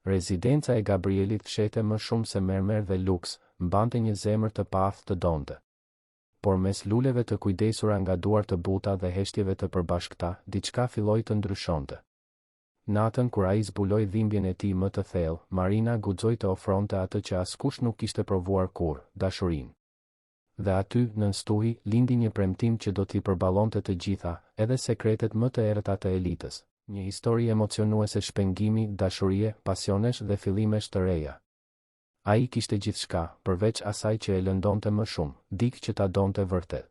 Rezidenca e Gabrielit fshete më shumë se mermer dhe luks, mbante një zemër të paftë të donte. Por mes luleve të kujdesura nga duar të buta dhe heshtjeve të përbashkëta, diçka filloi të ndryshonte. Natën kur ai zbuloi dhimbjen e tij më të thellë, Marina guxoi të ofronte atë që askush nuk kishte provuar kurrë, dashurinë. Dhe aty, nën stuhi, lindi një premtim që do t'i përballonte të gjitha, edhe sekretet më të errëta të elitës. Një histori emocionuese shpengimi, dashurie, pasionesh dhe fillimesh të reja. Ai kishte gjithçka, përveç asaj që e lëndonte më shumë, dikë që ta donte vërtet.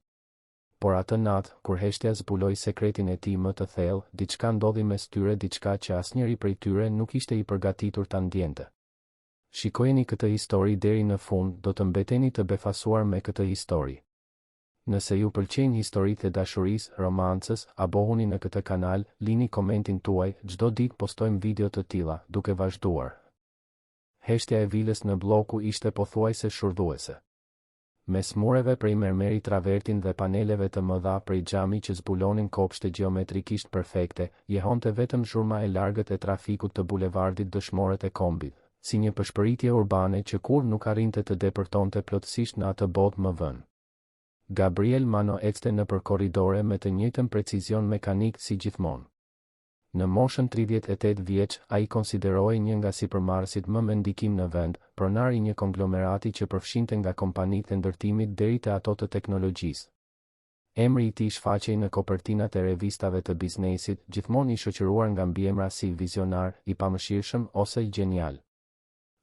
Por atë natë, kur heshtja zbuloi sekretin e tij më të thellë, diçka ndodhi mes tyre, diçka që asnjëri prej tyre nuk ishte i përgatitur ta ndjente. Shikojeni këtë histori deri në fund, do të mbeteni të befasuar me këtë histori. Nëse ju pëlqejnë historitë e dashurisë, romancës, abohuni në këtë kanal, lini komentin tuaj, çdo ditë postojmë video të tilla, duke vazhduar. Heshtja e vilës në bloku ishte pothuajse shurdhuese. Mes mureve prej mermeri travertin dhe paneleve të mëdha prej xhami që zbulonin kopshte gjeometrikisht perfekte, jehonte vetëm zhurma e largët e trafikut të bulevardit dëshmorët e kombit, si një përshpëritje urbane që kur nuk arrinte të depërtonte plotësisht në atë botë më vën. Gabriel Mano ecte nëpër korridore me të njëjtën precizion mekanik si gjithmonë. Në moshën 38 vjeç, ai konsiderohej një nga sipërmarrësit më me ndikim në vend, pronar i një konglomerati që përfshinte nga kompanitë e ndërtimit deri te ato të teknologjisë. Emri i tij shfaqej në kopertinat e revistave të biznesit, gjithmonë i shoqëruar nga mbiemra si vizionar, i pamëshirshëm ose gjenial.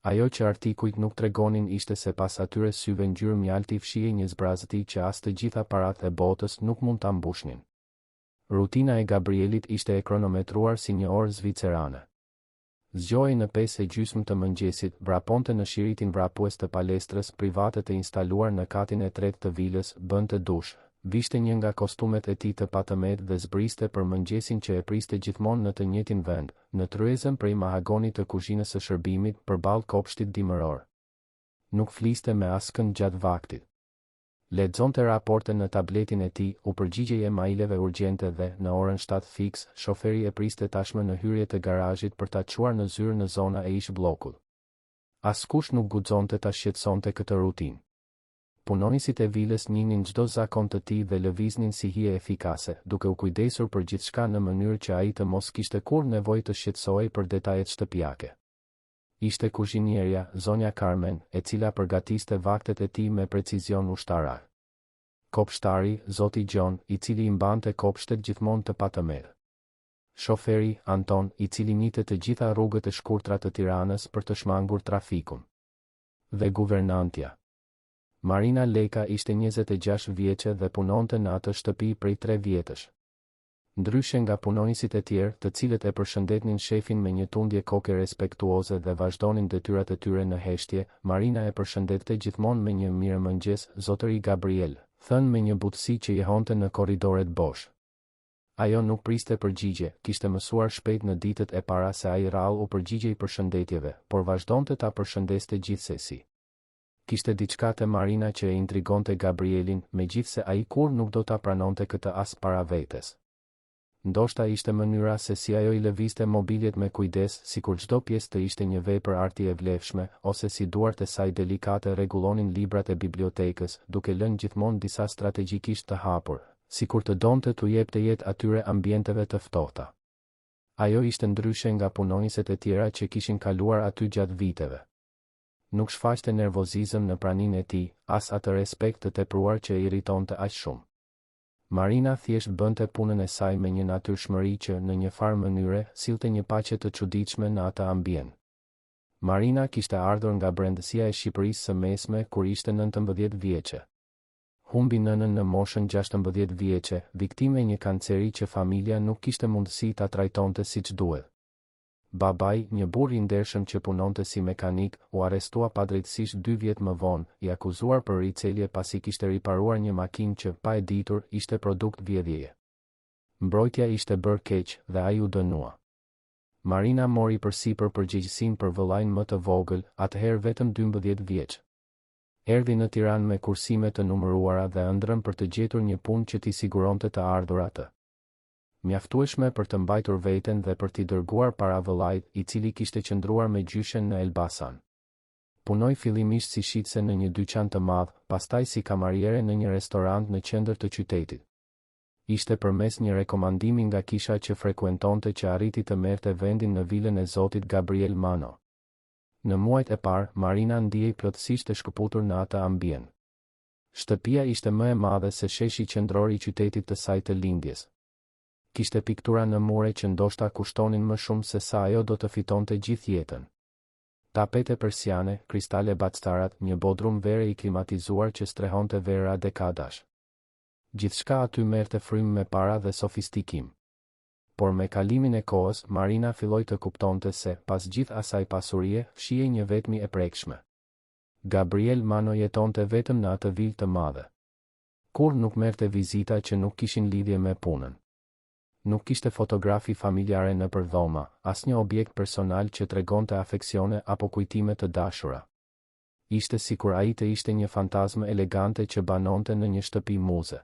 Ajo që artikujt nuk tregonin ishte se pas atyre syve ngjyrë mjalti fshihej një zbrazëti që as të gjitha paratë e botës nuk mund ta mbushnin. Rutina e Gabrielit ishte e kronometruar si një orë zvicerane. Zgjohej në 5:30 të mëngjesit, vraponte në shiritin vrapues të palestrës private të instaluar në katin e tretë të vilës, bënte dush, vishte një nga kostumet e tij të patëmet dhe zbriste për mëngjesin që e priste gjithmonë në të njëjtin vend, në tryezën prej mahagonit të kuzhinës së shërbimit përballë kopshtit dimëror. Nuk fliste me askënd gjatë vaktit. Lexonte raporte në tabletin e tij, u përgjigjej emaileve urgjente dhe, në orën 7 fiks, shoferi e priste tashmë në hyrje të garazhit për ta çuar në zyrë në zona e ish bllokut. Askush nuk guxonte ta shqetësonte këtë rutinë. Punonësit e vilës njihnin çdo zakon të tij dhe lëviznin si hije efikase, duke u kujdesur për gjithçka në mënyrë që ai të mos kishte kurrë nevojë të shqetësohej për detajet shtëpiake. Ishte kuzhinierja, zonja Carmen, e cila përgatiste vaktet e tij me precizion ushtarak. Kopshtari, zoti John, i cili i mbante kopshtet gjithmonë të patëmerë. Shoferi, Anton, i cili njihte të gjitha rrugët e shkurtra të Tiranës për të shmangur trafikun. Dhe guvernantja. Marina Leka ishte 26 vjeçe dhe punonte në atë shtëpi prej 3 vjetësh. Ndryshe nga punonësit e tjerë, të cilët e përshëndetnin shefin me një tundje koke respektuoze dhe vazhdonin detyrat e tyre në heshtje, Marina e përshëndette gjithmonë me një mirëmëngjes, zotëri Gabriel, thënë me një butësi që jehonte në korridoret bosh. Ajo nuk priste përgjigje, kishte mësuar shpejt në ditët e para se ai rrallë u përgjigjej përshëndetjeve, por vazhdonte ta përshëndeste gjithsesi. Kishte diçka te Marina që e intrigonte Gabrielin, megjithse ai kur nuk do ta pranonte këtë as para vetes. Ndoshta ishte mënyra se si ajo I lëvizte mobiljet me kujdes, sikur çdo pjesë të ishte një vepër arti e vlefshme, ose si duart e saj delikate rregullonin librat e bibliotekës, duke lënë gjithmonë disa strategjikisht të hapur, sikur të donte t'u jepte jetë atyre ambienteve të ftohta. Ajo ishte ndryshe nga punonjësit e tjera që kishin kaluar aty gjatë viteve. Nuk shfaqte nervozizëm në praninë e tij, as atë respekt të tepruar që e irritonte aq shumë. Marina thjesht bënte punën e saj me një natyrshmëri që, në një farë mënyre, sillte një paqe të çuditshme në atë ambient. Marina kishte ardhur nga brendësia e Shqipërisë së Mesme kur ishte 19 vjeçe. Humbi nënën në moshën 16 vjeçe, viktime e një kanceri që familja nuk kishte mundësi ta trajtonte siç duhet. Babai, një burr I ndershëm që punonte si mekanik, u arrestua padrejtësisht 2 vjet më vonë, I akuzuar për ricelje pasi kishte riparuar një makinë që, pa e ditur, ishte produkt vjedhjeje. Mbrojtja ishte bërë keq dhe ai u dënua. Marina mori përsipër përgjegjësinë për vëllain më të vogël, atëherë vetëm 12 vjeç. Erdhi në Tiranë me kursime të numëruara dhe ëndrrën për të gjetur një punë që t'i siguronte të ardhurat. mjaftueshme për të mbajtur veten dhe për t'i dërguar para vëllait, I cili kishte qëndruar me gjyshen në Elbasan. Punoi fillimisht si shitse në një dyqan të madh, pastaj si kamariere në një restorant në qendër të qytetit. Ishte përmes një rekomandimi nga kisha që frekuentonte që arriti të merrte vendin në vilën e zotit Gabriel Mano. Në muajt e parë, Marina ndihej plotësisht e shkëputur në atë ambient. Shtëpia ishte më e madhe se sheshi qendror I qytetit të saj të lindjes. Kishte piktura në mure që ndoshta kushtonin më shumë se sa ajo do të fitonte gjithë jetën. Tapete persiane, kristale bactarat, një bodrum vere I klimatizuar që strehonte vera dekadash. Gjithçka aty merrte frymë me para dhe sofistikim. Por me kalimin e kohës, Marina filloi të kuptonte se, pas gjithë asaj pasurie, fshihej një vetmi e prekshme. Gabriel Mano jetonte vetëm në atë vilë të madhe. Kur nuk merrte vizita që nuk kishin lidhje me punën. Nuk kishte fotografi familjare nëpër dhoma, asnjë objekt personal që tregonte afeksione apo kujtime të dashura. Ishte sikur ai të ishte një fantazmë elegante që banonte në një shtëpi muze.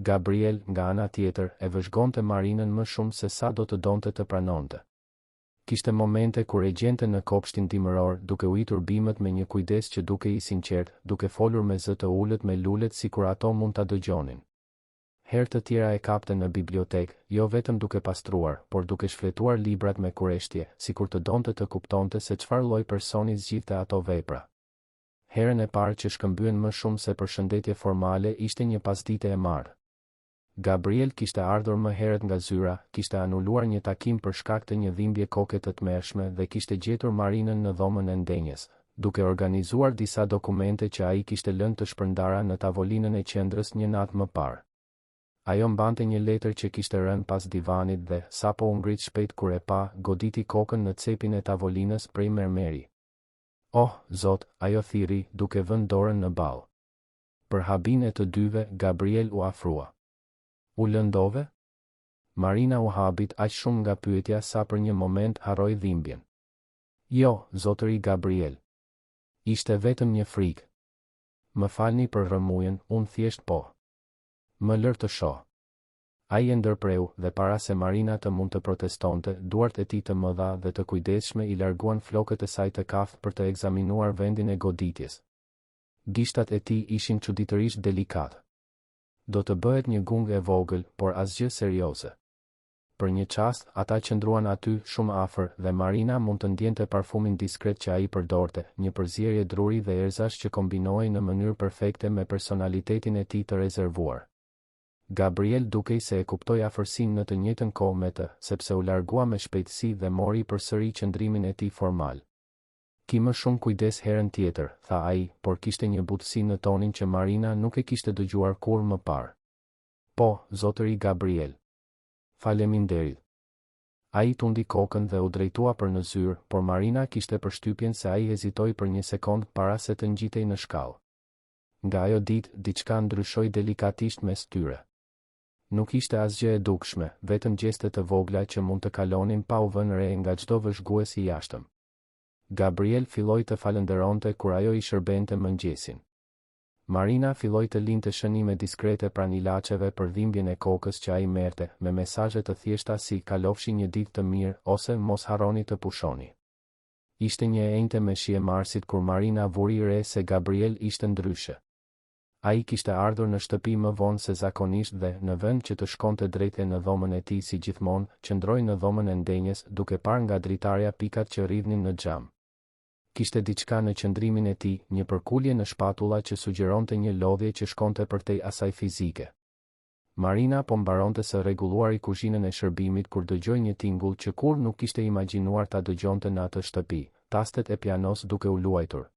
Gabriel, nga ana tjetër, e vëzhgonte Marinën më shumë se sa do të donte të pranonte. Kishte momente kur e gjente në kopshtin dimëror, duke ujitur bimët me një kujdes që duke I sinqert, duke folur me zë të ulët me lulet sikur ato mund ta dëgjonin. Herë të tjera e kapte në bibliotekë, jo vetëm duke pastruar, por duke shfletuar librat me kureshtje, sikur të donte të kuptonte se çfarë lloj personi zgjidhte ato vepra. Herën e parë që shkëmbyen më shumë se përshëndetje formale ishte një pasdite e marrë. Gabriel kishte ardhur më herët nga zyra, kishte anuluar një takim për shkak të një dhimbje koke të tmerrshme dhe kishte gjetur Marinën në dhomën e ndenjes, duke organizuar disa dokumente që ai kishte lënë të shpërndara në tavolinën e qendrës një natë më parë. Ajo mbante një letër që kishte rënë pas divanit dhe, sapo u ngrit shpejt kur e pa, goditi kokën në cepin e tavolinës prej mermeri. Oh, Zot, ajo thiri, duke vënë dorën në ball. Për habin e të dyve, Gabriel u afrua. U lëndove? Marina u habit aq shumë nga pyetja sa për një moment harroi dhimbjen. Jo, zotëri Gabriel. Ishte vetëm një frikë. Më falni për rrëmujën, unë thjesht po. Më lër të shoh. Ai e ndërpreu dhe para se Marina të mund të protestonte, duart e tij të mëdha dhe të kujdesshme I larguan flokët e saj të kaftë për të ekzaminuar vendin e goditjes. Gishtat e tij ishin çuditërisht delikat. Do të bëhet një gung e vogël, por asgjë serioze. Për një çast, ata qëndruan aty shumë afër dhe Marina mund të ndjente parfumin diskret që ai përdorte, një përzierje druri dhe erëzash që kombinohej në mënyrë perfekte me personalitetin e tij të rezervuar. Gabriel dukej se e kuptoi afërsinë në të njëjtën kohë me të, sepse u largua me shpejtësi dhe mori përsëri qëndrimin e tij formal. Ki më shumë kujdes herën tjetër, tha ai, por kishte një butësi në tonin që Marina nuk e kishte dëgjuar kur më parë. Po, zotëri Gabriel. Faleminderit. Ai tundi kokën dhe u drejtua për në zyrë, por Marina kishte përshtypjen se ai hezitoi për një sekond para se të ngjitej në shkallë. Nga ajo ditë, diçka ndryshoi delikatisht mes tyre. Nuk ishte asgjë e dukshme, vetëm gjeste të vogla që mund të kalonin pa u vënë re nga çdo vëzhgues I jashtëm. Gabriel filloi të falenderonte kur ajo I shërbente mëngjesin. Marina filloi të linte shënime diskrete pranë ilaçeve për dhimbjen e kokës që ai merrte, me mesazhe të thjeshta si kalofshi një ditë të mirë ose mos harroni të pushoni. Ishte një e njëjtë me shije marsit kur Marina vuri re se Gabriel ishte ndryshe. Ai kishte ardhur në shtëpi më vonë se zakonisht dhe, në vend që të shkonte drejt në dhomën e tij si gjithmonë, qëndroi në dhomën e ndenjes, duke parë nga dritarja pikat që rridhnin në xham. Kishte diçka në qëndrimin e tij, një përkulje në shpatulla që sugjeronte një lodhje që shkonte përtej asaj fizike. Marina po mbaronte së rregulluari kuzhinën e shërbimit kur dëgjoi një tingull që kur nuk kishte imagjinuar ta dëgjonte në atë shtëpi, tastet e pianos duke u luajtur.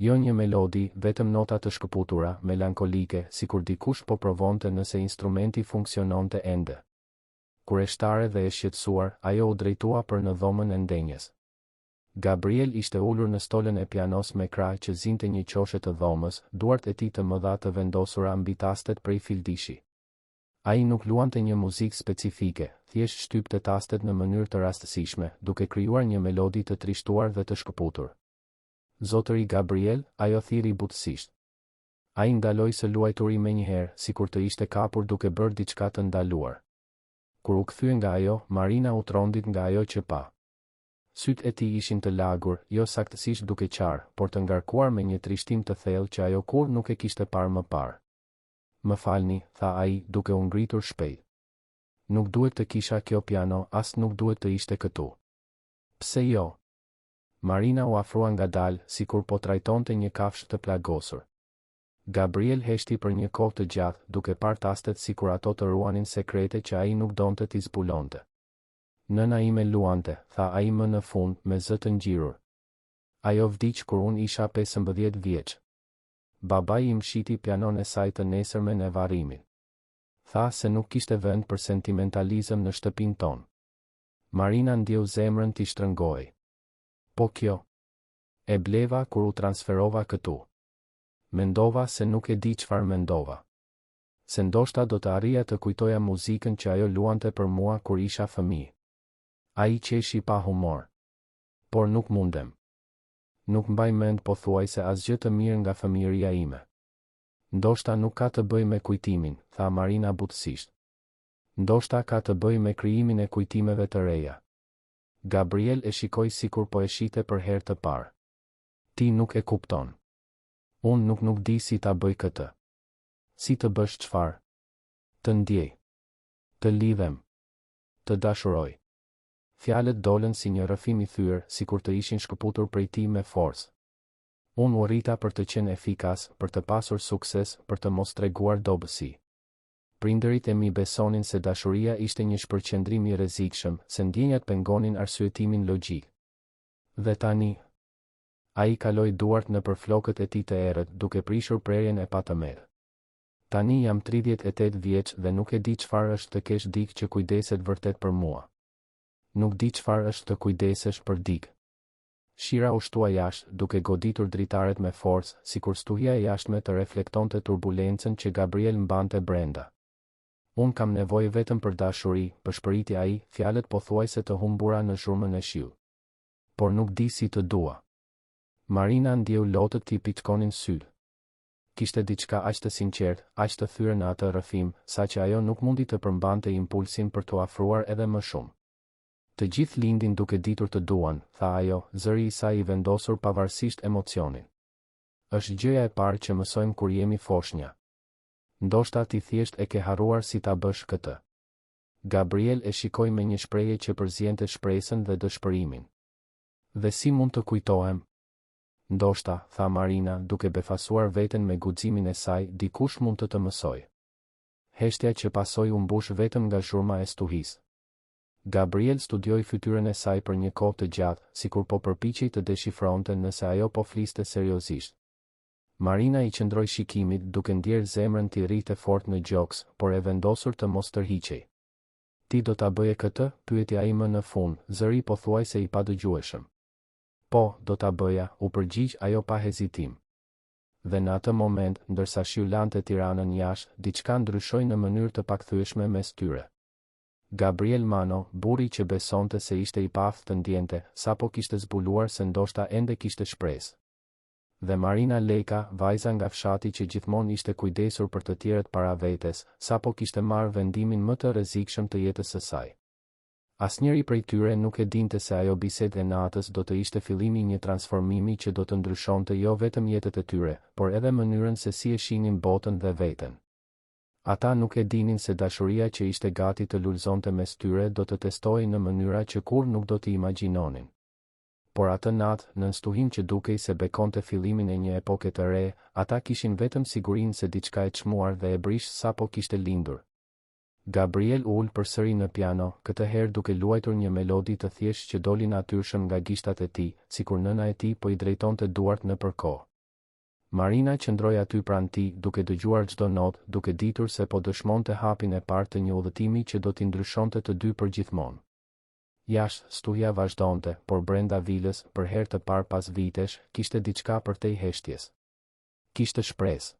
Jo një melodi, vetëm nota të shkëputura, melankolike, sikur dikush po provonte nëse instrumenti funksiononte ende. Kur e shtare dhe e shqetësuar, ajo u drejtua për në dhomën e ndenjes. Gabriel ishte ulur në stolën e pianos me krah që zinte një qoshe të dhomës, duart e tij të mëdha të vendosura mbi tastet prej fildishi. Ai nuk luante një muzikë specifike, thjesht shtypte tastet në mënyrë të rastësishme, duke krijuar një melodi të trishtuar dhe të shkëputur. Zotëri Gabriel, ajo thiri butësisht. Ai ndaloi së luajturi menjëherë, sikur të ishte kapur duke bërë diçka të ndaluar. Kur u kthye nga ajo, Marina u trondit nga ajo që pa. Sytë e tij ishin të lagur, jo saktësisht duke qarë, por të ngarkuar me një trishtim të thellë që ajo kur nuk e kishte parë më parë. Më falni, tha ai, duke u ngritur shpejt. Nuk duhet të kisha kjo piano, as nuk duhet të ishte këtu. Pse jo? Marina u afrua ngadalë, sikur po trajtonte një kafshë të plagosur. Gabriel heshti për një kohë të gjatë, duke parë tastet sikur ato të ruanin sekrete që ai nuk donte t'i zbulonte. Nëna ime luante, tha ai më në fund, me zë të ngjirur. Ajo vdiq kur unë isha 15 vjeç. Babai im shiti pianon e saj të nesërmen e varrimit. Tha se nuk kishte vend për sentimentalizëm në shtëpinë tonë. Marina ndjeu zemrën t'i shtrëngoi. Po kjo? E bleva kur u transferova këtu. Mendova se nuk e di çfarë mendova. Se ndoshta do të arrija të kujtoja muzikën që ajo luante për mua kur isha fëmijë. Ai qeshi pa humor. Por nuk mundem. Nuk mbaj mend pothuajse asgjë të mirë nga fëmijëria ime. Ndoshta nuk ka të bëjë me kujtimin, tha Marina butësisht. Ndoshta ka të bëjë me krijimin e kujtimeve të reja. Gabriel e shikoi sikur po e shite për herë të parë. Ti nuk e kupton. Unë nuk di si ta bëj këtë. Si të bësh çfarë? Të ndjej. Të lidhem. Të dashuroj. Fjalët dolën si një rrëfim i thyer, sikur të ishin shkëputur prej tij me forcë. Unë u rrita për të qenë efikas, për të pasur sukses, për të mos treguar dobësi. Prindërit e mi besonin se dashuria ishte një shpërqendrim i rrezikshëm, se ndjenjat pengonin arsyetimin logjik. Dhe tani, ai kaloi duart nëpër flokët e tij të errët, duke prishur prerjen e patëmerë. Tani jam 38 vjeç dhe nuk e di çfarë është të kesh dikë që kujdeset vërtet për mua. Nuk di çfarë është të kujdesesh për dikë. Shira u shtua jashtë, duke goditur dritaret me forcë, sikur stuhia e jashtme të reflektonte turbulencën që Gabriel mbante brenda. Unë kam nevojë vetëm për dashuri, përshpëriti ai, fjalët pothuajse të humbura në zhurmën e shiut. Por nuk di si të dua. Marina ndjeu lotët t'i piçkonin sytë. Kishte diçka aq të sinqertë, aq të thyrë në atë rrëfim, saqë ajo nuk mundi të përmbante impulsin për t'u afruar edhe më shumë. Të gjithë lindin duke ditur të duan, tha ajo, zëri i saj i vendosur pavarësisht emocionin. Është gjëja e parë që mësojmë kur jemi foshnja. Ndoshta ti thjesht e ke harruar si ta bësh këtë. Gabriel e shikoi me një shprehje që përziente shpresën dhe dëshpërimin. Dhe si mund të kujtohem? Ndoshta, tha Marina, duke befasuar veten me guximin e saj, dikush mund të mësoj. Heshtja që pasoi u mbush vetëm nga zhurma e stuhisë. Gabriel studioi fytyrën e saj për një kohë të gjatë, sikur po përpiqej të deshifronte nëse ajo po fliste seriozisht. Marina i qëndroi shikimit, duke ndjerë zemrën t'i rrite fort në gjoks, por e vendosur të mos tërhiqej. Ti do ta bëje këtë? Pyeti ai më në fund, zëri pothuajse i padëgjueshëm. Po, do ta bëja, u përgjigj ajo pa hezitim. Dhe në atë moment, ndërsa shijulante Tiranën jashtë, diçka ndryshoi në mënyrë të pakthyeshme mes tyre. Gabriel Mano, burri që besonte se ishte i paaftë të ndjente, sapo kishte zbuluar se ndoshta ende kishte shpresë. Dhe Marina Leka, vajza nga fshati që gjithmonë ishte kujdesur për të tjerët para vetes, sapo kishte marrë vendimin më të rrezikshëm të jetës së saj. Asnjëri prej tyre nuk e dinte se ajo bisedë e natës do të ishte fillimi i një transformimi që do të ndryshonte jo vetëm jetët e tyre, por edhe mënyrën se si e shihnin botën dhe veten. Ata nuk e dinin se dashuria që ishte gati të lulëzonte mes tyre do të testohej në mënyra që kur nuk do t'i imagjinonin. Por atë natë, në stuhim që dukej se bekonte fillimin e një epoke të re, ata kishin vetëm sigurinë se diçka e çmuar dhe e brish sapo kishte lindur. Gabriel ul përsëri në piano, këtë herë duke luajtur një melodi të thjeshtë që doli natyrshëm nga gishtat e tij, sikur nëna e tij po i drejtonte duart nëpër kohë. Marina qëndroi aty pranë tij, duke dëgjuar çdo notë, duke ditur se po dëshmonte hapin e parë të një udhëtimi që do t'i ndryshonte të dy përgjithmonë. Jashtë, stuhja vazhdonte, por brenda vilës, për herë të parë pas vitesh, kishte diçka përtej heshtjes. Kishte shpresë.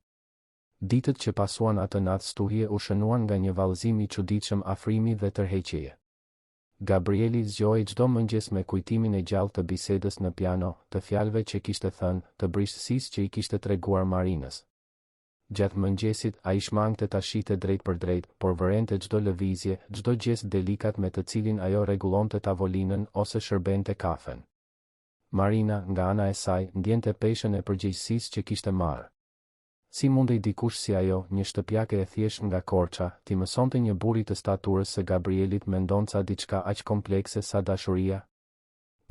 Ditët që pasuan atë natë stuhje u shënuan nga një vallëzim i çuditshëm afrimi dhe tërheqjeje. Gabrieli zgjohej çdo mëngjes me kujtimin e gjallë të bisedës në piano, të fjalëve që kishte thënë, të brishësisë që i kishte treguar Marinës. Gjatë mëngjesit, ai shmangte ta shite drejt për drejt, por vërente çdo lëvizje, çdo gest delikat me të cilin ajo rregullonte tavolinën ose shërbente kafen. Marina, nga ana e saj, ndjente peshën e përgjegjësisë që kishte marrë. Si mundej dikush si ajo, një shtëpiake e thjesht nga Korça, ti mësonte një burri të staturës së Gabrielit mendonca diçka aq komplekse sa dashuria?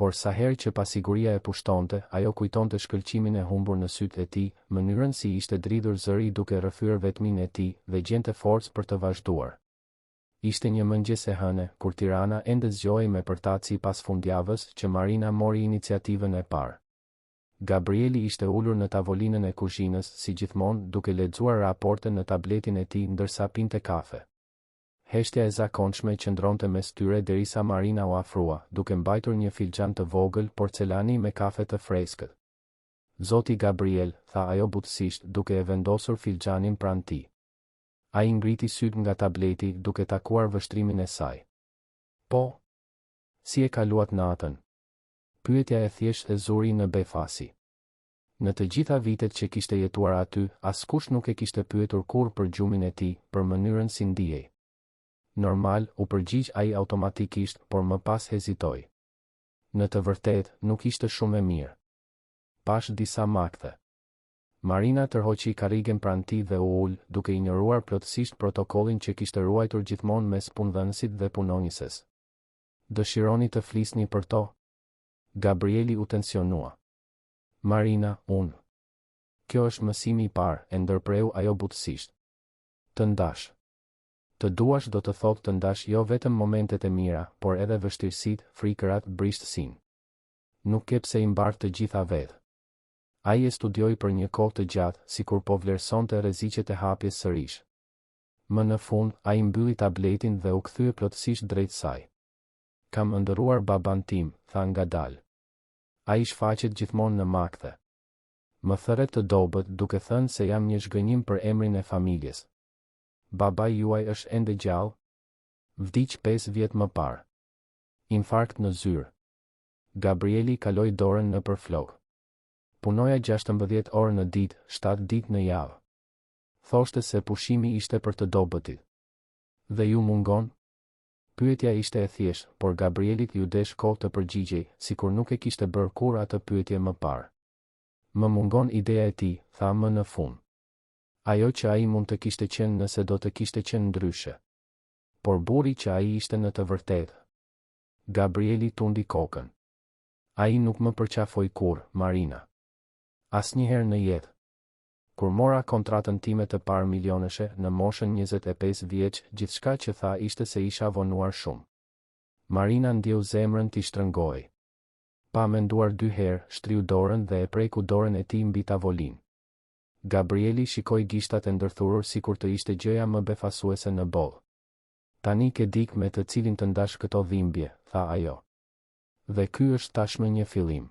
Por sa herë që pasiguria e pushtonte, ajo kujtonte shkëlqimin e humbur në sytë e tij, mënyrën si ishte dridhur zëri duke rrëfyer vetminë e tij dhe gjente forcë për të vazhduar. Ishte një mëngjes e hënë, kur Tirana ende zgjohej me përtaci pas fundjavës që Marina mori iniciativën e parë. Gabrieli ishte ulur në tavolinën e kuzhinës, si gjithmonë, duke lexuar raporte në tabletin e tij ndërsa pinte kafe. Heshtja e zakonshme qëndronte mes tyre derisa Marina u afrua, duke mbajtur një filxhan të vogël porcelani me kafe të freskët. Zoti Gabriel, tha ajo butësisht, duke e vendosur filxhanin pranë tij. Ai ngriti syt nga tableti, duke takuar vështrimin e saj. Po, si e kaluat natën? Pyetja e thjesht e zuri në befasi. Në të gjitha vitet që kishte jetuar aty, askush nuk e kishte pyetur kurrë për gjumin e tij, për mënyrën si ndihej. Normal, u përgjigj ai automatikisht, por më pas hezitoi. Në të vërtetë, nuk ishte shumë e mirë. Pash disa makthe. Marina tërhoqi karrigen pranë tij dhe u ul, duke injoruar plotësisht protokollin që kishte ruajtur gjithmonë mes punëdhënësit dhe punonjëses. Dëshironi të flisni për to? Gabrieli u tensionua. Marina, unë. Kjo është mësimi i parë, e ndërpreu ajo butësisht. Të ndash. Të duash do të thotë të ndash jo vetëm momentet e mira, por edhe vështirësitë, frikërat, brishtësinë. Nuk ke pse I mbar të gjitha vetë. Ai e studioi për një kohë të gjatë, sikur po vlerësonte rreziqet e hapjes sërish. Më në fund, ai mbylli tabletin dhe u kthye plotësisht drejt saj. Kam ëndërruar baban tim, tha ngadalë. Ai shfaqet gjithmonë në makthe. Më thëret të dobët duke thënë se jam një zhgënjim për emrin e familjes. Babai juaj është ende gjallë? Vdiq 5 vjet më parë. Infarkt në zyrë. Gabrieli kaloi dorën nëpër flokë. Punoja 16 orë në ditë, 7 ditë në javë. Thoshte se pushimi ishte për të dobëtit. Dhe ju mungon? Pyetja ishte e thjeshtë, por Gabrielit ju desh kohë të përgjigjej, sikur nuk e kishte bërë kurrë atë pyetje më parë. Më mungon ideja e tij, tha më në fund. Ajo që ai mund të kishte qenë nëse do të kishte qenë ndryshe. Por burri që ai ishte në të vërtetë. Gabrieli tundi kokën. Ai nuk më përqafoi kurrë, Marina. Asnjëherë në jetë. Kur mora kontratën time të parë milionëshe në moshën 25 vjeç, gjithçka që tha ishte se isha vonuar shumë. Marina ndjeu zemrën t'i shtrëngoi. Pa menduar 2 herë, shtriu dorën dhe e preku dorën e tij mbi tavolinë. Gabrieli shikoi gishtat e ndërthurur sikur të ishte gjëja më befasuese në botë. Tani ke dik me të cilin të ndash këto dhimbje, tha ajo. Dhe ky është tashmë një fillim.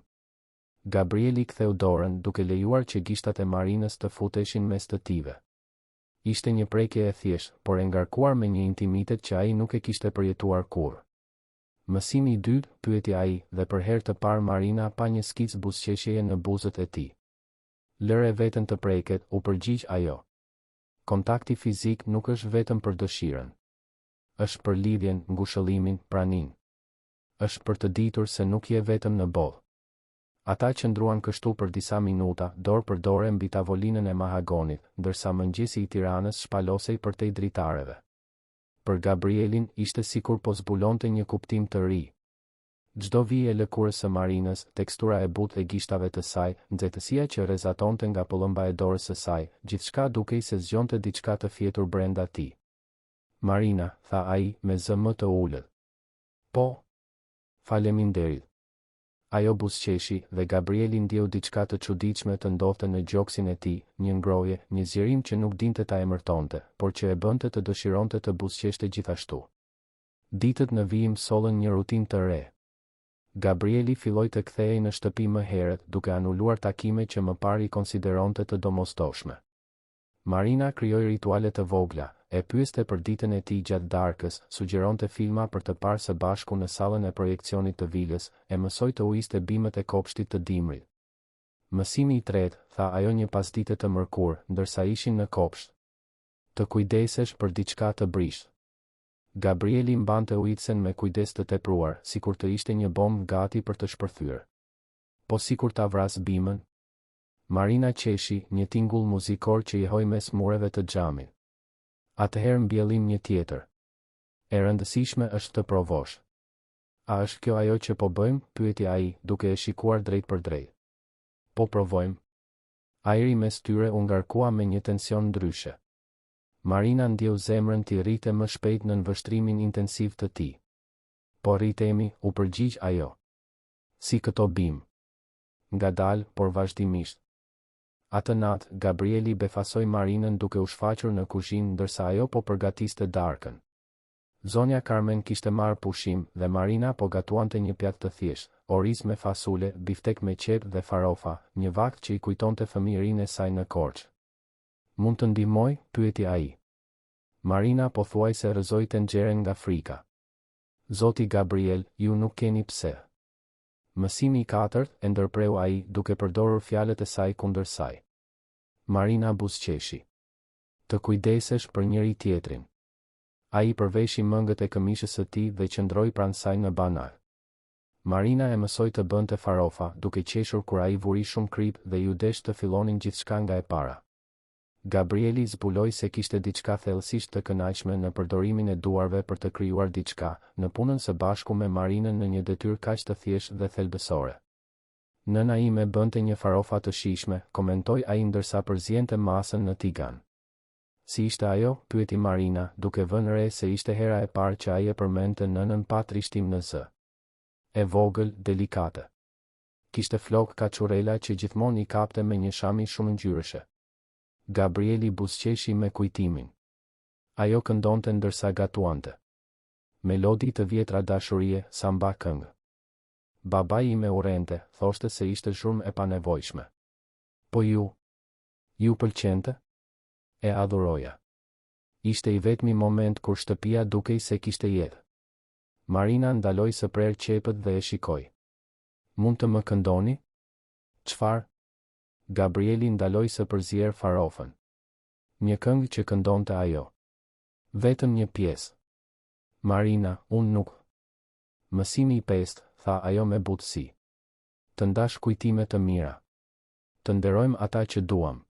Gabrieli ktheu dorën duke lejuar që gishtat e Marinës të futeshin mes të tyre. Ishte një prekje e thjeshtë, por e ngarkuar me një intimitet që ai nuk e kishte përjetuar kurrë. Mësimi I dytë, pyeti ai, dhe për herë të parë Marina pa një skicë buzëqeshjeje në buzët e tij. Lëre veten të preket, u përgjigj ajo. Kontakti fizik nuk është vetëm për dëshirën. Është për lidhjen, ngushëllimin, praninë. Është për të ditur se nuk je vetëm në botë. Ata qëndruan kështu për disa minuta, dorë për dorë mbi tavolinën e mahagonit, ndërsa mëngjesi I Tiranës shpalosej përtej dritareve. Për Gabrielin ishte sikur po zbulonte një kuptim të ri. Çdo vije e lëkurës së Marinës, tekstura e butë e gishtave të saj, nxehtësia që rrezatonte nga pëllëmba e dorës së saj, gjithçka dukej se zgjonte diçka të fjetur brenda tij. Marina, tha ai, me zë më të ulët. Po. Faleminderit. Ajo buzëqeshi dhe Gabrieli ndjeu diçka të çuditshme të ndodhte në gjoksin e tij, një ngrohje, një zgjerim që nuk dinte ta emërtonte, por që e bënte të dëshironte të buzëqeshte gjithashtu. Ditët në vijim sollën një rutinë të re. Gabrieli filloi të kthehej në shtëpi më herët, duke anuluar takime që më parë I konsideronte të domosdoshme. Marina krijoi rituale të vogla, e pyeste për ditën e tij gjatë darkës, sugjeronte filma për të parë së bashku në sallën e projekcionit të vilës, e mësoi të ujiste bimët e kopshtit të dimrit. Mësimi i tretë, tha ajo një pasdite të mërkur, ndërsa ishin në kopsht. Të kujdesesh për diçka të brisht. Gabrieli mbante ujitsen me kujdes të tepruar, sikur të ishte një bombë gati për të shpërthyer. Po sikur ta vras bimën? Marina qeshi, një tingull muzikor që i hoj mes mureve të xhamit. Atëherë mbjellim një tjetër. E rëndësishme është të provosh. A është kjo ajo që po bëjmë? Pyeti ai, duke e shikuar drejt për drejt. Po provojmë. Ajri mes tyre u ngarkua me një tension ndryshe. Marina ndjeu zemrën t'i rrite më shpejt në nënvështrimin intensiv të tij. Po rritemi, u përgjigj ajo. Si këto bim. Ngadalë, por vazhdimisht. Atë natë, Gabrieli befasoi Marinën duke u shfaqur në kuzhinë ndërsa ajo po përgatiste darkën. Zonja Carmen kishte marrë pushim dhe Marina po gatuante një pjatë të thjeshtë, oriz me fasule, biftek me qep dhe farofa, një vakt që i kujtonte fëmijërinë e saj në Korçë. Mund të ndihmoj? Pyeti ai. Marina pothuajse rrëzoi tenxhere nga frika. Zoti Gabriel, ju nuk keni pse. Mësimi i katërt, e ndërpreu ai, duke përdorur fjalët e saj kundër saj. Marina buzëqeshi. Të kujdesesh për njëri tjetrin. Ai përveshi mëngët e këmishës së tij dhe qëndroi pranë saj në banal. Marina e mësoi të bënte farofa, duke qeshur kur ai vuri shumë krip dhe ju desh të fillonin gjithçka nga e para. Gabrieli zbuloi se kishte diçka thellësisht të kënaqshme në përdorimin e duarve për të krijuar diçka, në punën së bashku me Marinën në një detyrë kaq të thjeshtë dhe thelbësore. Nëna ime bënte një farofa të shijshme, komentoi ai ndërsa përziente masën në tigan. Si ishte ajo? Pyeti Marina, duke vënë re se ishte hera e parë që ai e përmendte nënën pa trishtim në zë. E vogël, delikate. Kishte flok kaçurela që gjithmonë i kapte me një shami shumë ngjyrëshe. Gabrieli buzëqeshi me kujtimin. Ajo këndonte ndërsa gatuante. Melodi të vjetra dashurie, samba këngë. Babai im e urrente, thoshte se ishte zhurmë e panevojshme. Po ju pëlqente? E adhuroja. Ishte i vetmi moment kur shtëpia dukej se kishte jetë. Marina ndaloi së prerë qepët dhe e shikoi. Mund të më këndoni? Çfarë? Gabrieli ndaloi së përzier farofën. Një këngë që këndonte ajo. Vetëm një pjesë. Marina, unë nuk. Mësimi i pestë, tha ajo me butësi. Të ndash kujtime të mira. Të nderojmë ata që duam.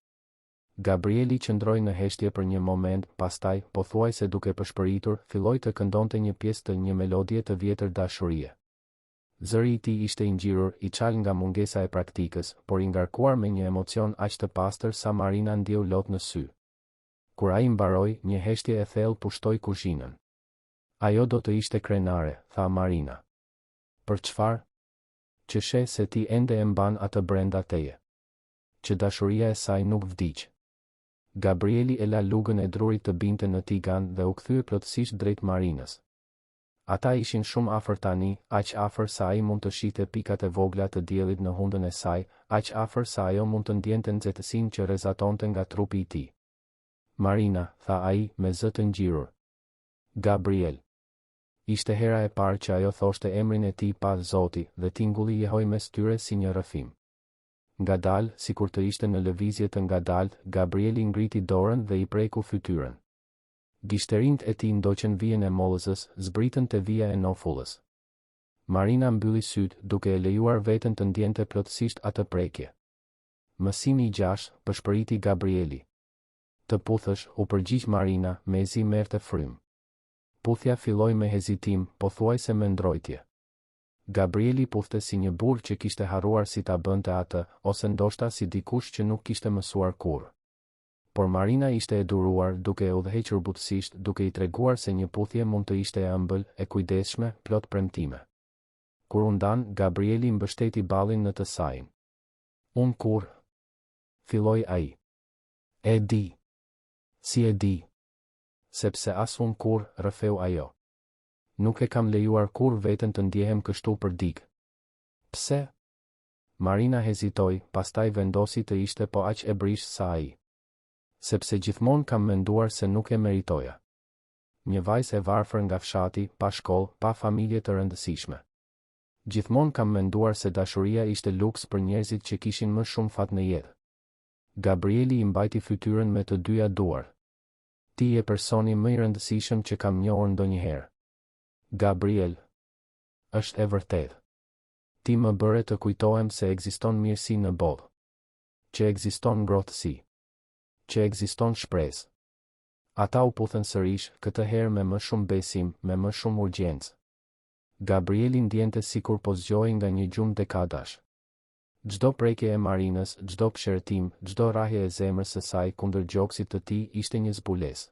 Gabrieli qëndroi në heshtje për një moment, pastaj, pothuajse duke përshpëritur, filloi të këndonte një pjesë të një melodie të vjetër dashurie. Zëri i tij ishte i ngjirur, i çal nga mungesa e praktikës, por i ngarkuar me një emocion aq të pastër sa Marina ndjeu lot në sy. Kur ai mbaroi, një heshtje e thellë pushtoi kuzhinën. Ajo do të ishte krenare, tha Marina. Për çfarë? Që sheh se ti ende e mban atë brenda teje. Që dashuria e saj nuk vdiq. Gabrieli e la lugën e drurit të binte në tigan dhe u kthye plotësisht drejt Marinës. Ata ishin shumë afër tani, aq afër sa ai mund të shihte pikat e vogla të diellit në hundën e saj, aq afër sa ajo mund të ndjente nxehtësinë që rrezatonte nga trupi i tij. Marina, tha ai, me zë të ngjirur. Gabriel. Ishte hera e parë që ajo thoshte emrin e tij pas Zoti, dhe tingulli jehoi mes tyre si një rrëfim. Ngadalë, sikur të ishte në lëvizje të ngadalt, Gabrieli ngriti dorën dhe i preku fytyrën. Gishterinjt e tij ndoqën vijën e mollëzës, zbritën te vija e nofullës. Marina mbylli syt, duke e lejuar veten të ndjente plotësisht atë prekje. Mësimi i 6, përshpëriti Gabrieli. Të puthësh, u përgjigj Marina, mezi merrte frym. Puthja filloi me hezitim, pothuajse me ndrojtje. Gabrieli puthte si një burr që kishte harruar si ta bënte atë, ose ndoshta si dikush që nuk kishte mësuar kurrë. Por Marina ishte e duruar, duke e udhëhequr butësisht, duke i treguar se një puthje mund të ishte e ëmbël, e kujdesshme, plot premtime. Kur u ndan, Gabrieli mbështeti ballin në të sajin. Unë kurrë? Filloi ai. E di. Si e di? Sepse as unë kurrë, rrëfeu ajo. Nuk e kam lejuar kur veten të ndjehem kështu për dikë. Pse? Marina hezitoi, pastaj vendosi të ishte po aq e brish sa ai. Sepse gjithmonë kam menduar se nuk e meritoja. Një vajzë e varfër nga fshati, pa shkollë, pa familje të rëndësishme. Gjithmonë kam menduar se dashuria ishte luks për njerëzit që kishin më shumë fat në jetë. Gabrieli I mbajti fytyrën me të dyja duar. Ti je personi më I rëndësishëm që kam njohur ndonjëherë. Gabriel. Është e vërtetë. Ti më bëre të kujtohem se ekziston mirësi në botë. Që ekziston ngrohtësi. Që ekziston shpresë. Ata u puthen sërish, këtë herë me më shumë besim, me më shumë urgjencë. Gabrieli ndjente sikur po zgjohej nga një gjumë dekadash. Çdo prekje e Marinës, çdo pëshërtim, çdo rrahje e zemrës së saj kundër gjoksit të tij ishte një zbulesë.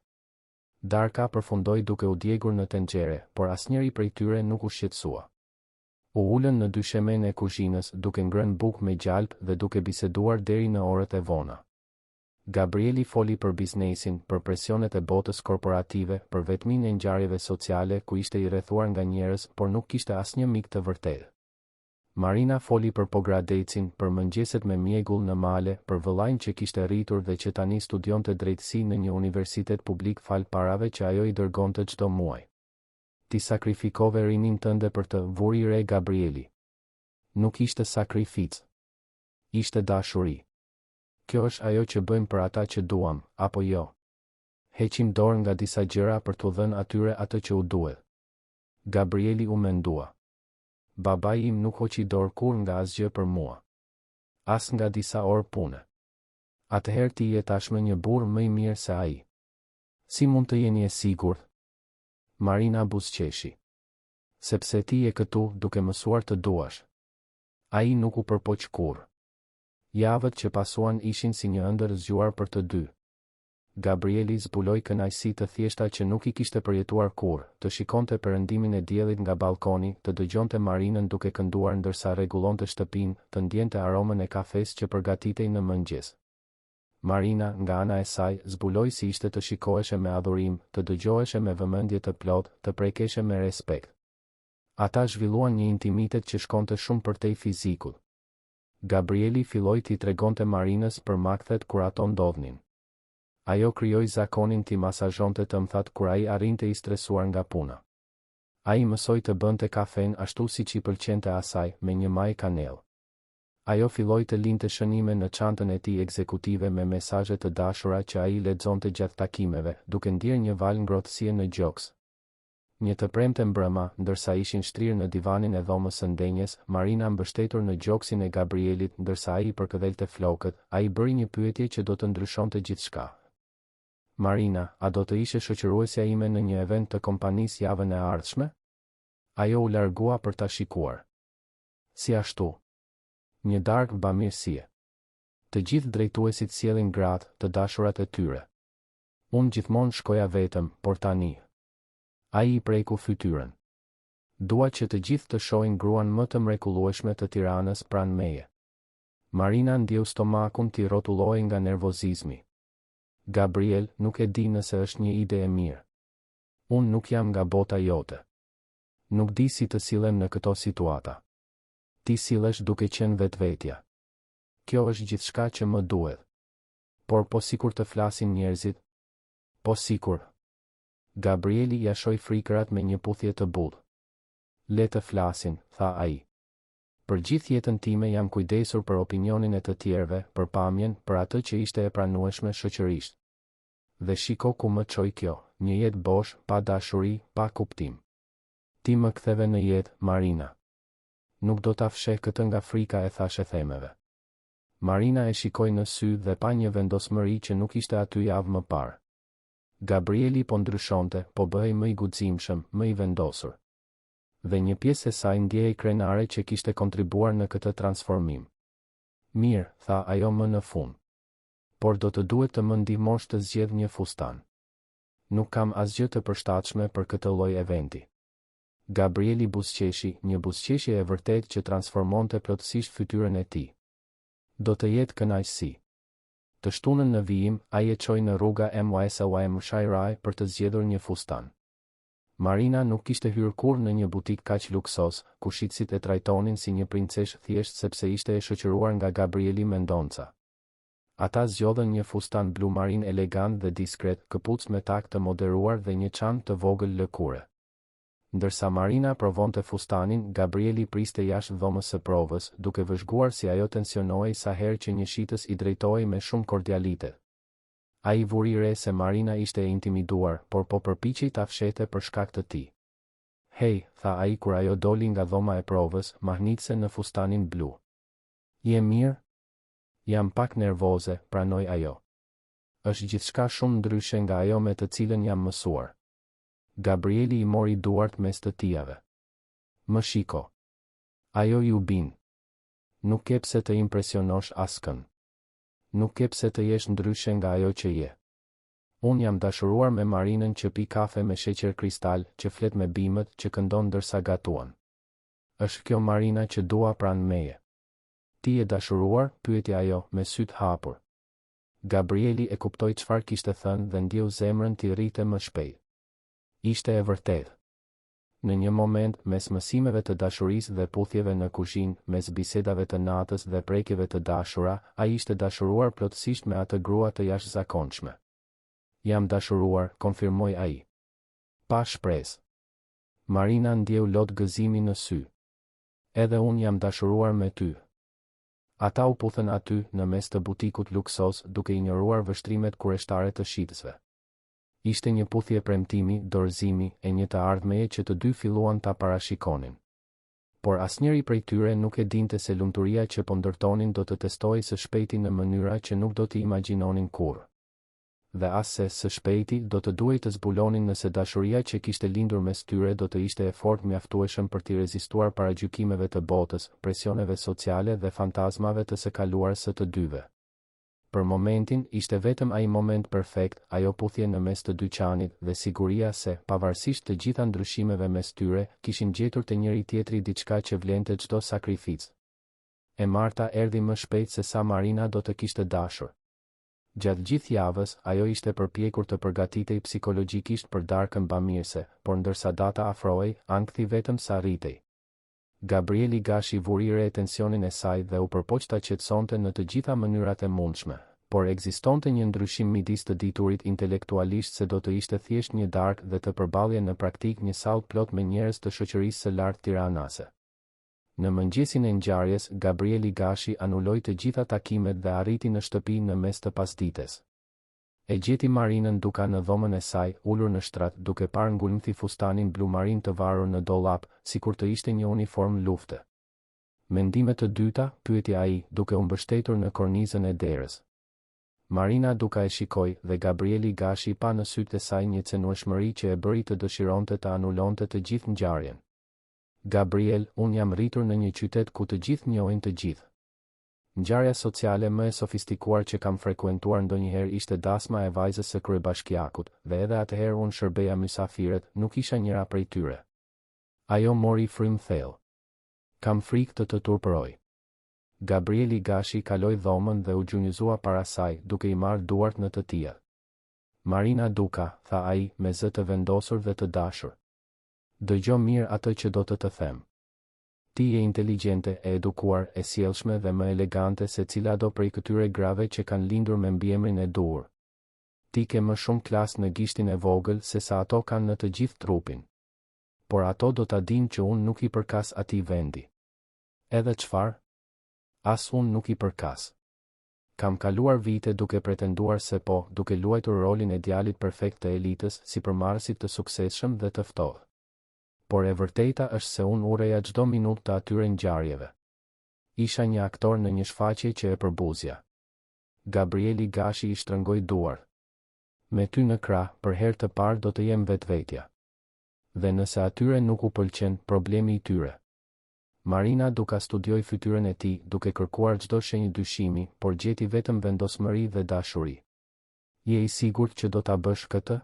Darka përfundoi duke u djegur në tenxhere, por asnjëri prej tyre nuk u shqetësua. U ulën në dyshemen e kuzhinës duke ngrënë bukë me gjalp dhe duke biseduar deri në orët e vona. Gabrieli foli për biznesin, për presionet e botës korporative, për vetminë e ngjarjeve sociale ku ishte I rrethuar nga njerëz, por nuk kishte asnjë mik të vërtetë. Marina foli për Pogradecin, për mëngjeset me mjegull në male, për vëllain që kishte rritur dhe që tani studionte drejtësi në një universitet publik fal parave që ajo I dërgonte çdo muaj. Ti sakrifikove rinin tënde për të, vuri re Gabrieli. Nuk ishte sakrificë. Ishte dashuri. Kjo është ajo që bëjmë për ata që duam, apo jo? Heqim dorë nga disa gjëra për t'u dhënë atyre atë që u duhet. Gabrieli u mendua. Babai im nuk hoqi dorë kur nga asgjë për mua. As nga disa orë pune. Atëherë ti je tashmë një burr më I mirë se ai. Si mund të jeni e sigurt? Marina buzëqeshi. Sepse ti je këtu duke mësuar të duash. Ai nuk u përpoq kurrë. Javët që pasuan ishin si një ëndër zgjuar për të dy. Gabrieli zbuloi kënaqësi të thjeshta që nuk I kishte përjetuar kurrë, të shikonte perëndimin e diellit nga balkoni, të dëgjonte Marinën duke kënduar ndërsa rregullonte shtëpinë, të ndjente aromën e kafes që përgatitej në mëngjes. Marina, nga ana e saj, zbuloi si ishte të shikoheshe me adhurim, të dëgjoheshe me vëmendje të plotë, të prekeshe me respekt. Ata zhvilluan një intimitet që shkonte shumë përtej fizikut. Gabrieli filloi t'i tregonte Marinës për makthet kur ato ndodhnin. Ajo krijoi zakonin t'i masazhonte të mthat kur ai arrinte I stresuar nga puna. Ai mësoi të bënte kafen ashtu siç I pëlqente asaj, me një maj kanellë. Ajo filloi të linte shënime në çantën e tij ekzekutive me mesazhe të dashura që ai lexonte gjatë takimeve, duke ndier një val ngrohtësie në gjoks. Një të premte mbrëma, ndërsa ishin shtrirë në divanin e dhomës së ndenjes, Marina mbështetur në gjoksin e Gabrielit ndërsa ai I përkëdhelte flokët, ai bëri një pyetje që do të ndryshonte gjithçka. Marina, a do të ishe shoqëruesja ime në një event të kompanisë javën e ardhshme? Ajo u largua për ta shikuar. Si ashtu? Një darkë bamirësie. Të gjithë drejtuesit sjellin gratë, të dashurat e tyre. Unë gjithmonë shkoja vetëm, por tani. Ai I preku fytyrën. Dua që të gjithë të shohin gruan më të mrekullueshme të Tiranës pranë meje. Marina ndjeu stomakun t'i rrotulloi nga nervozizmi. Gabriel, nuk e di nëse është një ide e mirë. Unë nuk jam nga bota jote. Nuk di si të sillem në këto situata. Ti sillesh duke qenë vetvetja. Kjo është gjithçka që më duhet. Por po sikur të flasin njerëzit? Po sikur. Gabrieli ja shoi frikërat me një puthje të butë. Le të flasin, tha ai. Për gjithë jetën time jam kujdesur për opinionin e të tjerëve, për pamjen, për atë që ishte e pranueshme shoqërisht. Dhe shiko ku më çoi kjo, një jetë bosh, pa dashuri, pa kuptim. Ti më ktheve në jetë, Marina. Nuk do ta fsheh këtë nga frika e thashë themeve. Marina e shikoi në sy dhe pa një vendosmëri që nuk ishte aty javë më parë. Gabrieli po ndryshonte, po bëhej më I guximshëm, më I vendosur. Dhe një pjesë e saj ndjehej krenare që kishte kontribuar në këtë transformim. Mirë, tha ajo më në fund. Por do të duhet të më ndihmosh të zgjedh një fustan. Nuk kam asgjë të përshtatshme për këtë lloj eventi. Gabrieli buzëqeshi, një buzëqeshje e vërtet që transformonte plotësisht fytyrën e tij. Do të jetë kënaqësi. Të shtunën në vijim, ai e çoi në rruga MYSLM Shairai për të zgjedhur një fustan. Marina nuk kishte hyrë kurrë në një butik kaq luksos, ku shitësit e trajtonin si një princeshë thjesht sepse ishte e shoqëruar nga Gabrieli Mendonca. Ata zgjodhen një fustan blu marin elegant dhe diskret, këpucë me tak të moderuar dhe një çantë të vogël lëkure. Ndërsa Marina provonte fustanin, Gabrieli priste jashtë dhomës së provës, duke vëzhguar si ajo tensionohej sa herë që një shitës i drejtohej me shumë kordialitet. Ai vuri re se Marina ishte e intimiduar, por po përpiqej ta fshehte për shkak të tij. "Hej", tha ai kur ajo doli nga dhoma e provës, mahnitse në fustanin blu. "Je mirë?" "Jam pak nervoze", pranoi ajo. "Është gjithçka shumë ndryshe nga ajo me të cilën jam mësuar." Gabrieli i mori duart mes të tijave. "Më shiko. Ajo ju bin. Nuk ke pse të impresionosh askën. Nuk ke pse të jesh ndryshe nga ajo që je. Unë jam dashuruar me Marinën që pi kafe me sheqer kristal, që flet me bimët, që këndon ndërsa gatuan. Është kjo Marina që dua pranë meje." "Ti je dashuruar?" pyeti ajo, me sytë hapur. Gabrieli e kuptoi çfarë kishte thënë dhe ndjeu zemrën t'i rrite më shpejt. Ishte e vërtetë. Në një moment, mes mësimeve të dashurisë dhe puthjeve në kuzhinë, mes bisedave të natës dhe prekjeve të dashura, ai ishte dashuruar plotësisht me atë grua të jashtëzakonshme. "Jam dashuruar", konfirmoi ai. Pa shpresë. Marina ndjeu lot gëzimi në sy. "Edhe unë jam dashuruar me ty." Ata u puthën aty, në mes të butikut luksos, duke injoruar vështrimet kurioztare të shitësve. Ishte një puthje premtimi, dorëzimi, e një të ardhmeje që të dy filluan ta parashikonin. Por asnjëri prej tyre nuk e dinte se lumturia që po ndërtonin do të testohej së shpejti në mënyra që nuk do t'i imagjinonin kurrë. Dhe as se së shpejti do të duhej të zbulonin nëse dashuria që kishte lindur mes tyre do të ishte e fortë mjaftueshëm për t'i rezistuar paragjykimeve të botës, presioneve sociale dhe fantazmave të së kaluarës së të dyve. Për momentin, ishte vetëm ai moment perfekt, ajo puthje në mes të dyqanit, dhe siguria se, pavarësisht të gjitha ndryshimeve mes tyre, kishin gjetur te njëri tjetri diçka që vlente çdo sakrificë. E marta erdhi më shpejt se sa Marina do të kishte dashur. Gjatë gjithë javës, ajo ishte përpjekur të përgatitej psikologjikisht për darkën bamirëse, por ndërsa data afrohej, ankthi vetëm sa rritej. Gabrieli Gashi vuri re tensionin e saj dhe u përpoq ta qetësonte në të gjitha mënyrat e mundshme, por ekzistonte një ndryshim midis të diturit intelektualisht se do të ishte thjesht një darkë dhe të përballje në praktik një sallë plot me njerëz të shoqërisë së lartë tiranase. Në mëngjesin e ngjarjes, Gabrieli Gashi anuloi të gjitha takimet dhe arriti në shtëpi në mes të pasdites. E gjeti Marinën duka në dhomën e saj, ulur në shtrat, duke parë ngulmthi fustanin blu marin të varur në dollap, sikur të ishte një uniform lufte. "Mendime të dyta?" pyeti ai, duke u mbështetur në kornizën e derës. Marina duka e shikoi dhe Gabrieli Gashi pa në sytë e saj një cenueshmëri që e bëri të dëshironte të anulonte të gjithë ngjarjen. "Gabriel, unë jam rritur në një qytet ku të gjithë njohin të gjithë. Ngjarja sociale më e sofistikuar që kam frekuentuar ndonjëherë ishte dasma e vajzës së kryebashkiakut, dhe edhe atëherë unë shërbeja mysafirët, nuk isha njëra prej tyre." Ajo mori frym thellë. "Kam frikë të të turpëroj." Gabrieli Gashi kaloi dhomën dhe u gjunjëzua para saj, duke i marrë duart në të tija. "Marina Duka", tha ai, me zë të vendosur dhe të dashur. "Dëgjo mirë atë që do të them. Ti je inteligjente, e edukuar, e sjellshme dhe më elegante se cilado prej këtyre grave që kanë lindur me mbiemrin e duhur. Ti ke më shumë klasë në gishtin e vogël se sa ato kanë në të gjithë trupin. Por ato do ta dinë që unë nuk i përkas atij vendi." "Edhe çfarë?" "As unë nuk i përkas. Kam kaluar vite duke pretenduar se po, duke luajtur rolin e djalit perfekt të elitës, si përmarrësit të suksesshëm dhe të ftohtë. Por e vërteta është se unë urreja çdo minutë të atyre ngjarjeve. Isha një aktor në një shfaqje që e përbuzja." Gabrieli Gashi i shtrëngoi duart. "Me ty në krah, për herë të parë do të jem vetvetja. Dhe nëse atyre nuk u pëlqen, problemi i tyre." Marina duka studioi fytyrën e tij, duke kërkuar çdo shenjë dyshimi, por gjeti vetëm vendosmëri dhe dashuri. "Je i sigurt që do ta bësh këtë?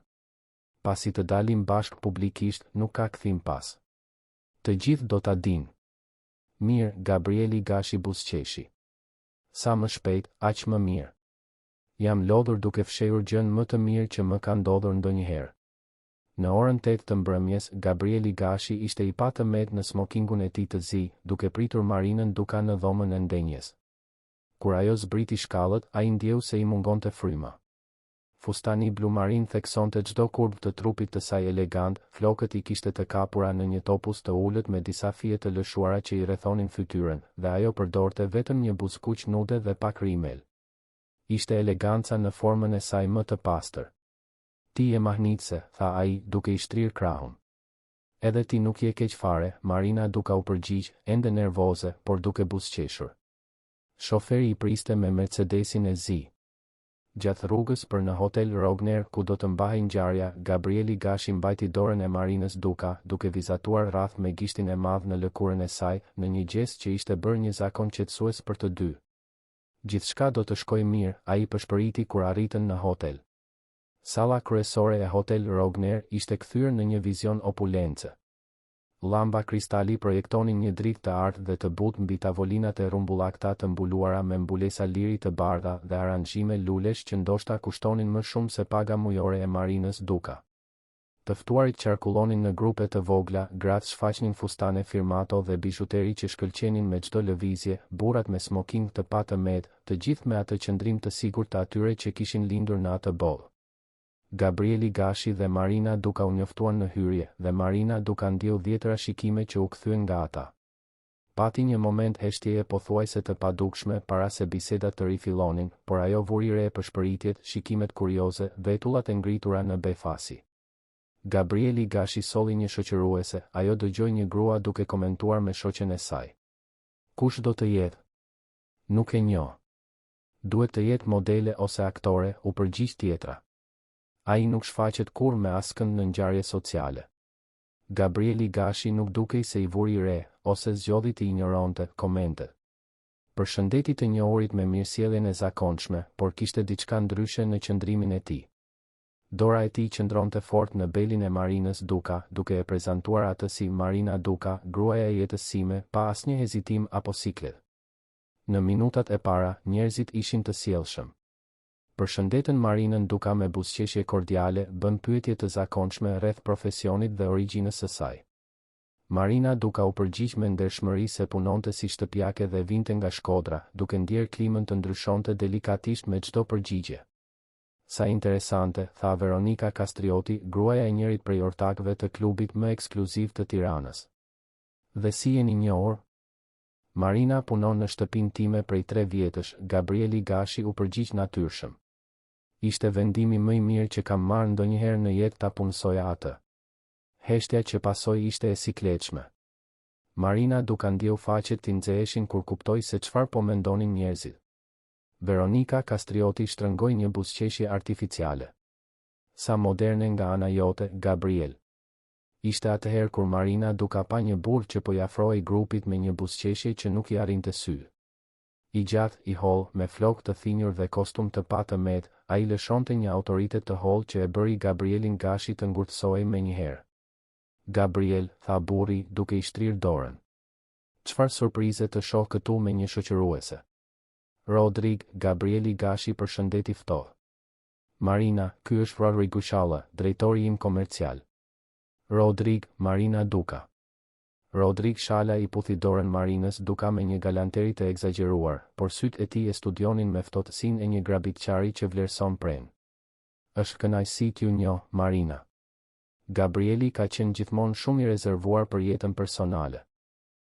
Pasi të dalim bashkë publikisht, nuk ka kthim pas. Të gjithë do ta dinë." "Mirë", Gabrieli Gashi buzëqeshi. "Sa më shpejt, aq më mirë. Jam lodhur duke fshehur gjën më të mirë që më ka ndodhur ndonjëherë." Në orën 8 të mbrëmjes, Gabrieli Gashi ishte i patëmet në smokingun e tij të zi, duke pritur Marinën Duka në dhomën e ndenjes. Kur ajo zbriti shkallët, ai ndjeu se i mungonte fryma. fustani blu marin theksonte çdo kurb të trupit të saj elegant, flokët i kishte të kapura në një topuz të ulët me disa fije të lëshuara që i rrethonin fytyrën, dhe ajo përdorte vetëm një buzëkuq nude dhe pak rimel. Ishte eleganca në formën e saj më të pastër. Ti je mahnitse, tha ai, duke i shtrirë krahun. Edhe ti nuk je keq fare, Marina duke u përgjigj, ende nervoze, por duke buzëqeshur. Shoferi i priste me Mercedesin e zi. Gjatë rrugës për në hotel Rogner ku do të mbahej ngjarja, Gabrieli Gashi mbajti dorën e Marinës duke vizatuar rrath me gishtin e madh në lëkurën e saj, në një gest që ishte bërë një zakon qetësues për të dy. Gjithçka do të shkojë mirë, ai përshpëriti kur arritën në hotel. Salla kryesore e hotel Rogner ishte kthyer në një vizion opulence. Llamba kristali projektonin një dritë të artë dhe të butë mbi tavolinat e rumbullakta të mbuluara me mbulesa liri të bardha dhe aranxhime lulesh që ndoshta kushtonin më shumë se paga mujore e Marinës Duka. Të ftuarit qarkullonin në grupe të vogla, gratë shfaqnin fustane firmato dhe bizhuteri që shkëlqenin me çdo lëvizje, burrat me smoking të patë med, të gjithë me atë qëndrim të sigurt të atyre që kishin lindur në atë bollë. Gabrieli Gashi dhe Marina Duka u njoftuan në hyrje, dhe Marina Duka ndjeu dhjetëra shikime që u kthyen nga ata. Pati një moment heshtjeje pothuajse të padukshme para se bisedat të rifillonin, por ajo vuri re përshpëritjet, shikimet kurioze, vetullat e ngritura në befasi. Gabrieli Gashi solli një shoqëruese, ajo dëgjoi një grua duke komentuar me shoqen e saj. Kush do të jetë? Nuk e njoh. Duhet të jetë modele ose aktore, u përgjigj tjetra. Ai nuk shfaqet kur me askënd në ngjarje sociale. Gabrieli Gashi nuk dukej se i vuri re, ose zgjodhi të injoronte komentet. Përshëndeti të njohurit me mirësjelljen e zakonshme, por kishte diçka ndryshe në qëndrimin e tij. Dora e tij qëndronte fort në belin e Marinës Duka, duke e prezantuar atë si Marina Duka, gruaja e jetës sime, pa asnjë hezitim apo siklet. Në minutat e para, njerëzit ishin të sjellshëm. Përshëndetën Marinën Duka me buzëqeshje kordiale, bën pyetje të zakonshme rreth profesionit dhe origjinës së saj. Marina Duka u përgjigj me ndershmëri se punonte si shtëpiake dhe vinte nga Shkodra, duke ndjer klimën të ndryshonte delikatisht me çdo përgjigje. Sa interesante, tha Veronika Kastrioti, gruaja e njërit prej ortakëve të klubit më ekskluziv të Tiranës. Dhe si jeni njohur? Marina punon në shtëpinë time prej 3 vjetësh, Gabrieli Gashi u përgjigj natyrshëm. Ishte vendimi më i mirë që kam marrë ndonjëherë në jetë ta punësoja atë. Heshtja që pasoi ishte e sikletshme. Marina Duka ndjeu faqet t'i nxeheshin kur kuptoi se çfarë po mendonin njerëzit. Veronika Kastrioti shtrëngoi një buzëqeshje artificiale. Sa moderne nga ana jote, Gabriel. Ishte atëherë kur Marina Duka pa një burr që po i afrohej grupit me një buzëqeshje që nuk i arrinte sy. I gjatë, i holl, me flokë të thinjur dhe kostum të patë med, ai lëshonte një autoritet të holl që e bëri Gabrielin Gashi të ngurtësohej menjëherë. Gabriel, tha burri, duke i shtrirë dorën. Çfarë surprize të shoh këtu me një shoqëruese. Rodrig, Gabrieli Gashi përshëndeti ftohtë. Marina, ky është Rodrig Gushala, drejtori im komercial. Rodrig, Marina Duka. Rodrig Shala i puthi dorën Marinës Duka me një galanteri të egzageruar, por sytë e tij e studionin me ftohtësinë e një grabitqari që vlerëson pren. Është kënaqësi t'ju njoh, Marina. Gabrieli ka qenë gjithmonë shumë i rezervuar për jetën personale.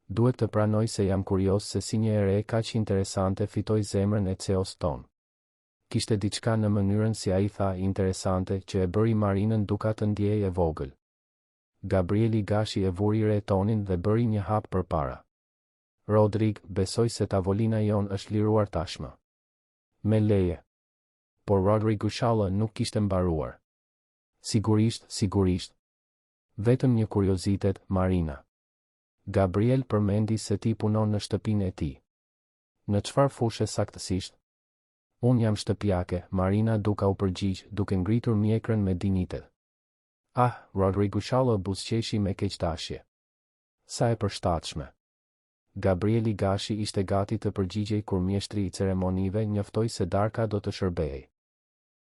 Duhet të pranoj se jam kurioz se si një ere kaq interesante fitoi zemrën e CEOs ton. Kishte diçka në mënyrën si ai tha interesante që e bëri Marinën Duka të ndjej e vogël. Gabrieli Gashi e vuri re tonin dhe bëri një hap përpara. Rodrig, besoj se tavolina jon është liruar tashmë. Me leje. Por Rodrig Gushala nuk kishte mbaruar. Sigurisht. Vetëm një kuriozitet, Marina. Gabriel përmendi se ti punon në shtëpinë e tij. Në çfarë fushe saktësisht? Unë jam shtëpiake, Marina Duka u përgjigj, duke ngritur mjekrën me dinitet. Rodrig Gushala buzëqeshi me keqdashje. Sa e përshtatshme. Gabrieli Gashi ishte gati të përgjigjej kur mjeshtri i ceremonive njoftoi se darka do të shërbehej.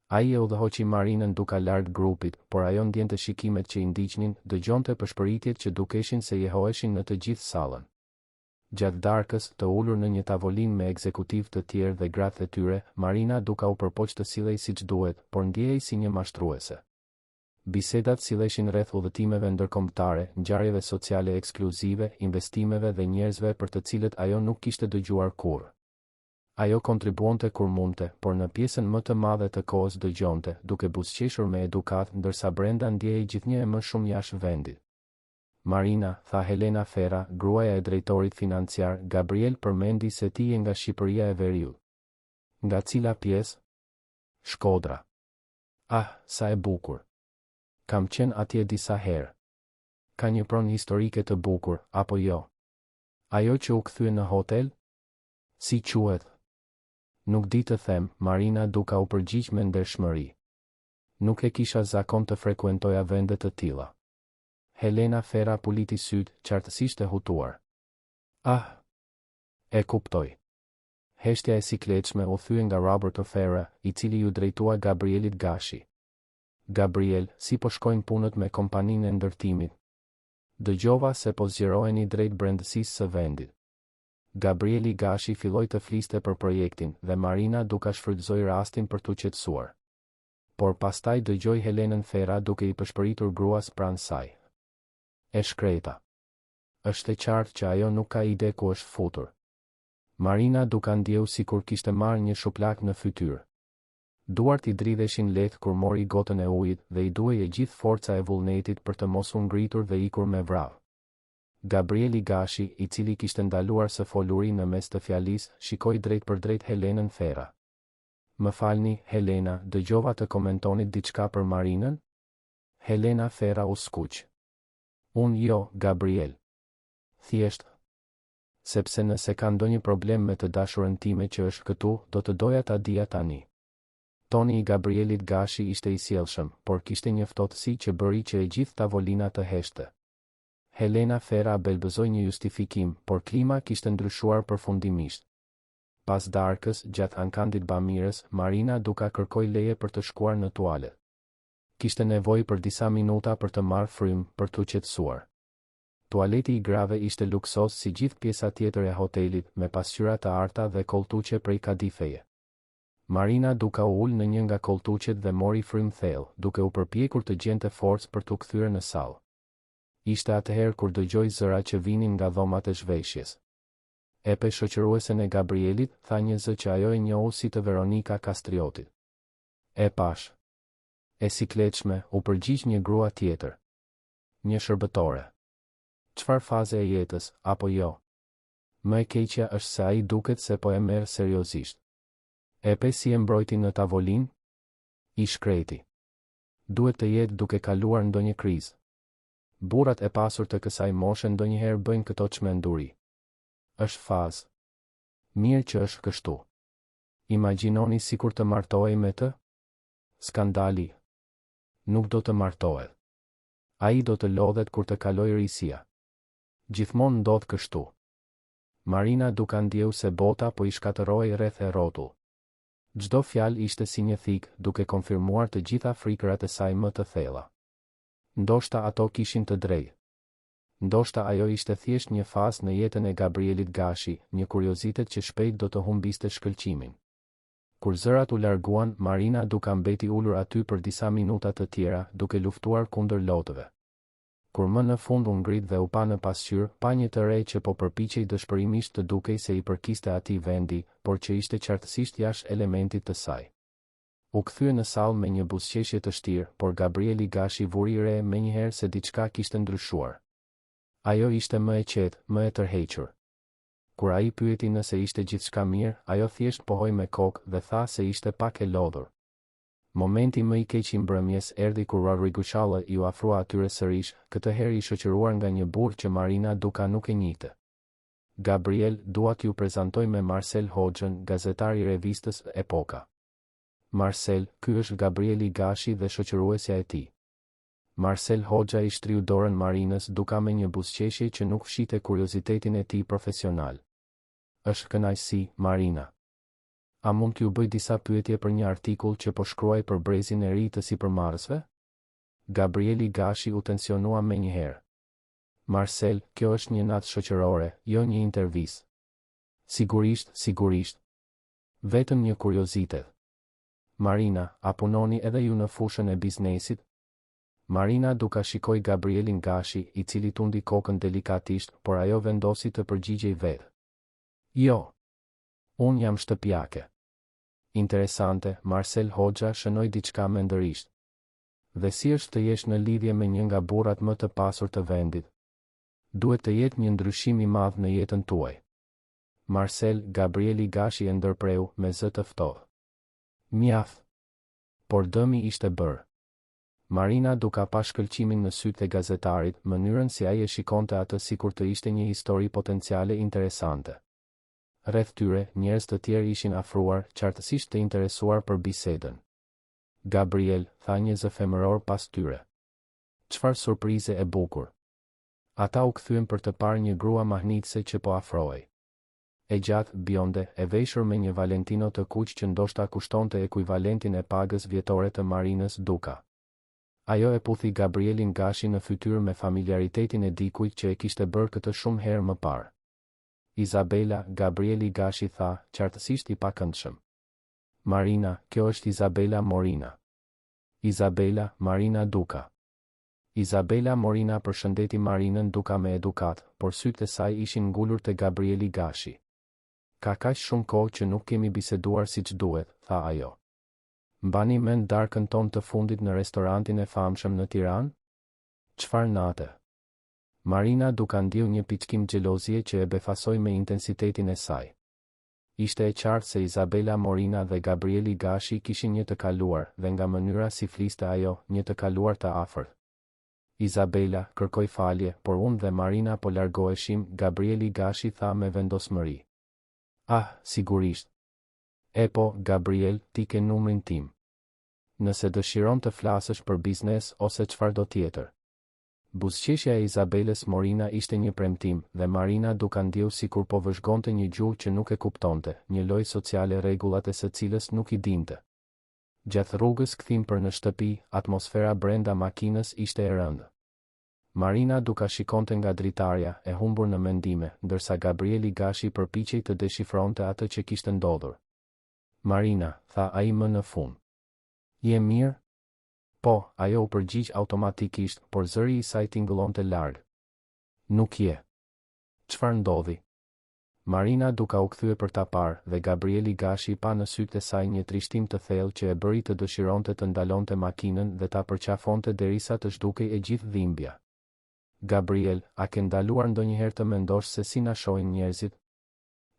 Ai e udhëhoqi Marinën Duka larg grupit, por ajo ndjente shikimet që i ndiqnin, dëgjonte përshpëritjet që dukeshin se jehoheshin në të gjithë sallën. Gjatë darkës, të ulur në një tavolinë me ekzekutiv të tjerë dhe gratë e tyre, Marina duka u përpoq të sillej siç duhet, por ndjehej si një mashtruese. Bisedat silleshin rreth udhëtimeve ndërkombëtare, ngjarjeve sociale ekskluzive, investimeve dhe njerëzve për të cilët ajo nuk kishte dëgjuar kurrë. Ajo kontribuonte kur mundte, por në pjesën më të madhe të kohës dëgjonte, duke buzëqeshur me edukat, ndërsa brenda ndjehej gjithnjë e më shumë jashtë vendit. Marina, tha Helena Fera, gruaja e drejtorit financiar, Gabriel përmendi se ti je nga Shqipëria e Veriut. Nga cila pjesë? Shkodra. Ah, sa e bukur. Kam qenë atje disa herë. Ka një pronë historike të bukur, apo jo? Ajo që u kthye në hotel? Si quhet? Nuk di të them, Marina duka u përgjigj me ndershmëri. Nuk e kisha zakon të frekuentoja vende të tilla. Helena Fera puliti syt, qartësisht e hutuar. Ah, e kuptoj. Heshtja e sikletshme u thye nga Roberto Fera, i cili ju drejtua Gabrielit Gashi. Gabriel, si po shkojnë punët me kompaninë e ndërtimit? Dëgjova se po zgjeroheni drejt brendësisë së vendit. Gabrieli Gashi filloi të fliste për projektin dhe Marina duka shfrytëzoi rastin për t'u qetësuar. Por pastaj dëgjoi Helenën Fera duke i përshpëritur gruas pranë saj. E shkreta. Është e qartë që ajo nuk ka ide ku është futur. Marina duka ndjeu sikur kishte marrë një shuplak në fytyrë. Duart i dridheshin lehtë kur mori gotën e ujit dhe i duhej e gjithë forca e vullnetit për të mos u ngritur dhe ikur me vrap. Gabrieli Gashi, i cili kishte ndaluar së foluri në mes të fjalisë, shikoi drejt për drejt Helenën Fera. Më falni, Helena, dëgjova të komentonit diçka për Marinën? Helena Fera u skuq. Unë jo, Gabriel. Thjesht. Sepse nëse ka ndonjë problem me të dashurën time që është këtu, do të doja ta dija tani. Toni i Gabrielit Gashi ishte i sjellshëm, por kishte një ftohtësi që bëri që e gjithë tavolina të heshte. Helena Fera belbëzoi një justifikim, por klima kishte ndryshuar përfundimisht. Pas darkës, gjatë ankandit bamirës, Marina duka kërkoi leje për të shkuar në tualet. Kishte nevojë për disa minuta për të marrë frymë, për t'u qetësuar. Tualeti i grave ishte luksos si gjithë pjesa tjetër e hotelit, me pasqyra të arta dhe koltuqe prej kadifeje. Marina duka u ul në një nga koltuqet dhe mori frymë thellë, duke u përpjekur të gjente forcë për t'u kthyer në sallë. Ishte atëherë kur dëgjoi zëra që vinin nga dhomat e zhveshjes. Epe shoqëruesen e Gabrielit, tha një zë që ajo e njohu si të Veronika Kastriotit. E pash. E sikletshme, u përgjigj një grua tjetër. Një shërbëtore. Çfarë faze e jetës, apo jo? Më e keqja është se ai duket se po e merr seriozisht. Epe si e mbrojti në tavolinë? I shkreti. Duhet të jetë duke kaluar ndonjë krizë. Burrat e pasur të kësaj moshe ndonjëherë bëjnë këto çmenduri. Është fazë. Mirë që është kështu. Imagjinoni sikur të martohej me të? Skandali. Nuk do të martohet. Ai do të lodhet kur të kalojë risia. Gjithmonë ndodh kështu. Marina duka ndjeu se bota po i shkatërrohej rreth e rrotull. Çdo fjalë ishte si një thik, duke konfirmuar të gjitha frikërat e saj më të thella. Ndoshta ato kishin të drejtë. Ndoshta ajo ishte thjesht një fazë në jetën e Gabrielit Gashi, një kuriozitet që shpejt do të humbiste shkëlqimin. Kur zërat u larguan, Marina duka mbeti ulur aty për disa minuta të tjera, duke luftuar kundër lotëve. Kur më në fund u ngrit dhe u pa në pasqyrë, pa një të re që po përpiqej dëshpërimisht të dukej se i përkiste atij vendi, por që ishte qartësisht jashtë elementit të saj. U kthye në sallë me një buzëqeshje të shtirë, por Gabrieli Gashi vuri re menjëherë se diçka kishte ndryshuar. Ajo ishte më e qetë, më e tërhequr. Kur ai pyeti nëse ishte gjithçka mirë, ajo thjesht pohoi me kokë dhe tha se ishte pak e lodhur. Momenti më i keq i mbrëmjes erdhi kur Rodrigo Challa iu afrua atyre sërish, këtë herë i shoqëruar nga një burr që Marina duka nuk e njihte. Gabriel, dua t'ju prezantoj me Marcel Hoxhën, gazetar i revistës Epoka. Marcel, ky është Gabrieli Gashi dhe shoqëruesja e tij. Marcel Hoxha i shtriu dorën Marinës duka me një buzëqeshje që nuk fshinte kuriozitetin e tij profesional. Është kënaqësi, Marina. A mund t'ju bëj disa pyetje për një artikull që po shkruaj për brezin e ri të sipërmarrësve? Gabrieli Gashi u tensionua menjëherë. Marcel, kjo është një natë shoqërore, jo një intervistë. Sigurisht. Vetëm një kuriozitet. Marina, a punoni edhe ju në fushën e biznesit? Marina duka shikoj Gabrielin Gashi, i cili tundi kokën delikatisht, por ajo vendosi të përgjigjej vetë. Jo. Unë jam shtëpiake. Interesante, Marcel Hoxha shënoi diçka mendërisht. Dhe si është të jesh në lidhje me një nga burrat më të pasur të vendit? Duhet të jetë një ndryshim i madh në jetën tuaj. Marcel, Gabrieli Gashi e ndërpreu me zë të ftohtë. Mjaft. Por dëmi ishte bërë. Marina duka pa shkëlqimin në sytë e gazetarit, mënyrën si ai e shikonte atë sikur të ishte një histori potenciale interesante. Rreth tyre, njerëz të tjerë ishin afruar, qartësisht të interesuar për bisedën. Gabriel, tha një zë femëror pas tyre. Çfarë surprize e bukur. Ata u kthyen për të parë një grua mahnitse që po afrohej. E gjatë, bionde, e veshur me një Valentino të kuq që ndoshta kushtonte ekuivalentin e pagës vjetore të Marinës Duka. Ajo e puthi Gabrielin Gashi në fytyrë me familiaritetin e dikujt që e kishte bërë këtë shumë herë më parë. Izabela, Gabrieli Gashi tha, qartësisht i pakëndshëm. Marina, kjo është Izabela Morina. Izabela, Marina Duka. Izabela Morina përshëndeti Marinën Duka me edukat, por sytë e saj ishin ngulur te Gabrieli Gashi. Ka kaq shumë kohë që nuk kemi biseduar siç duhet, tha ajo. Mbani mend darkën tonë të fundit në restorantin e famshëm në Tiranë? Çfarë nate? Marina duka ndjeu një piçkim xhelozie që e befasoi me intensitetin e saj. Ishte e qartë se Izabela Morina dhe Gabrieli Gashi kishin një të kaluar, dhe nga mënyra si fliste ajo, një të kaluar të afërt. Izabela, kërkoi falje, por unë dhe Marina po largoheshim, Gabrieli Gashi tha me vendosmëri. Ah, sigurisht. E po, Gabriel, ti ke numrin tim. Nëse dëshiron të flasësh për biznes ose çfarë do tjetër. Buzëqeshja e Izabelës Morina ishte një premtim, dhe Marina duka ndjeu sikur po vëzhgonte një gjuhë që nuk e kuptonte, një lojë sociale rregullat e së cilës nuk i dinte. Gjatë rrugës kthim për në shtëpi, atmosfera brenda makinës ishte e rëndë. Marina duka shikonte nga dritarja, e humbur në mendime, ndërsa Gabrieli Gashi përpiqej të deshifronte atë që kishte ndodhur. Marina, tha ai më në fund. Je mirë? Po, ajo u përgjigj automatikisht, por zëri i saj tingëllonte larg. Nuk je. Çfarë ndodhi? Marina duka u kthye për ta parë, dhe Gabrieli Gashi pa në sytë e saj një trishtim të thellë që e bëri të dëshironte të ndalonte makinën dhe ta përqafonte derisa të zhdukej e gjithë dhimbja. Gabriel, a ke ndaluar ndonjëherë të mendosh se si na shohin njerëzit?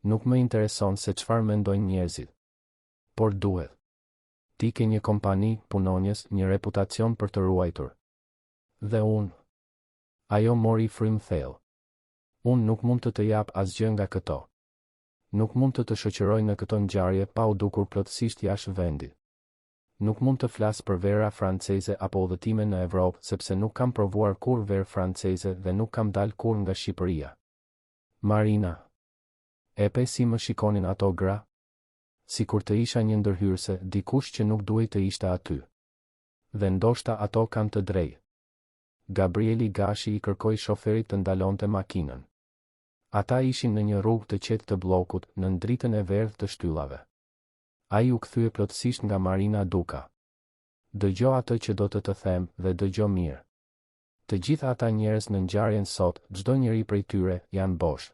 Nuk më intereson se çfarë mendojnë njerëzit. Por duhet. Ti ke një kompani, punonjës, një reputacion për të ruajtur. Dhe unë. Ajo mori frym thellë. Unë nuk mund të jap asgjë nga këto. Nuk mund të shoqëroj në këto ngjarje pa u dukur plotësisht jashtë vendit. Nuk mund të flas për vera franceze apo udhëtime në Evropë, sepse nuk kam provuar kur verë franceze dhe nuk kam dalë kur nga Shqipëria. Marina. Epe si më shikonin ato gra? Sikur të isha një ndërhyrëse, dikush që nuk duhej të ishte aty. Dhe ndoshta ato kanë të drejtë. Gabrieli Gashi i kërkoi shoferit të ndalonte makinën. Ata ishin në një rrugë të qetë të bllokut, në dritën e verdhë të shtyllave. Ai u kthye plotësisht nga Marina Duka. Dëgjo atë që do të them dhe dëgjo mirë. Të gjithë ata njerëz në ngjarjen sot, çdo njeri prej tyre, janë bosh.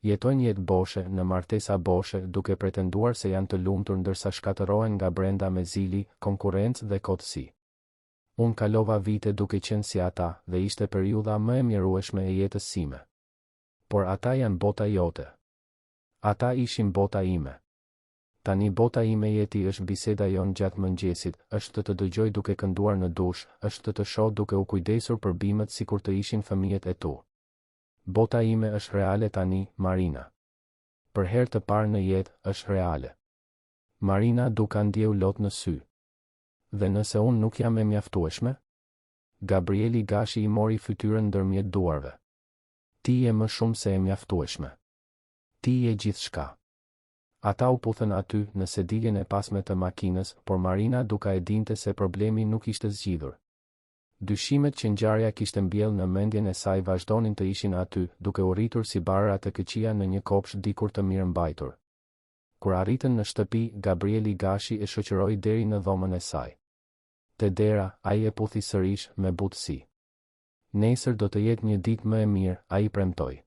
Jetojnë jetë boshe, në martesa boshe, duke pretenduar se janë të lumtur ndërsa shkatërohen nga brenda me zili, konkurrencë dhe kotësi. Unë kalova vite duke qenë si ata, dhe ishte periudha më e mjerueshme e jetës sime. Por ata janë bota jote. Ata ishin bota ime. Tani bota ime jeti është biseda jonë gjatë mëngjesit, është të dëgjoj duke kënduar në dush, është të shoh duke u kujdesur për bimët sikur të ishin fëmijët e tu. Bota ime është reale tani, Marina. Për herë të parë në jetë, është reale. Marina duka ndjeu lot në sy. Dhe nëse unë nuk jam e mjaftueshme? Gabrieli Gashi i mori fytyrën ndërmjet duarve. Ti je më shumë se e mjaftueshme. Ti je gjithçka. Ata u puthën aty në sediljen e pasme të makinës, por Marina duka e dinte se problemi nuk ishte zgjidhur. Dyshimet që ngjarja kishte mbjellë në mendjen e saj vazhdonin të ishin aty, duke u rritur si barra të këqija në një kopsh dikur të mirë mbajtur. Kur arritën në shtëpi, Gabrieli Gashi e shoqëroi deri në dhomën e saj. Te dera, ai e puthi sërish me butësi. Nesër do të jetë një ditë më e mirë, ai premtoi.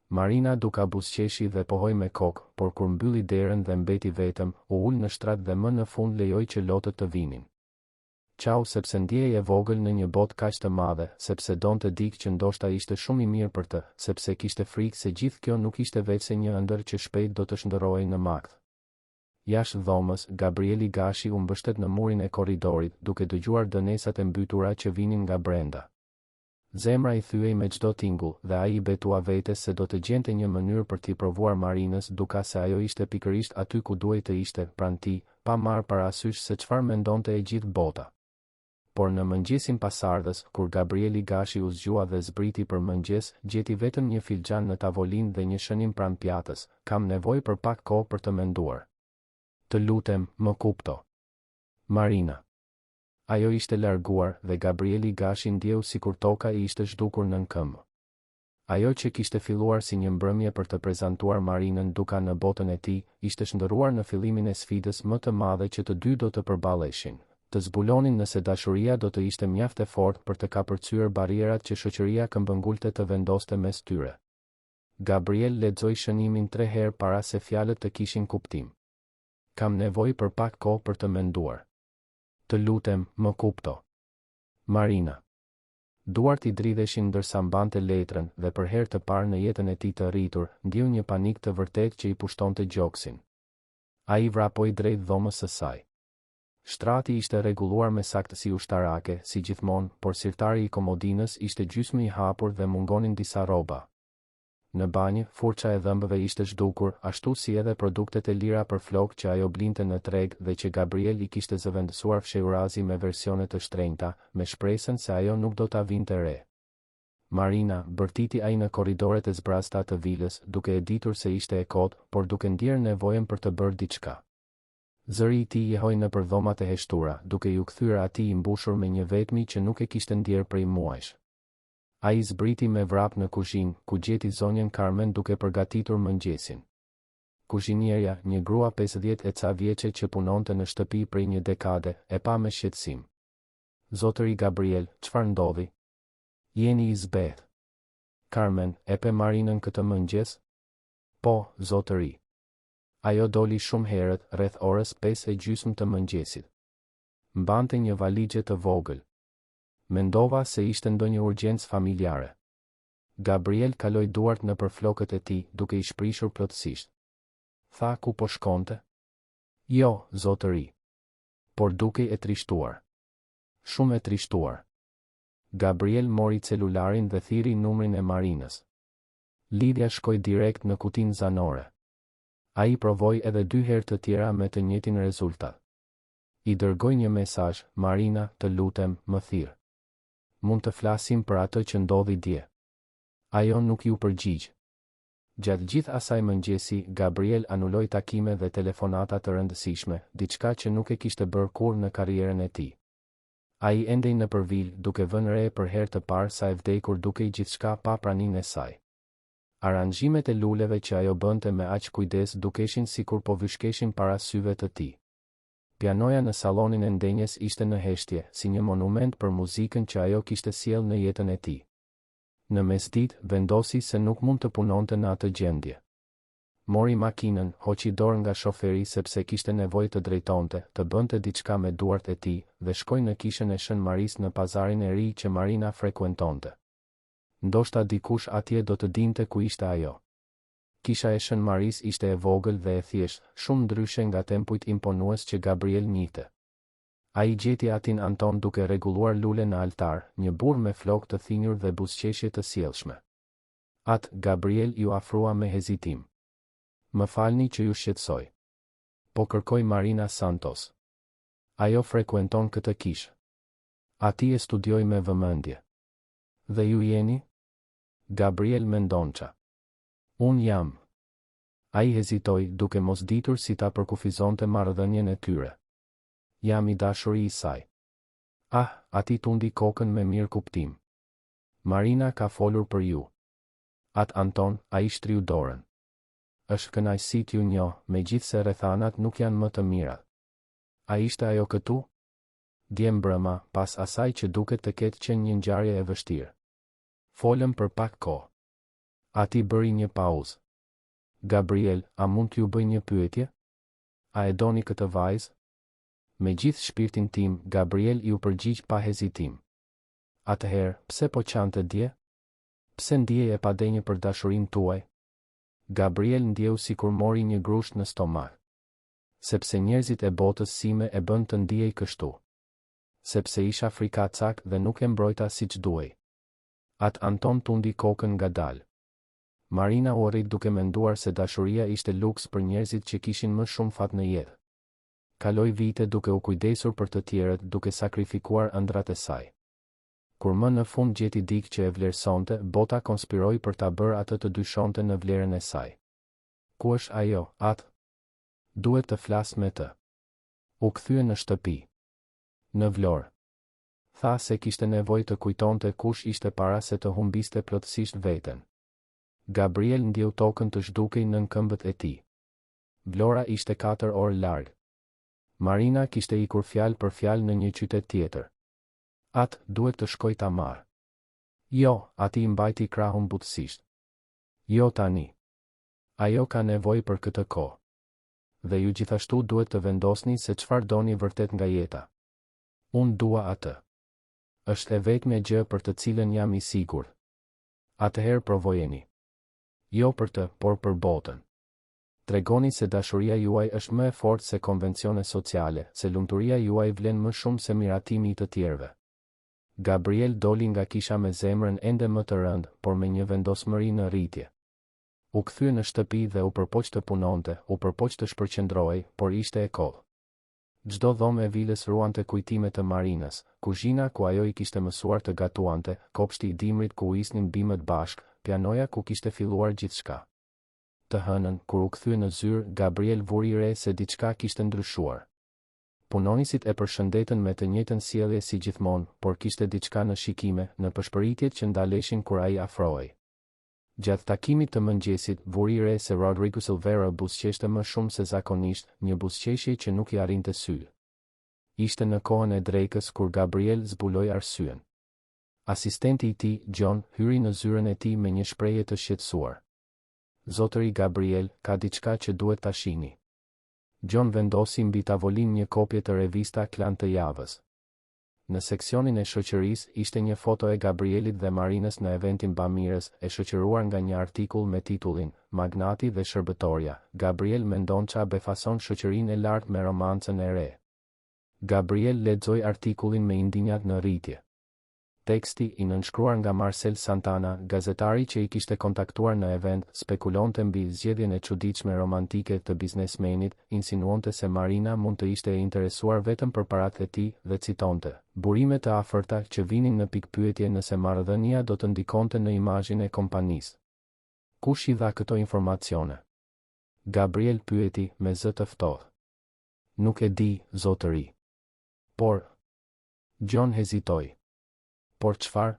Marina duka buzëqeshi dhe pohoi me kokë, por kur mbylli derën dhe mbeti vetëm, u ul në shtrat dhe më në fund lejoi që lotët të vinin. Qau sepse ndjej e vogël në një botë kaq të madhe, sepse donte dikë që ndoshta ishte shumë i mirë për të, sepse kishte frikë se gjithë kjo nuk ishte veçse një ëndër që shpejt do të shndërrohej në makth. Jashtë dhomës, Gabrieli Gashi u mbështet në murin e korridorit, duke dëgjuar dënesat e mbytura që vinin nga brenda. Zemra i thyej me çdo tingull, dhe ai i betua vetes se do të gjente një mënyrë për t'i provuar Marinës, duka se ajo ishte pikërisht aty ku duhej të ishte, pranë tij, pa marrë parasysh se çfarë mendonte e gjithë bota. Por në mëngjesin pasardhës, kur Gabrieli Gashi u zgjua dhe zbriti për mëngjes, gjeti vetëm një filxhan në tavolinë dhe një shënim pranë pjatës. Kam nevojë për pak kohë për të menduar. Të lutem, më kupto. Marina. Ajo ishte larguar dhe Gabrieli Gashi ndjeu sikur toka i ishte zhdukur nën këmbë. Ajo që kishte filluar si një mbrëmje për të prezantuar Marinën duka në botën e tij, ishte shndërruar në fillimin e sfidës më të madhe që të dy do të përballeshin. Të zbulonin nëse dashuria do të ishte mjaft e fortë për të kapërcyer barrierat që shoqëria këmbëngulte të vendoste mes tyre. Gabriel lexoi shënimin 3 herë para se fjalët të kishin kuptim. Kam nevojë për pak kohë për të menduar. Të lutem, më kupto. Marina. Duart i dridheshin ndërsa mbante letrën dhe për herë të parë në jetën e tij të rritur, ndjeu një panik të vërtetë që i pushtonte gjoksin. Ai vrapoi drejt dhomës së saj. Shtrati ishte rregulluar me saktësi ushtarake, si gjithmonë, por sirtari i komodinës ishte gjysmë i hapur dhe mungonin disa rroba. Në banjë, furça e dhëmbëve ishte zhdukur, ashtu si edhe produktet e lira për flokë që ajo blinte në treg dhe që Gabriel i kishte zëvendësuar fshehurazi me versione të shtrenjta, me shpresën se ajo nuk do ta vinte re. Marina, bërtiti ai në korridoret e zbrasta të vilës, duke e ditur se ishte e kotë, por duke ndjerë nevojën për të bërë diçka. Zëri i tij jehoi nëpër dhomat e heshtura, duke ju kthyer atij i mbushur me një vetmi që nuk e kishte ndjerë prej muajsh. Ai zbriti me vrap në kuzhinë, ku gjeti zonjën Carmen duke përgatitur mëngjesin. Kuzhinierja, një grua 50 e ca vjeçe që punonte në shtëpi prej një dekade, e pa me shqetësim. Zotëri Gabriel, çfarë ndodhi? Jeni i zbeth. Carmen, e pe Marinën këtë mëngjes? Po, zotëri. Ajo doli shumë herët, rreth orës 5:30 të mëngjesit. Mbante një valixhe të vogël. Mendova se ishte ndonjë urgjencë familjare. Gabriel kaloi duart nëpër flokët e tij, duke i shprishur plotësisht. Tha ku po shkonte? Jo, zotëri. Por dukej e trishtuar. Shumë e trishtuar. Gabriel mori celularin dhe thiri numrin e Marinës. Lidhja shkoi direkt në kutinë zanore. Ai provoi edhe 2 herë të tjera me të njëjtin rezultat. I dërgoi një mesazh, Marina, të lutem, më thirr. Mund të flasim për atë që ndodhi dje. Ajo nuk ju përgjigj. Gjatë gjithë asaj mëngjesi, Gabriel anuloi takime dhe telefonata të rëndësishme, diçka që nuk e kishte bërë kurrë në karrierën e tij. Ai endej nëpër vil, duke vënë re për herë të parë sa e vdekur dukej gjithçka pa praninë e saj. Aranxhimet e luleve që ajo bënte me aq kujdes dukeshin sikur po vyshkeshin para syve të tij. Pianoja në sallonin e ndenjes ishte në heshtje, si një monument për muzikën që ajo kishte sjellë në jetën e tij. Në mesditë, vendosi se nuk mund të punonte në atë gjendje. Mori makinën, hoqi dorë nga shoferi sepse kishte nevojë të drejtonte, të bënte diçka me duart e tij, dhe shkoi në kishën e Shën Maris në pazarin e ri që Marina frekuentonte. Ndoshta dikush atje do të dinte ku ishte ajo. Kisha e Shën Maris ishte e vogël dhe e thjeshtë, shumë ndryshe nga tempujt imponues që Gabriel njihte. Ai gjeti atin Anton duke rregulluar lule në altar, një burr me flokë të thinjur dhe buzëqeshje të sjellshme. Gabriel ju afrua me hezitim. Më falni që ju shqetësoj. Po kërkoi Marina Santos. Ajo frekuenton këtë kishë. Ati e studioj me vëmendje. Dhe ju jeni? Gabriel mendonça. Unë jam. Ai hezitoi, duke mos ditur si ta përkufizonte marrëdhënien e tyre. Jam i dashuri i saj. Ah, ati tundi kokën me mirë kuptim. Marina ka folur për ju. Atë Anton, a i shtriu dorën. Është kënaqësi t'ju njoh, megjithse rrethanat nuk janë më të mira. A ishte ajo këtu? Dje mbrëma, pas asaj që duket të ketë qenë një ngjarje e vështirë. Folëm për pak kohë. Ati bëri një pauzë. Gabriel, a mund t'ju bëj një pyetje? A e doni këtë vajzë? Me gjithë shpirtin tim, Gabriel ju përgjigj pa hezitim. Atëherë, pse po qante dje? Pse ndjej e padenjë për dashurinë tuaj? Gabriel ndjeu sikur mori një grusht në stomak. Sepse njerëzit e botës sime e bën të ndiej kështu. Sepse isha frikacak dhe nuk e mbrojta siç duhej. Atë Anton tundi kokën ngadalë. Marina u rrit duke menduar se dashuria ishte luks për njerëzit që kishin më shumë fat në jetë. Kaloi vite duke u kujdesur për të tjerët, duke sakrifikuar ëndrat e saj. Kur më në fund gjeti dikë që e vlerësonte, bota konspiroi për ta bërë atë të dyshonte në vlerën e saj. Ku është ajo, atë? Duhet të flas me të. U kthye në shtëpi. Në Vlorë. Tha se kishte nevojë të kujtonte kush ishte para se të humbiste plotësisht veten. Gabriel ndjeu tokën të zhdukej nën këmbët e tij. Vlora ishte 4 orë larg. Marina kishte ikur fjalë për fjalë në një qytet tjetër. Atë duhet të shkoj ta marr. Jo, ati i mbajti krahun butësisht. Jo tani. Ajo ka nevojë për këtë kohë. Dhe ju gjithashtu duhet të vendosni se çfarë doni vërtet nga jeta. Unë dua atë. Është e vetmja gjë për të cilën jam i sigurt. Atëherë provojeni. Jo për të, por për botën. Tregoni se dashuria juaj është më e fortë se konvencione sociale, se lumturia juaj vlen më shumë se miratimi i të tjerëve. Gabriel doli nga kisha me zemrën ende më të rëndë, por me një vendosmëri në rritje. U kthye në shtëpi dhe u përpoq të punonte, u përpoq të shpërqendrohej, por ishte e kodh. Çdo dhomë e vilës ruante kujtime të Marinës, kuzhina ku ajo i kishte mësuar të gatuante, kopshti i dimrit ku u isnin bimët bashk, pianoja ku kishte filluar gjithçka. Të hënën, kur u kthye në zyrë, Gabriel vuri re se diçka kishte ndryshuar. Punonisit e përshëndetën me të njëjtën sjellje si gjithmonë, por kishte diçka në shikime, në përshpëritjet që ndaleshin kur ai afrohej. Gjatë takimit të mëngjesit, vuri re se Rodrigo Silvera buzëqeshte më shumë se zakonisht, një buzëqeshje që nuk i arrinte sy. Ishte në kohën e drekës kur Gabriel zbuloi arsyen. Asistenti i tij, John, hyri në zyrën e tij me një shprehje të shqetësuar. Zotëri Gabriel, ka diçka që duhet ta shihni. John vendosi mbi tavolinë një kopje të revista Klan të javës. Në seksionin e shoqërisë ishte një foto e Gabrielit dhe Marinës në eventin bamirës, e shoqëruar nga një artikull me titullin Magnati dhe shërbëtorja. Gabriel mendon qa befason shoqërinë e lartë me romancën e re. Gabriel lexoi artikullin me indinjat në rritje. Teksti, i nënshkruar nga Marcel Santana, gazetari që i kishte kontaktuar në event, spekulonte mbi zgjedhjen e çuditshme romantike të biznesmenit, insinuonte se Marina mund të ishte e interesuar vetëm për paratë e tij dhe citonte: "Burime të afërta që vinin në pikpyetje nëse marrëdhënia do të ndikonte në imazhin e kompanisë." Kush i dha këto informacione? Gabriel pyeti me zë të ftohtë. Nuk e di, zotëri. Por John hezitoi. Por çfarë?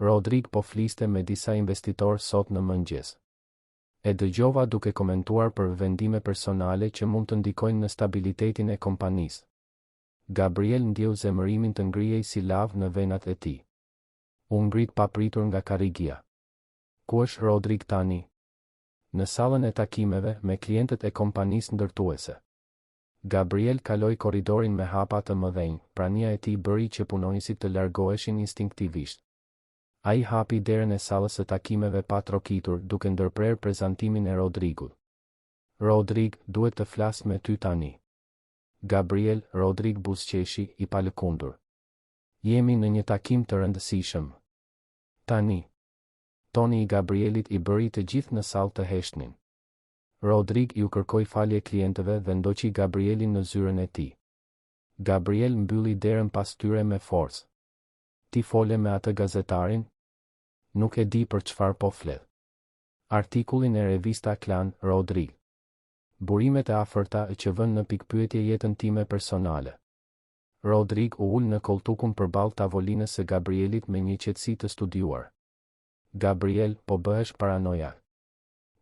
Rodrigo po fliste me disa investitorë sot në mëngjes. E dëgjova duke komentuar për vendime personale që mund të ndikojnë në stabilitetin e kompanisë. Gabriel ndjeu zemërimin të ngrihej si lavë në venat e tij. U ngrit papritur nga karrigia. Ku është Rodrigo tani? Në sallën e takimeve me klientët e kompanisë ndërtuese. Gabriel kaloi korridorin me hapa të mëdhenj, prania e tij bëri që punonisit të largoheshin instinktivisht. Ai hapi derën e sallës së takimeve pa trokitur, duke ndërprer prezantimin e Rodrigut. Rodrigo, duhet të flas me ty tani. Gabriel, Rodrigo buzëqeshi, i palëkundur. Jemi në një takim të rëndësishëm. Tani. Toni i Gabrielit i bëri të gjithë në sallë të heshtnin. Rodrigo ju kërkoi falje klientëve dhe ndoqi Gabrielin në zyrën e tij. Gabriel mbylli derën pas tyre me forcë. Ti fole me atë gazetarin? Nuk e di për çfarë po flet. Artikullin e revista Klan, Rodrigo. Burimet e afërta që vën në pikpyetje jetën time personale. Rodrik u ul në koltukun përballë tavolinës së Gabrielit me një qetësi të studiuar. Gabriel, po bëhesh paranojak.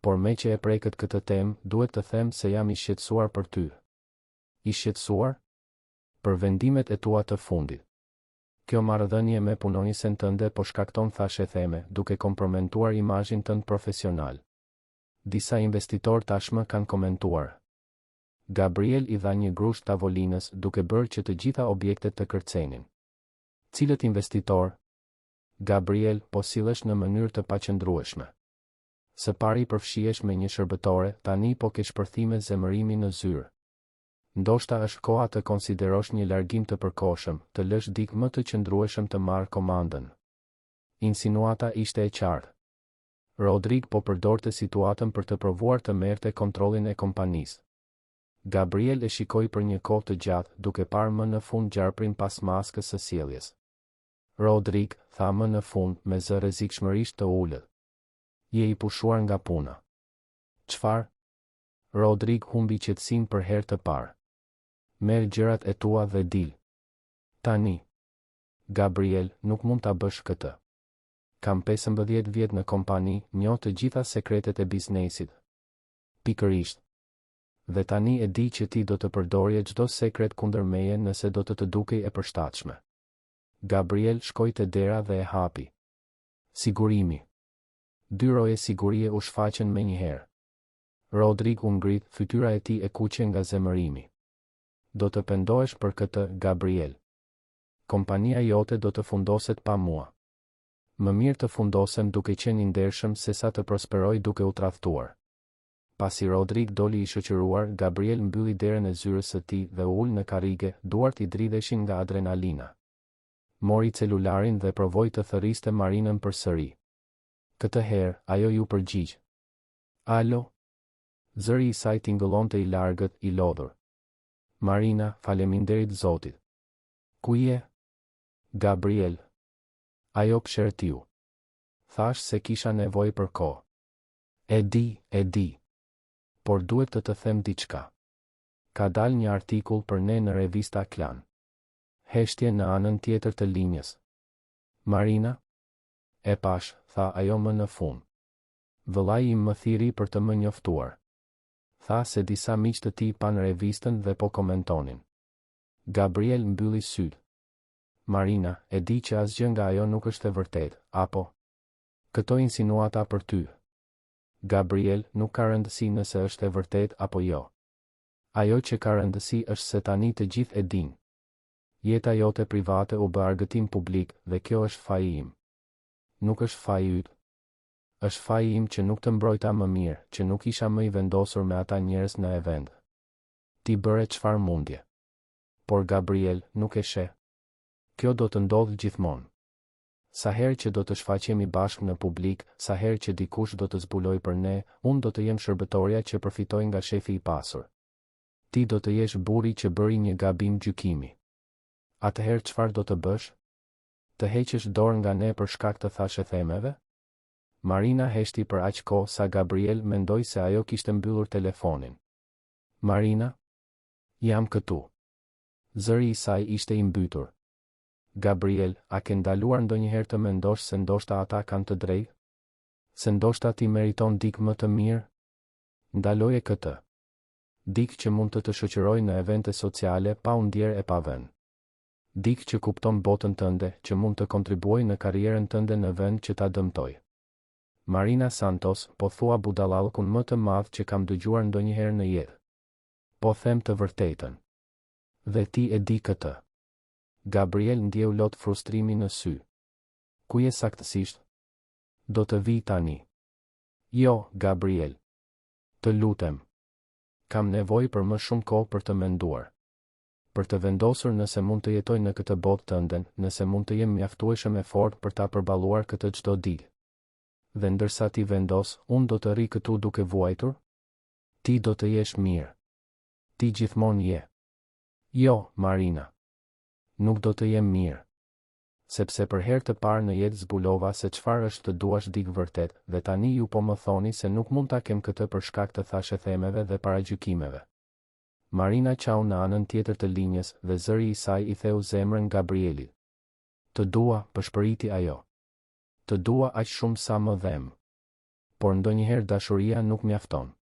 Por me që e preket këtë temë, duhet të them se jam i shqetësuar për ty. I shqetësuar? Për vendimet e tua të fundit. Kjo marrëdhënie me punonjësen tënde po shkakton, thashe theme, duke kompromentuar imazhin tënd profesional. Disa investitor tashmë kanë komentuar. Gabriel i dha një grusht tavolinës duke bërë që të gjitha objektet të kërcenin. Cilët investitor? Gabriel, po sillesh në mënyrë të paqëndrueshme. Së pari përfshihesh me një shërbëtore, tani po ke shpërthime zemërimi në zyrë. Ndoshta është koha të konsiderosh një largim të përkohshëm, të lësh dikë më të qëndrueshëm të marrë komandën. Insinuata ishte e qartë. Rodrik po përdorte situatën për të provuar të merrte kontrollin e kompanisë. Gabriel e shikoi për një kohë të gjatë, duke parë më në fund gjarprin pas maskës së sjelljes. Rodrik, tha më në fund, me zë rrezikshmërisht të ulët. Je i pushuar nga puna. Çfarë? Rodrik humbi qetësinë për herë të parë. Merr gjërat e tua dhe dil. Tani. Gabriel, nuk mund ta bësh këtë. Kam 15 vjet në kompani, njoh të gjitha sekretet e biznesit. Pikërisht. Dhe tani e di që ti do të përdorje çdo sekret kundër meje nëse do të dukej e përshtatshme. Gabriel shkoi te dera dhe e hapi. Sigurimi. 2 roje sigurie u shfaqen me një herë. Rodrik u ngrit, fytyra e tij e kuqe nga zemërimi. Do të pendohesh për këtë, Gabriel. Kompania jote do të fundoset pa mua. Më mirë të fundosem duke qenë i ndershëm sesa të prosperoj duke u tradhtuar. Pasi Rodrik doli i shoqëruar, Gabriel mbylli derën e zyrës së tij dhe u ul në karrige, duart i dridheshin nga adrenalina. Mori celularin dhe provoi të thërriste Marinën përsëri. Këtë herë, ajo ju përgjigj. Alo? Zëri i saj tingëllonte i largët, i lodhur. Marina, faleminderit Zotit. Ku je? Gabriel. Ajo këshertiu. Thash se kisha nevojë për kohë. E di. Por duhet të them diçka. Ka dal një artikull për ne në revista Klan. Heshtje në anën tjetër të linjës. Marina? E pash, tha ajo më në fund. Vëllai im më thiri për të më njoftuar. Tha se disa miq të tij pan revistën dhe po komentonin. Gabriel mbylli syt. Marina, e di që asgjë nga ajo nuk është e vërtetë, apo? Këto insinuata për ty. Gabriel, nuk ka rëndësi nëse është e vërtetë apo jo. Ajo që ka rëndësi është se tani të gjithë e dinë. Jeta jote private u bë argëtim publik dhe kjo është faji im. Nuk është faji yt. Është faji im që nuk të mbrojta më mirë, që nuk isha më i vendosur me ata njerëz në event. Ti bëre çfarë mundje. Por Gabriel, nuk e sheh. Kjo do të ndodhë gjithmonë. Sa herë që do të shfaqemi bashkë në publik, sa herë që dikush do të zbuloj për ne, unë do të jem shërbëtorja që përfitoj nga shefi i pasur. Ti do të jesh burri që bëri një gabim gjykimi. Atëherë çfarë do të bësh? Të heqësh dorë nga ne për shkak të thashe themeve? Marina heshti për aq kohë sa Gabriel mendoi se ajo kishte mbyllur telefonin. Marina? Jam këtu. Zëri i saj ishte i mbytur. Gabriel, a ke ndaluar ndonjëherë të mendosh se ndoshta ata kanë të drejtë? Se ndoshta ti meriton dikë më të mirë? Ndaloje këtë. Dikë që mund të të shoqëroj në evente sociale pa u ndjer e pa vend. Dikë që kupton botën tënde, që mund të kontribuojë në karrierën tënde në vend që ta dëmtoj. Marina Santos, po thua budallallkun më të madh që kam dëgjuar ndonjëherë në jetë. Po them të vërtetën. Dhe ti e di këtë. Gabriel ndjeu lot frustrimi në sy. Ku je saktësisht? Do të vi tani. Jo, Gabriel. Të lutem. Kam nevojë për më shumë kohë për të menduar. Për të vendosur nëse mund të jetoj në këtë botë tënden, nëse mund të jem mjaftueshëm e fortë për ta përballuar këtë çdo ditë. Dhe ndërsa ti vendos, unë do të rri këtu duke vuajtur? Ti do të jesh mirë. Ti gjithmonë je. Jo, Marina. Nuk do të jem mirë. Sepse për herë të parë në jetë zbulova se çfarë është të duash dikë vërtet, dhe tani ju po më thoni se nuk mund ta kem këtë për shkak të thashe themeve dhe paragjykimeve. Marina qau në anën tjetër të linjës dhe zëri i saj i theu zemrën Gabrielit. Të dua, përshpëriti ajo. Të dua aq shumë sa më dhem. Por ndonjëherë dashuria nuk mjafton.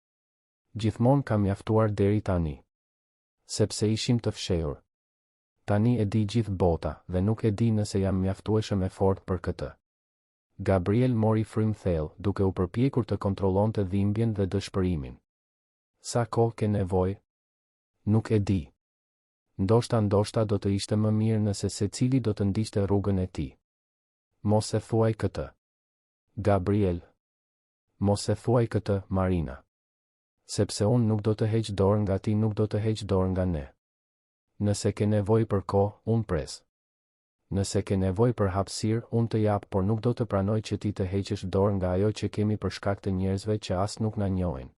Gjithmonë ka mjaftuar deri tani. Sepse ishim të fshehur. Tani e di gjithë bota dhe nuk e di nëse jam mjaftueshëm e fortë për këtë. Gabriel mori frym thellë, duke u përpjekur të kontrollonte dhimbjen dhe dëshpërimin. Sa kohë ke nevojë? Nuk e di. Ndoshta do të ishte më mirë nëse secili do të ndiqte rrugën e tij. Mos e thuaj këtë. Gabriel. Mos e thuaj këtë, Marina. Sepse unë nuk do të heq dorë nga ti, nuk do të heq dorë nga ne. Nëse ke nevojë për kohë, unë pres. Nëse ke nevojë për hapësirë, unë të jap, por nuk do të pranoj që ti të heqësh dorë nga ajo që kemi për shkak të njerëzve që as nuk na njohin.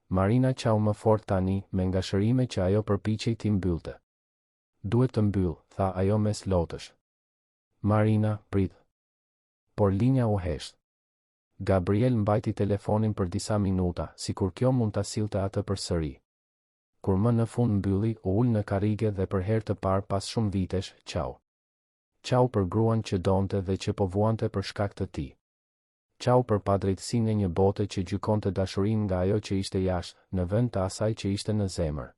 Marina qau më fort tani, me ngashërime që ajo përpiqej ti mbyllte. Duhet të mbyll, tha ajo mes lotësh. Marina, prit. Por linja u hesht. Gabriel mbajti telefonin për disa minuta, sikur kjo mund ta sillte atë përsëri. Kur më në fund mbylli, u ul në karrige dhe për herë të parë pas shumë vitesh, qau. Qau për gruan që donte dhe që po vuante për shkak të tij. Qau për padrejtësinë e një bote që gjykonte dashurinë nga ajo që ishte jashtë, në vend të asaj që ishte në zemër.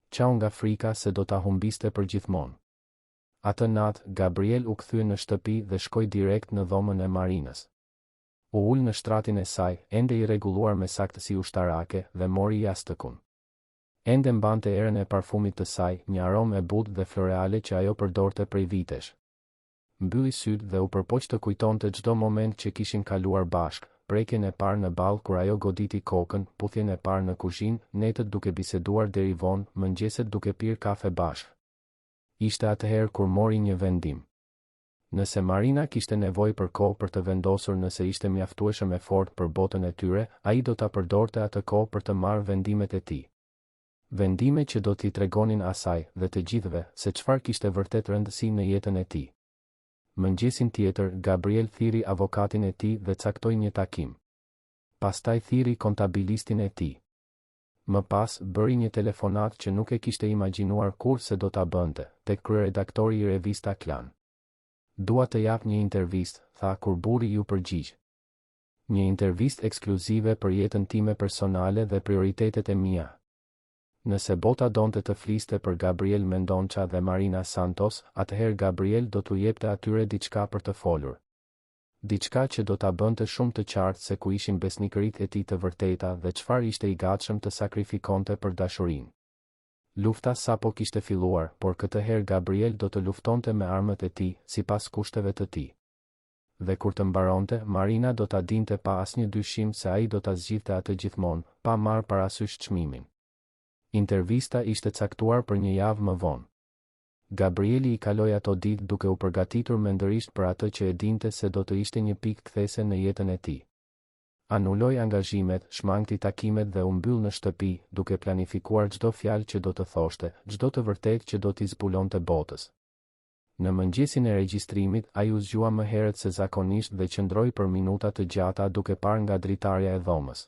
Qau nga frika se do ta humbiste përgjithmonë. Atë natë, Gabriel u kthye në shtëpi dhe shkoi direkt në dhomën e Marinës. U ul në shtratin e saj, ende i rregulluar me saktësi ushtarake, dhe mori jastëkun. Ende mbante erën e parfumit të saj, një aromë e butë dhe floreale që ajo përdorte prej vitesh. Mbylli syt dhe u përpoq të kujtonte çdo moment që kishin kaluar bashk, prekjen e parë në ball kur ajo goditi kokën, puthjen e parë në kuzhinë, netët duke biseduar deri vonë, mëngjeset duke pirë kafe bashk. Ishte atëherë kur mori një vendim. Nëse Marina kishte nevojë për kohë për të vendosur nëse ishte mjaftueshëm e fortë për botën e tyre, ai do ta përdorte atë kohë për të marrë vendimet e tij. Vendime që do t'i tregonin asaj dhe të gjithëve se çfarë kishte vërtet rëndësi në jetën e tij. Mëngjesin tjetër, Gabriel thiri avokatin e tij dhe caktoi një takim. Pastaj thiri kontabilistin e tij. Më pas, bëri një telefonat që nuk e kishte imagjinuar kur se do ta bënte, tek kryeredaktori i revista Klan. Dua të jap një intervistë, tha kur burri ju përgjigj. Një intervistë ekskluzive për jetën time personale dhe prioritetet e mia. Nëse bota donte të fliste për Gabriel Mendonça dhe Marina Santos, atëherë Gabriel do t'u jepte atyre diçka për të folur. Diçka që do ta bënte shumë të qartë se ku ishin besnikëritë e tij të vërteta dhe çfarë ishte i gatshëm të sakrifikonte për dashurinë. Lufta sapo kishte filluar, por këtë herë Gabriel do të luftonte me armët e tij, sipas kushteve të tij. Dhe kur të mbaronte, Marina do ta dinte pa asnjë dyshim se ai do ta zgjidhte atë gjithmonë, pa marrë parasysh çmimin. Intervista ishte caktuar për një javë më vonë. Gabrieli i kaloi ato ditë duke u përgatitur mendërisht për atë që e dinte se do të ishte një pikë kthese në jetën e tij. Anuloi angazhimet, shmangti takimet dhe u mbyll në shtëpi, duke planifikuar çdo fjalë që do të thoshte, çdo të vërtetë që do t'i zbulonte botës. Në mëngjesin e regjistrimit, ai u zgjua më herët se zakonisht dhe qëndroi për minuta të gjata duke parë nga dritarja e dhomës.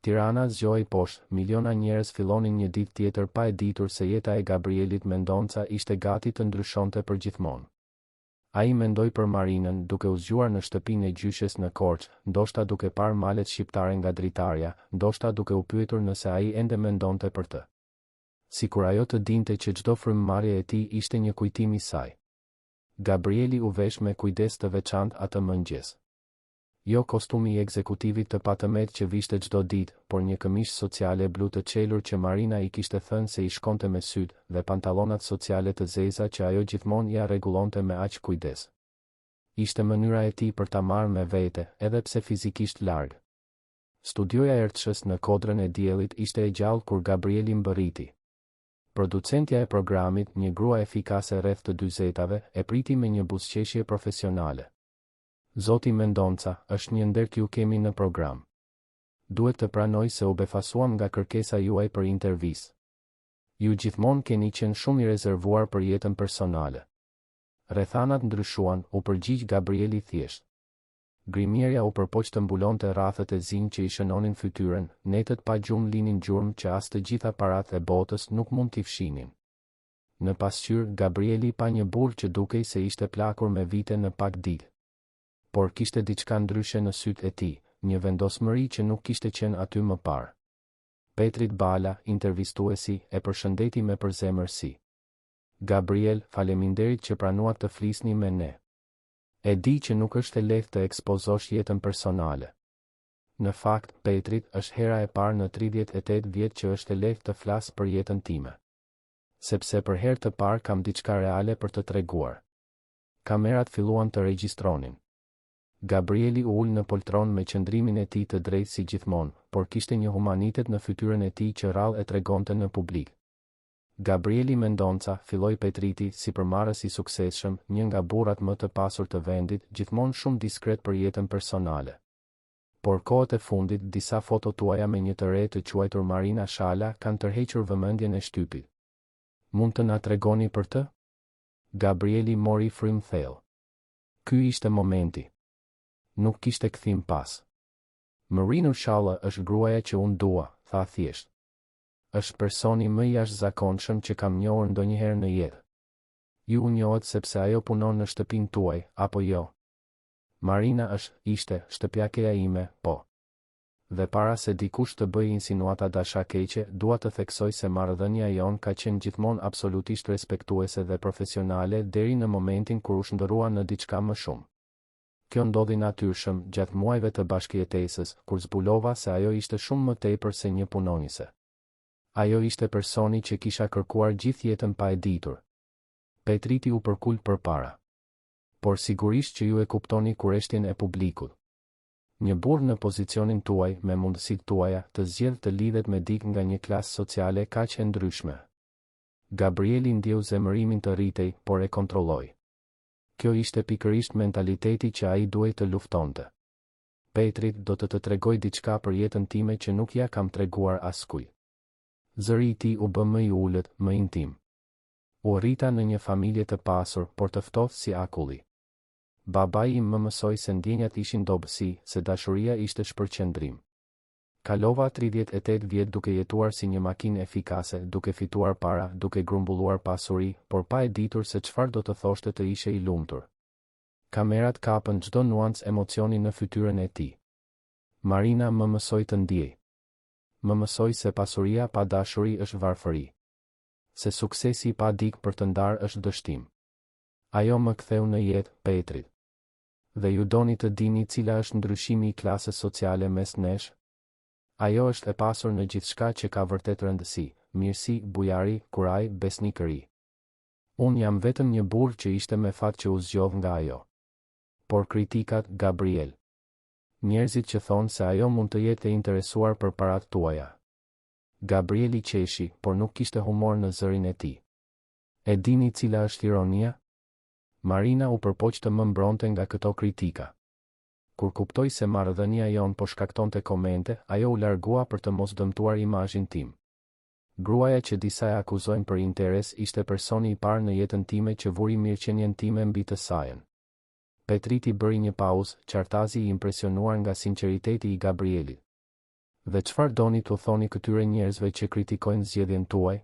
Tirana zgjohej poshtë, miliona njerëz fillonin një ditë tjetër pa e ditur se jeta e Gabrielit Mendonça ishte gati të ndryshonte përgjithmonë. Ai mendoi për Marinën duke u zgjuar në shtëpinë e gjyshes në Korçë, ndoshta duke parë malet shqiptare nga dritarja, ndoshta duke u pyetur nëse ai ende mendonte për të. Sikur ajo të dinte që çdo frymëmarrje e tij ishte një kujtim i saj. Gabrieli u vesh me kujdes të veçantë atë mëngjes. Jo kostumi i ekzekutivit të patëmet që vishte çdo ditë, por një këmishë sociale blu të çelur që Marina i kishte thënë se i shkonte me syt, dhe pantallonat sociale të zeza që ajo gjithmonë ja rregullonte me aq kujdes. Ishte mënyra e tij për ta marrë me vete, edhe pse fizikisht larg. Studioja e ertshës në kodrën e diellit ishte e gjallë kur Gabrieli mbërriti. Producentja e programit, një grua efikase rreth të 40-tave, e priti me një buzëqeshje profesionale. Zoti Mendonça, është një ndër që ju kemi në program. Duhet të pranoj se u befasuam nga kërkesa juaj për intervistë. Ju gjithmonë keni qenë shumë i rezervuar për jetën personale. Rrethanat ndryshuan, u përgjigj Gabrieli thjesht. Grimierja u përpoq të mbulonte rrafët e zinj që I shënonin fytyrën, netët pa gjumë linin gjurmë që as të gjitha parat e botës nuk mund t'i fshinin. Në pasqyrë, Gabrieli pa një burr që dukej se ishte plakur me vite në pak ditë. Por kishte diçka ndryshe në sytë e tij, një vendosmëri që nuk kishte qenë aty më parë. Petrit Bala, intervistuesi, e përshëndeti me përzemërsi. Gabriel, faleminderit që pranuat të flisni me ne. E di që nuk është e lehtë të ekspozosh jetën personale. Në fakt, Petrit, është hera e parë në 38 vjet që është e lehtë të flas për jetën time. Sepse për herë të parë kam diçka reale për të treguar. Kamerat filluan të regjistronin. Gabrieli u ul në poltron me qëndrimin e tij të drejtë si gjithmonë, por kishte një humanitet në fytyrën e tij që rrallë e tregonte në publik. Gabrieli Mendonca, filloi Petriti, si përmarrës I suksesshëm, një nga burrat më të pasur të vendit, gjithmonë shumë diskret për jetën personale. Por kohët e fundit, disa foto tuaja me një të re të quajtur Marina Shala kanë tërhequr vëmendjen e shtypit. Mund të na tregoni për të? Gabrieli mori frym thellë. Ky ishte momenti. Nuk kishte kthim pas. Marina Shala është gruaja që unë dua, tha thjesht. Është personi më I jashtëzakonshëm që kam njohur ndonjëherë në jetë. Ju njohet sepse ajo punon në shtëpinë tuaj, apo jo? Marina ishte shtëpiakeja ime, po. Dhe para se dikush të bëjë insinuata dashakeqe, dua të theksoj se marrëdhënia jon ka qenë gjithmonë absolutisht respektuese dhe profesionale deri në momentin kur u shndërrua në diçka më shumë. Kjo ndodhi natyrshëm gjatë muajve të bashkëjetesës, kur zbulova se ajo ishte shumë më tepër se një punonjëse. Ajo ishte personi që kisha kërkuar gjithë jetën pa e ditur. Petriti u përkul përpara. Por sigurisht që ju e kuptoni kurreshtjen e publikut. Një burr në pozicionin tuaj, me mundësitë tuaja, të zgjedh të lidhet me dikë nga një klasë sociale kaq e ndryshme. Gabrieli ndjeu zemërimin të rritej, por e kontrolloi. Kjo ishte pikërisht mentaliteti që ai duhej të luftonte. Petrit, do të tregoj diçka për jetën time që nuk ja kam treguar askujt. Zëri I tij u bë më I ulët, më intim. U rrita në një familje të pasur, por të ftohtë si akulli. Babai im më mësoi se ndjenjat ishin dobësi, se dashuria ishte shpërqendrim. Kalova 38 vjet duke jetuar si një makinë efikase, duke fituar para, duke grumbulluar pasuri, por pa e ditur se çfarë do të thoshte të ishe I lumtur. Kamerat kapën çdo nuancë emocioni në fytyrën e tij. Marina më mësoi të ndjej. Më mësoi se pasuria pa dashuri është varfëri. Se suksesi pa dikë për të ndarë është dështim. Ajo më ktheu në jetë, Petrit. Dhe ju doni të dini cila është ndryshimi I klasës sociale mes nesh? Ajo është e pasur në gjithçka që ka vërtet rëndësi, mirësi, bujari, kuraj, besnikëri. Unë jam vetëm një burr që ishte me fat që u zgjodh nga ajo. Por kritikat, Gabriel. Njerëzit që thonë se ajo mund të jetë e interesuar për parat tuaja. Gabrieli qeshi, por nuk kishte humor në zërin e tij. E dini cila është ironia? Marina u përpoq të më mbronte nga këto kritika. Kur kuptoi se marrëdhënia jon po shkaktonte komente, ajo u largua për të mos dëmtuar imazhin tim. Gruaja që disa e akuzojnë për interes ishte personi I parë në jetën time që vuri mirëqenien time mbi të sajën. Petriti bëri një pauzë, qartazi I impresionuar nga sinqeriteti I Gabrielit. Dhe çfarë doni t'u thoni këtyre njerëzve që kritikojnë zgjedhjen tuaj?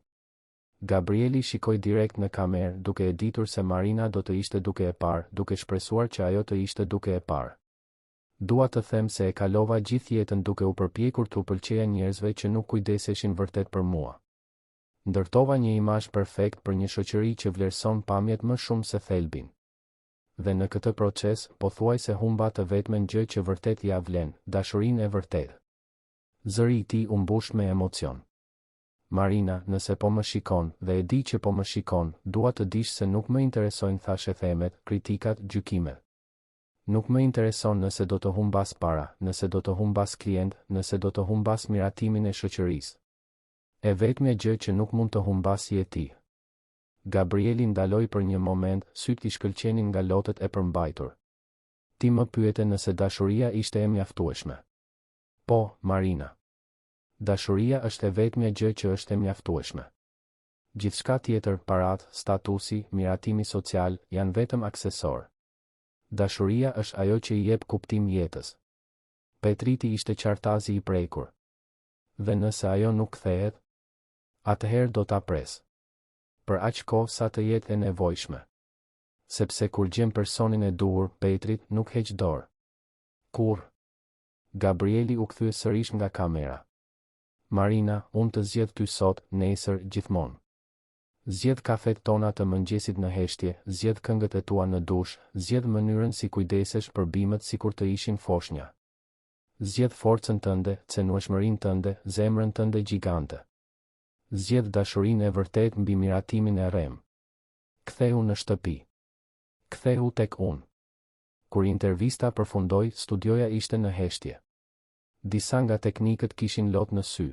Gabrieli shikoi direkt në kamerë, duke e ditur se Marina do të ishte duke e parë, duke shpresuar që ajo të ishte duke e parë. Dua të them se e kalova gjithë jetën duke u përpjekur t'u pëlqeja njerëzve që nuk kujdeseshin vërtet për mua. Ndërtova një imazh perfekt për një shoqëri që vlerëson pamjet më shumë se thelbin. Dhe në këtë proces, pothuajse humba të vetmen gjë që vërtet ja vlen, dashurinë e vërtetë. Zëri I tij u mbush me emocion. Marina, nëse po më shikon, dhe e di që po më shikon, dua të dish se nuk më interesojnë thashe themet, kritikat, gjykimet. Nuk më intereson nëse do të humbas para, nëse do të humbas klient, nëse do të humbas miratimin e shoqërisë. E vetmja gjë që nuk mund të humbas je ti. Gabrieli ndaloi për një moment, syt I shkëlqenin nga lotët e përmbajtur. Ti më pyete nëse dashuria ishte e mjaftueshme. Po, Marina. Dashuria është e vetmja gjë që është e mjaftueshme. Gjithçka tjetër, parat, statusi, miratimi social, janë vetëm aksesor. Dashuria është ajo që i jep kuptim jetës. Petriti ishte qartazi i prekur. Dhe nëse ajo nuk kthehet, atëherë do ta pres. Për aq kohë sa të jetë e nevojshme. Sepse kur gjem personin e duhur, Petrit nuk heq dorë. Kur? Gabrieli u kthye sërish nga kamera. Marina, unë të zgjedh ty sot, nesër, gjithmonë. Zgjedh kafet tona të mëngjesit në heshtje, zgjedh këngët e tua në dush, zgjedh mënyrën si kujdesesh për bimët sikur të ishin foshnja. Zgjedh forcën tënde, cenueshmërinë tënde, zemrën tënde gjigante. Zgjedh dashurinë e vërtet mbi miratimin e rrem. Ktheu në shtëpi. Ktheu tek unë. Kur intervista përfundoi, studioja ishte në heshtje. Disa nga teknikët kishin lot në sy.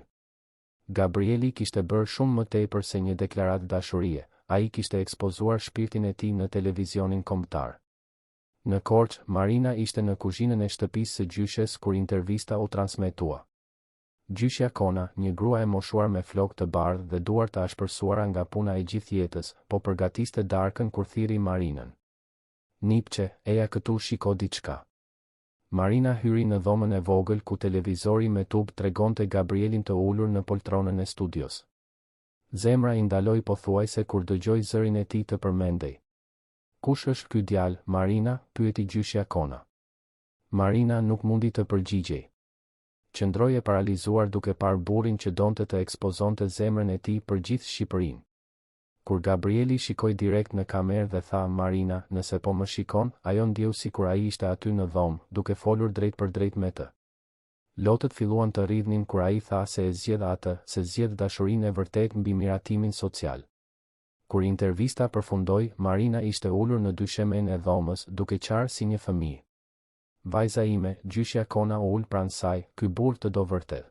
Gabrieli kishte bërë shumë më tepër se një deklaratë dashurie, ai kishte ekspozuar shpirtin e tij në televizionin kombëtar. Në Korçë, Marina ishte në kuzhinën e shtëpisë së gjyshes kur intervista u transmetua. Gjyshja Kona, një grua e moshuar me flokë të bardhë dhe duar të ashpërsuara nga puna e gjithë jetës, po përgatiste darkën kur thiri Marinën. Nipçe, eja këtu shiko diçka. Marina hyri në dhomën e vogël ku televizori me tub tregonte Gabrielin të ulur në poltronën e studios. Zemra i ndaloi pothuajse kur dëgjoi zërin e tij të përmendej. Kush është ky djalë, Marina? Pyeti gjyshja Kona. Marina nuk mundi të përgjigjej. Qëndroi e paralizuar duke parë burrin që donte të ekspozonte zemrën e tij për gjithë Shqipërinë. Kur Gabrieli shikoi direkt në kamerë dhe tha Marina, nëse po më shikon, ajo ndjeu sikur ai ishte aty në dhomë, duke folur drejt për drejt me të. Lotët filluan të rridhnin kur ai tha se e zgjedh atë, se zgjedh dashurinë e vërtet mbi miratimin social. Kur intervista përfundoi, Marina ishte ulur në dyshemen e dhomës, duke qarë si një fëmijë. Vajza ime, gjyshja Kona u ul pranë saj, ky burr të do vërtet.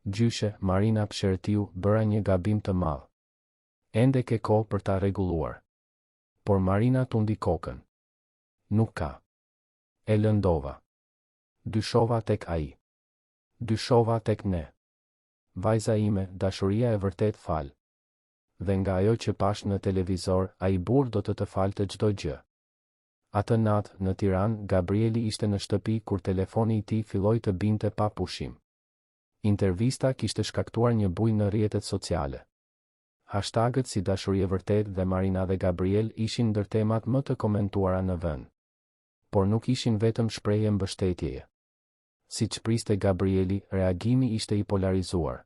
Gjyshe, Marina pshertiu, bëra një gabim të madh. Ende ke kohë për ta rregulluar. Por Marina tundi kokën. Nuk ka. E lëndova. Dyshova tek ai. Dyshova tek ne. Vajza ime, dashuria e vërtet fal. Dhe nga ajo që pash në televizor, ai burr do të falte çdo gjë. Atë natë, në Tiranë, Gabrieli ishte në shtëpi kur telefoni i tij filloi të binte pa pushim. Intervista kishte shkaktuar një bujë në rrjetet sociale. Hashtagët si dashuri e vërtet dhe Marina dhe Gabriel ishin ndër temat më të komentuara në vend. Por nuk ishin vetëm shprehje mbështetjeje. Siç priste Gabrieli, reagimi ishte i polarizuar.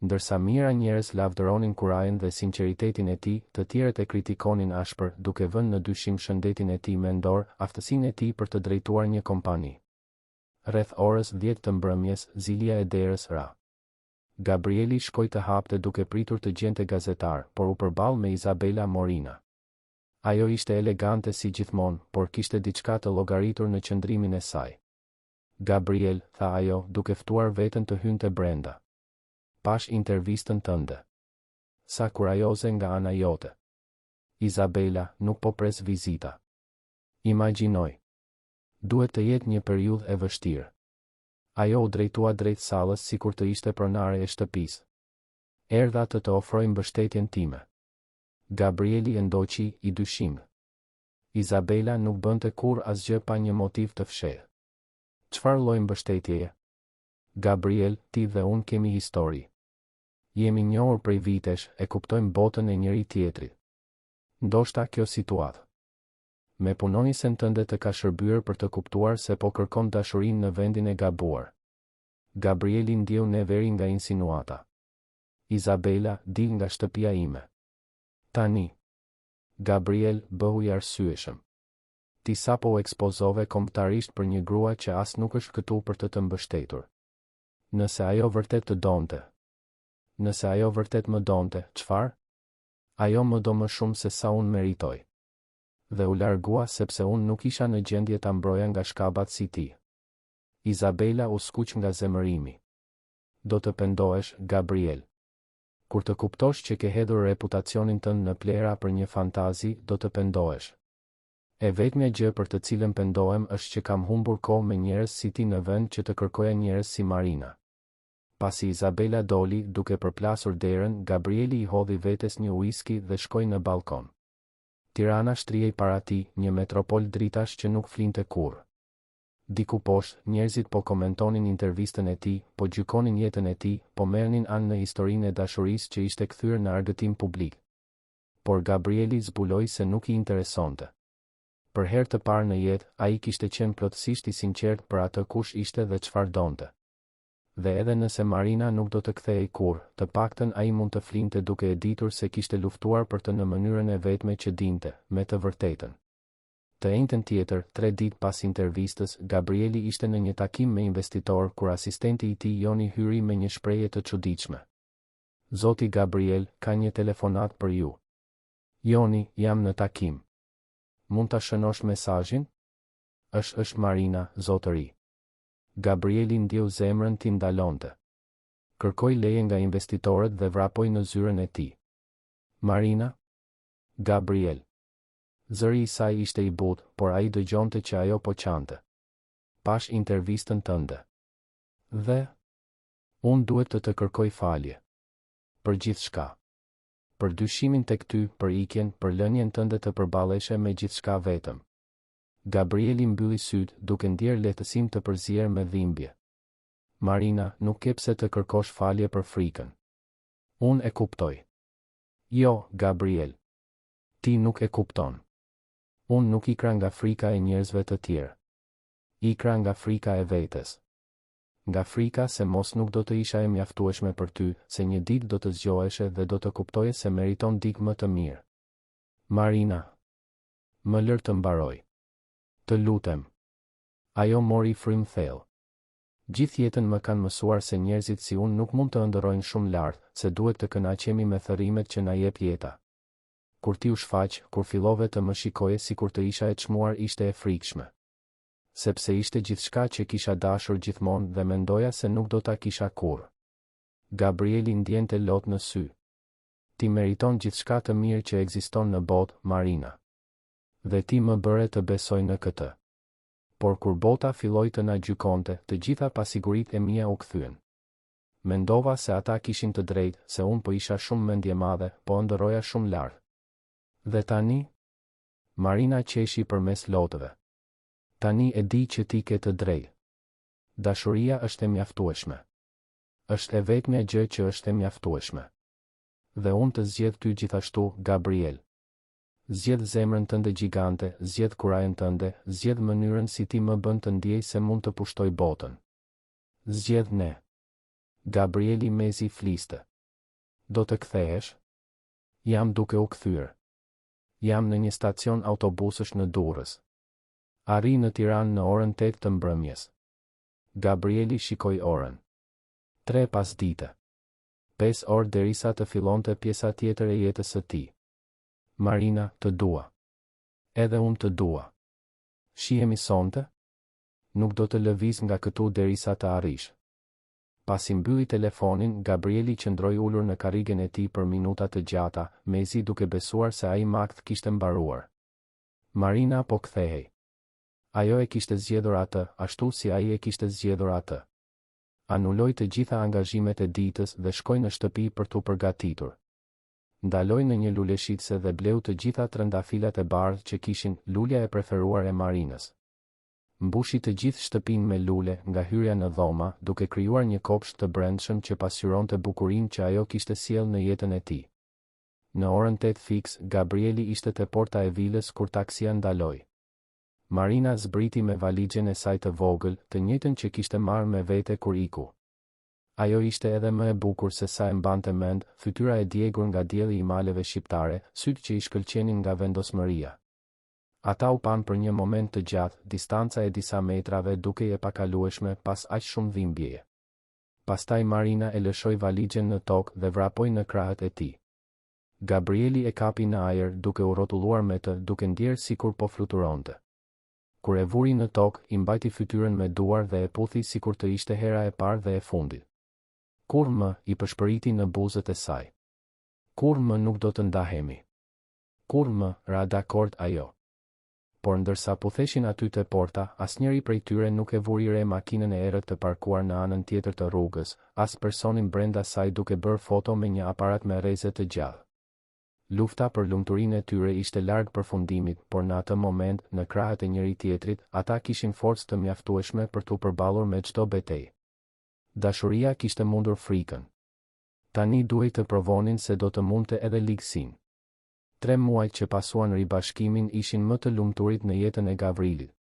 Ndërsa mira njerëz lavdëronin kurajen dhe sinqeritetin e tij, të tjerët e kritikonin ashpër, duke vënë në dyshim shëndetin e tij mendor, aftësinë e tij për të drejtuar një kompani. Rreth orës 10 të mbrëmjes, zilja e derës ra. Gabrieli shkoi të hapte duke pritur të gjente gazetar, por u përball me Izabela Morina. Ajo ishte elegante si gjithmonë, por kishte diçka të llogaritur në qëndrimin e saj. Gabriel, tha ajo, duke ftuar veten të hynte brenda. Pash intervistën tënde. Sa kurajoze nga ana jote. Izabela, nuk po pres vizita. Imagjinoj. Duhet të jetë një periudhë e vështirë. Ajo u drejtua drejt sallës sikur të ishte pronare e shtëpisë. Erdha të ofroj mbështetjen time. Gabrieli e ndoqi i dyshim. Izabela nuk bënte kur asgjë pa një motiv të fshehtë. Çfarë lloj mbështetjeje? Gabriel, ti dhe unë kemi histori. Jemi njohur prej vitesh, e kuptojmë botën e njëri tjetrit. Ndoshta kjo situatë me punonisen tënde të ka shërbyer për të kuptuar se po kërkon dashurinë në vendin e gabuar. Gabrieli ndjeu neveri nga insinuata. Izabela, dil nga shtëpia ime. Tani. Gabriel, bëhu i arsyeshëm. Ti sapo u ekspozove kombëtarisht për një grua që as nuk është këtu për të mbështetur. Nëse ajo vërtet të donte. Nëse ajo vërtet më donte, çfarë? Ajo më do më shumë se sa unë meritoj. Dhe u largua sepse unë nuk isha në gjendje ta mbroja nga shkabat si ti. Izabela u skuq nga zemërimi. Do të pendohesh, Gabriel. Kur të kuptosh që ke hedhur reputacionin tënd në plera për një fantazi, do të pendohesh. E vetmja gjë për të cilën pendohem është që kam humbur kohë me njerëz si ti në vend që të kërkoja njerëz si Marina. Pasi Izabela doli, duke përplasur derën, Gabrieli I hodhi vetes një uiski dhe shkoi në balkon. Tirana shtrihej para tij, një metropol dritash që nuk flinte kurrë. Diku poshtë, njerëzit po komentonin intervistën e tij, po gjykonin jetën e tij, po merrnin anë në historinë e dashurisë që ishte kthyer në argëtim publik. Por Gabrieli zbuloi se nuk I interesonte. Për herë të parë në jetë, ai kishte qenë plotësisht I sinqert për atë kush ishte dhe çfarë donte. Dhe edhe nëse Marina nuk do të kthehej kurrë, të paktën ai mund të flinte duke e ditur se kishte luftuar për të në mënyrën e vetme që dinte, me të vërtetën. Të njëjtën tjetër, 3 ditë pas intervistës, Gabrieli ishte në një takim me investitor kur asistenti I tij Joni hyri me një shprehje të çuditshme. Zoti Gabriel, ka një telefonat për ju. Joni, jam në takim. Mund ta shënosh mesazhin? Është Marina, zotëri. Gabrieli ndjeu zemrën ti ndalonte. Kërkoi leje nga investitorët dhe vrapoi në zyrën e tij. Marina? Gabriel. Zëri I saj ishte I butë, por ai dëgjonte që ajo po qante. Pash intervistën tënde. Dhe? Unë duhet të kërkoj falje. Për gjithçka. Për dyshimin tek ty, për ikjen, për lënien tënde të përballeshe me gjithçka vetëm. Gabrieli mbylli syt, duke ndier lehtësim të përzier me dhimbje. Marina, nuk ke pse të kërkosh falje për frikën. Unë e kuptoj. Jo, Gabriel. Ti nuk e kupton. Unë nuk ikra nga frika e njerëzve të tjerë. Ikra nga frika e vetes. Nga frika se mos nuk do të isha e mjaftueshme për ty, se një ditë do të zgjoheshe dhe do të kuptoje se meriton dikë më të mirë. Marina. Më lër të mbaroj. Të lutem. Ajo mori frym thellë. Gjithë jetën më kanë mësuar se njerëzit si unë nuk mund të ëndërrojnë shumë lart, se duhet të kënaqemi me thërrimet që na jep jeta. Kur ti u shfaq, kur fillove të më shikoje sikur të isha e çmuar ishte e frikshme. Sepse ishte gjithçka që kisha dashur gjithmonë dhe mendoja se nuk do ta kisha kurrë. Gabrieli ndjente lot në sy. Ti meriton gjithçka të mirë që ekziston në botë, Marina. Dhe ti më bëre të besoj në këtë. Por kur bota filloi të na gjykonte, të gjitha pasiguritë e mia u kthyen. Mendova se ata kishin të drejtë, se unë po isha shumë mendje madhe, po ëndërroja shumë lart. Dhe tani? Marina qeshi përmes lotëve. Tani e di që ti ke të drejtë. Dashuria është e mjaftueshme. Është e vetmja gjë që është e mjaftueshme. Dhe unë të zgjedh ty gjithashtu, Gabriel. Zgjedh zemrën tënde gjigante, zgjedh kurajën tënde, zgjedh mënyrën si ti më bën të ndjej se mund të pushtoj botën. Zgjedh ne. Gabrieli mezi fliste. Do të kthehesh? Jam duke u kthyer. Jam në një stacion autobusësh në Durrës. Arri në Tiranë në orën 8 të mbrëmjes. Gabrieli shikoi orën. 3 pasdite. 5 orë derisa të fillonte pjesa tjetër e jetës së tij. Marina, të dua. Edhe unë të dua. Shihemi sonte? Nuk do të lëviz nga këtu derisa të arrish. Pasi mbylli telefonin, Gabrieli qëndroi ulur në karrigen e tij për minuta të gjata, mezi duke besuar se ai makt kishte mbaruar. Marina po kthehej. Ajo e kishte zgjedhur atë, ashtu si ai e kishte zgjedhur atë. Anuloi të gjitha angazhimet e ditës dhe shkoi në shtëpi për t'u përgatitur. Ndaloi në një luleshitse dhe bleu të gjitha trëndafilat e bardhë që kishin, lulja e preferuar e Marinës. Mbushi të gjithë shtëpinë me lule nga hyrja në dhoma, duke krijuar një kopsht të brendshëm që pasqyronte bukurinë që ajo kishte sjellë në jetën e tij. Në orën 8 fiks, Gabrieli ishte te porta e vilës kur taksia ndaloi. Marina zbriti me valixhen e saj të vogël, të njëjtën që kishte marrë me vete kur iku. Ajo ishte edhe më e bukur se sa e mbante mend, fytyra e djegur nga dielli I maleve shqiptare, sytë që I shkëlqenin nga vendosmëria. Ata u pan për një moment të gjatë, distanca e disa metrave duke e pakalueshme pas aq shumë dhimbjeje. Pastaj Marina e lëshoi valixhen në tokë dhe vrapoi në krahët e tij. Gabrieli e kapi në ajër duke u rrotulluar me të, duke ndier sikur po fluturonte. Kur e vuri në tokë, I mbajti fytyrën me duar dhe e puthi sikur të ishte hera e parë dhe e fundit. Kur më, I përshpëriti në buzët e saj. Kur më nuk do të ndahemi. Kur më, ra dakord ajo. Por ndërsa putheshin aty te porta, asnjëri prej tyre nuk e vuri re makinën e errët të parkuar në anën tjetër të rrugës, as personin brenda saj duke bërë foto me një aparat me rreze të gjallë. Lufta për lumturinë e tyre ishte larg përfundimit, por në atë moment, në krahët e njëri tjetrit, ata kishin forcë të mjaftueshme për t'u përballur me çdo betejë. Dashuria kishte mundur frikën. Tani duhej të provonin se do të mundte edhe ligësinë. 3 muajt që pasuan ribashkimin ishin më të lumturit në jetën e Gavrilit.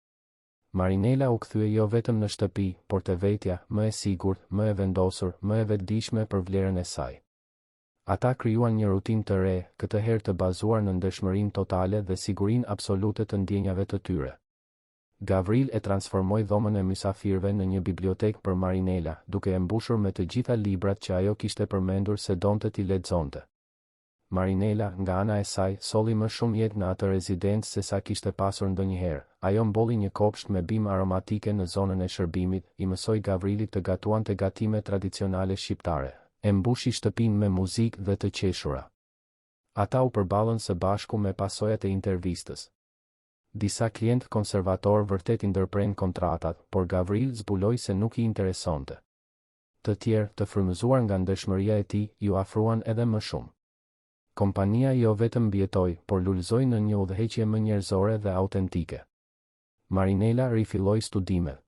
Marinela u kthye jo vetëm në shtëpi, por te vetja, më e sigurt, më e vendosur, më e vetëdijshme për vlerën e saj. Ata krijuan një rutinë të re, këtë herë të bazuar në ndershmërinë totale dhe sigurinë absolute të ndjenjave të tyre. Gavril e transformoi dhomën e mysafirëve në një bibliotekë për Marinela, duke e mbushur me të gjitha librat që ajo kishte përmendur se donte t'i lexonte. Marinela, nga ana e saj, solli më shumë jetë në atë rezidencë se sa kishte pasur ndonjëherë. Ajo mbolli një kopsht me bimë aromatike në zonën e shërbimit, i mësoi Gavrilit të gatuante gatime tradicionale shqiptare, e mbushi shtëpinë me muzikë dhe të qeshura. Ata u përballën së bashku me pasojat e intervistës. Disa klientë konservatorë vërtet i ndërprejnë kontratat, por Gavril zbuloi se nuk i interesonte. Të tjerë, të frymëzuar nga ndershmëria e tij, ju afruan edhe më shumë. Kompania jo vetëm mbijetoi, por lulëzoi në një udhëheqje më njerëzore dhe autentike. Marinela rifilloi studimet.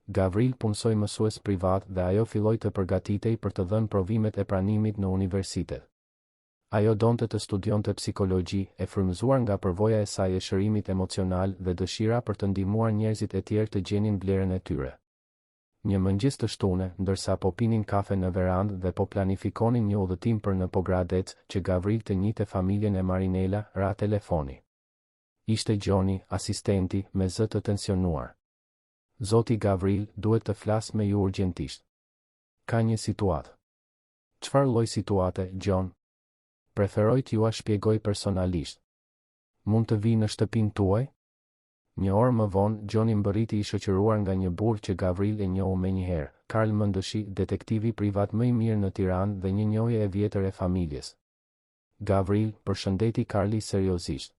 Gavril punsoi mësues privat dhe ajo filloi të përgatitej për të dhënë provimet e pranimit në universitet. Ajo donte të studionte psikologji, e frymëzuar nga përvoja e saj e shërimit emocional dhe dëshira për të ndihmuar njerëzit e tjerë të gjenin vlerën e tyre. Një mëngjes të shtune, ndërsa po pinin kafe në verandë dhe po planifikonin një udhëtim për në Pogradec, që Gavril të njihte familjen e Marinela, ra telefoni. Ishte Gjoni, asistenti, me zë të tensionuar. Zoti Gavril, duhet të flas me ju urgjentisht. Ka një situatë. Çfarë lloj situate, Gjon? Preferoj t'ju shpjegoj personalisht. Mund të vi në shtëpinë tuaj? Një orë më vonë, Gjoni mbërriti i shoqëruar nga një burr që Gavril e njohu menjëherë, Karl Mëndëshi, detektivi privat më i mirë në Tiranë dhe një njohje e vjetër e familjes. Gavril, përshëndeti Karli seriozisht.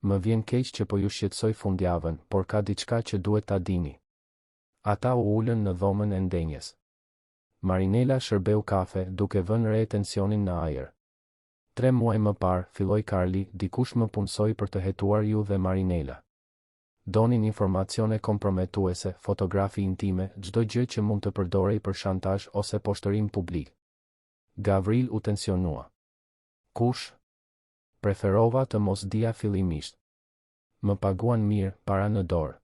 Më vjen keq që po ju shqetësoj fundjavën, por ka diçka që duhet ta dini. Ata u ulën në dhomën e ndenjes. Marinela shërbeu kafe, duke vënë re tensionin në ajër. 3 muaj më parë, filloi Karli, dikush më punsoi për të hetuar ju dhe Marinela. Donin informacione komprometuese, fotografi intime, çdo gjë që mund të përdorej për shantazh ose poshtërim publik. Gavril u tensionua. Kush? Preferova të mos dija fillimisht. Më paguan mirë, para në dorë.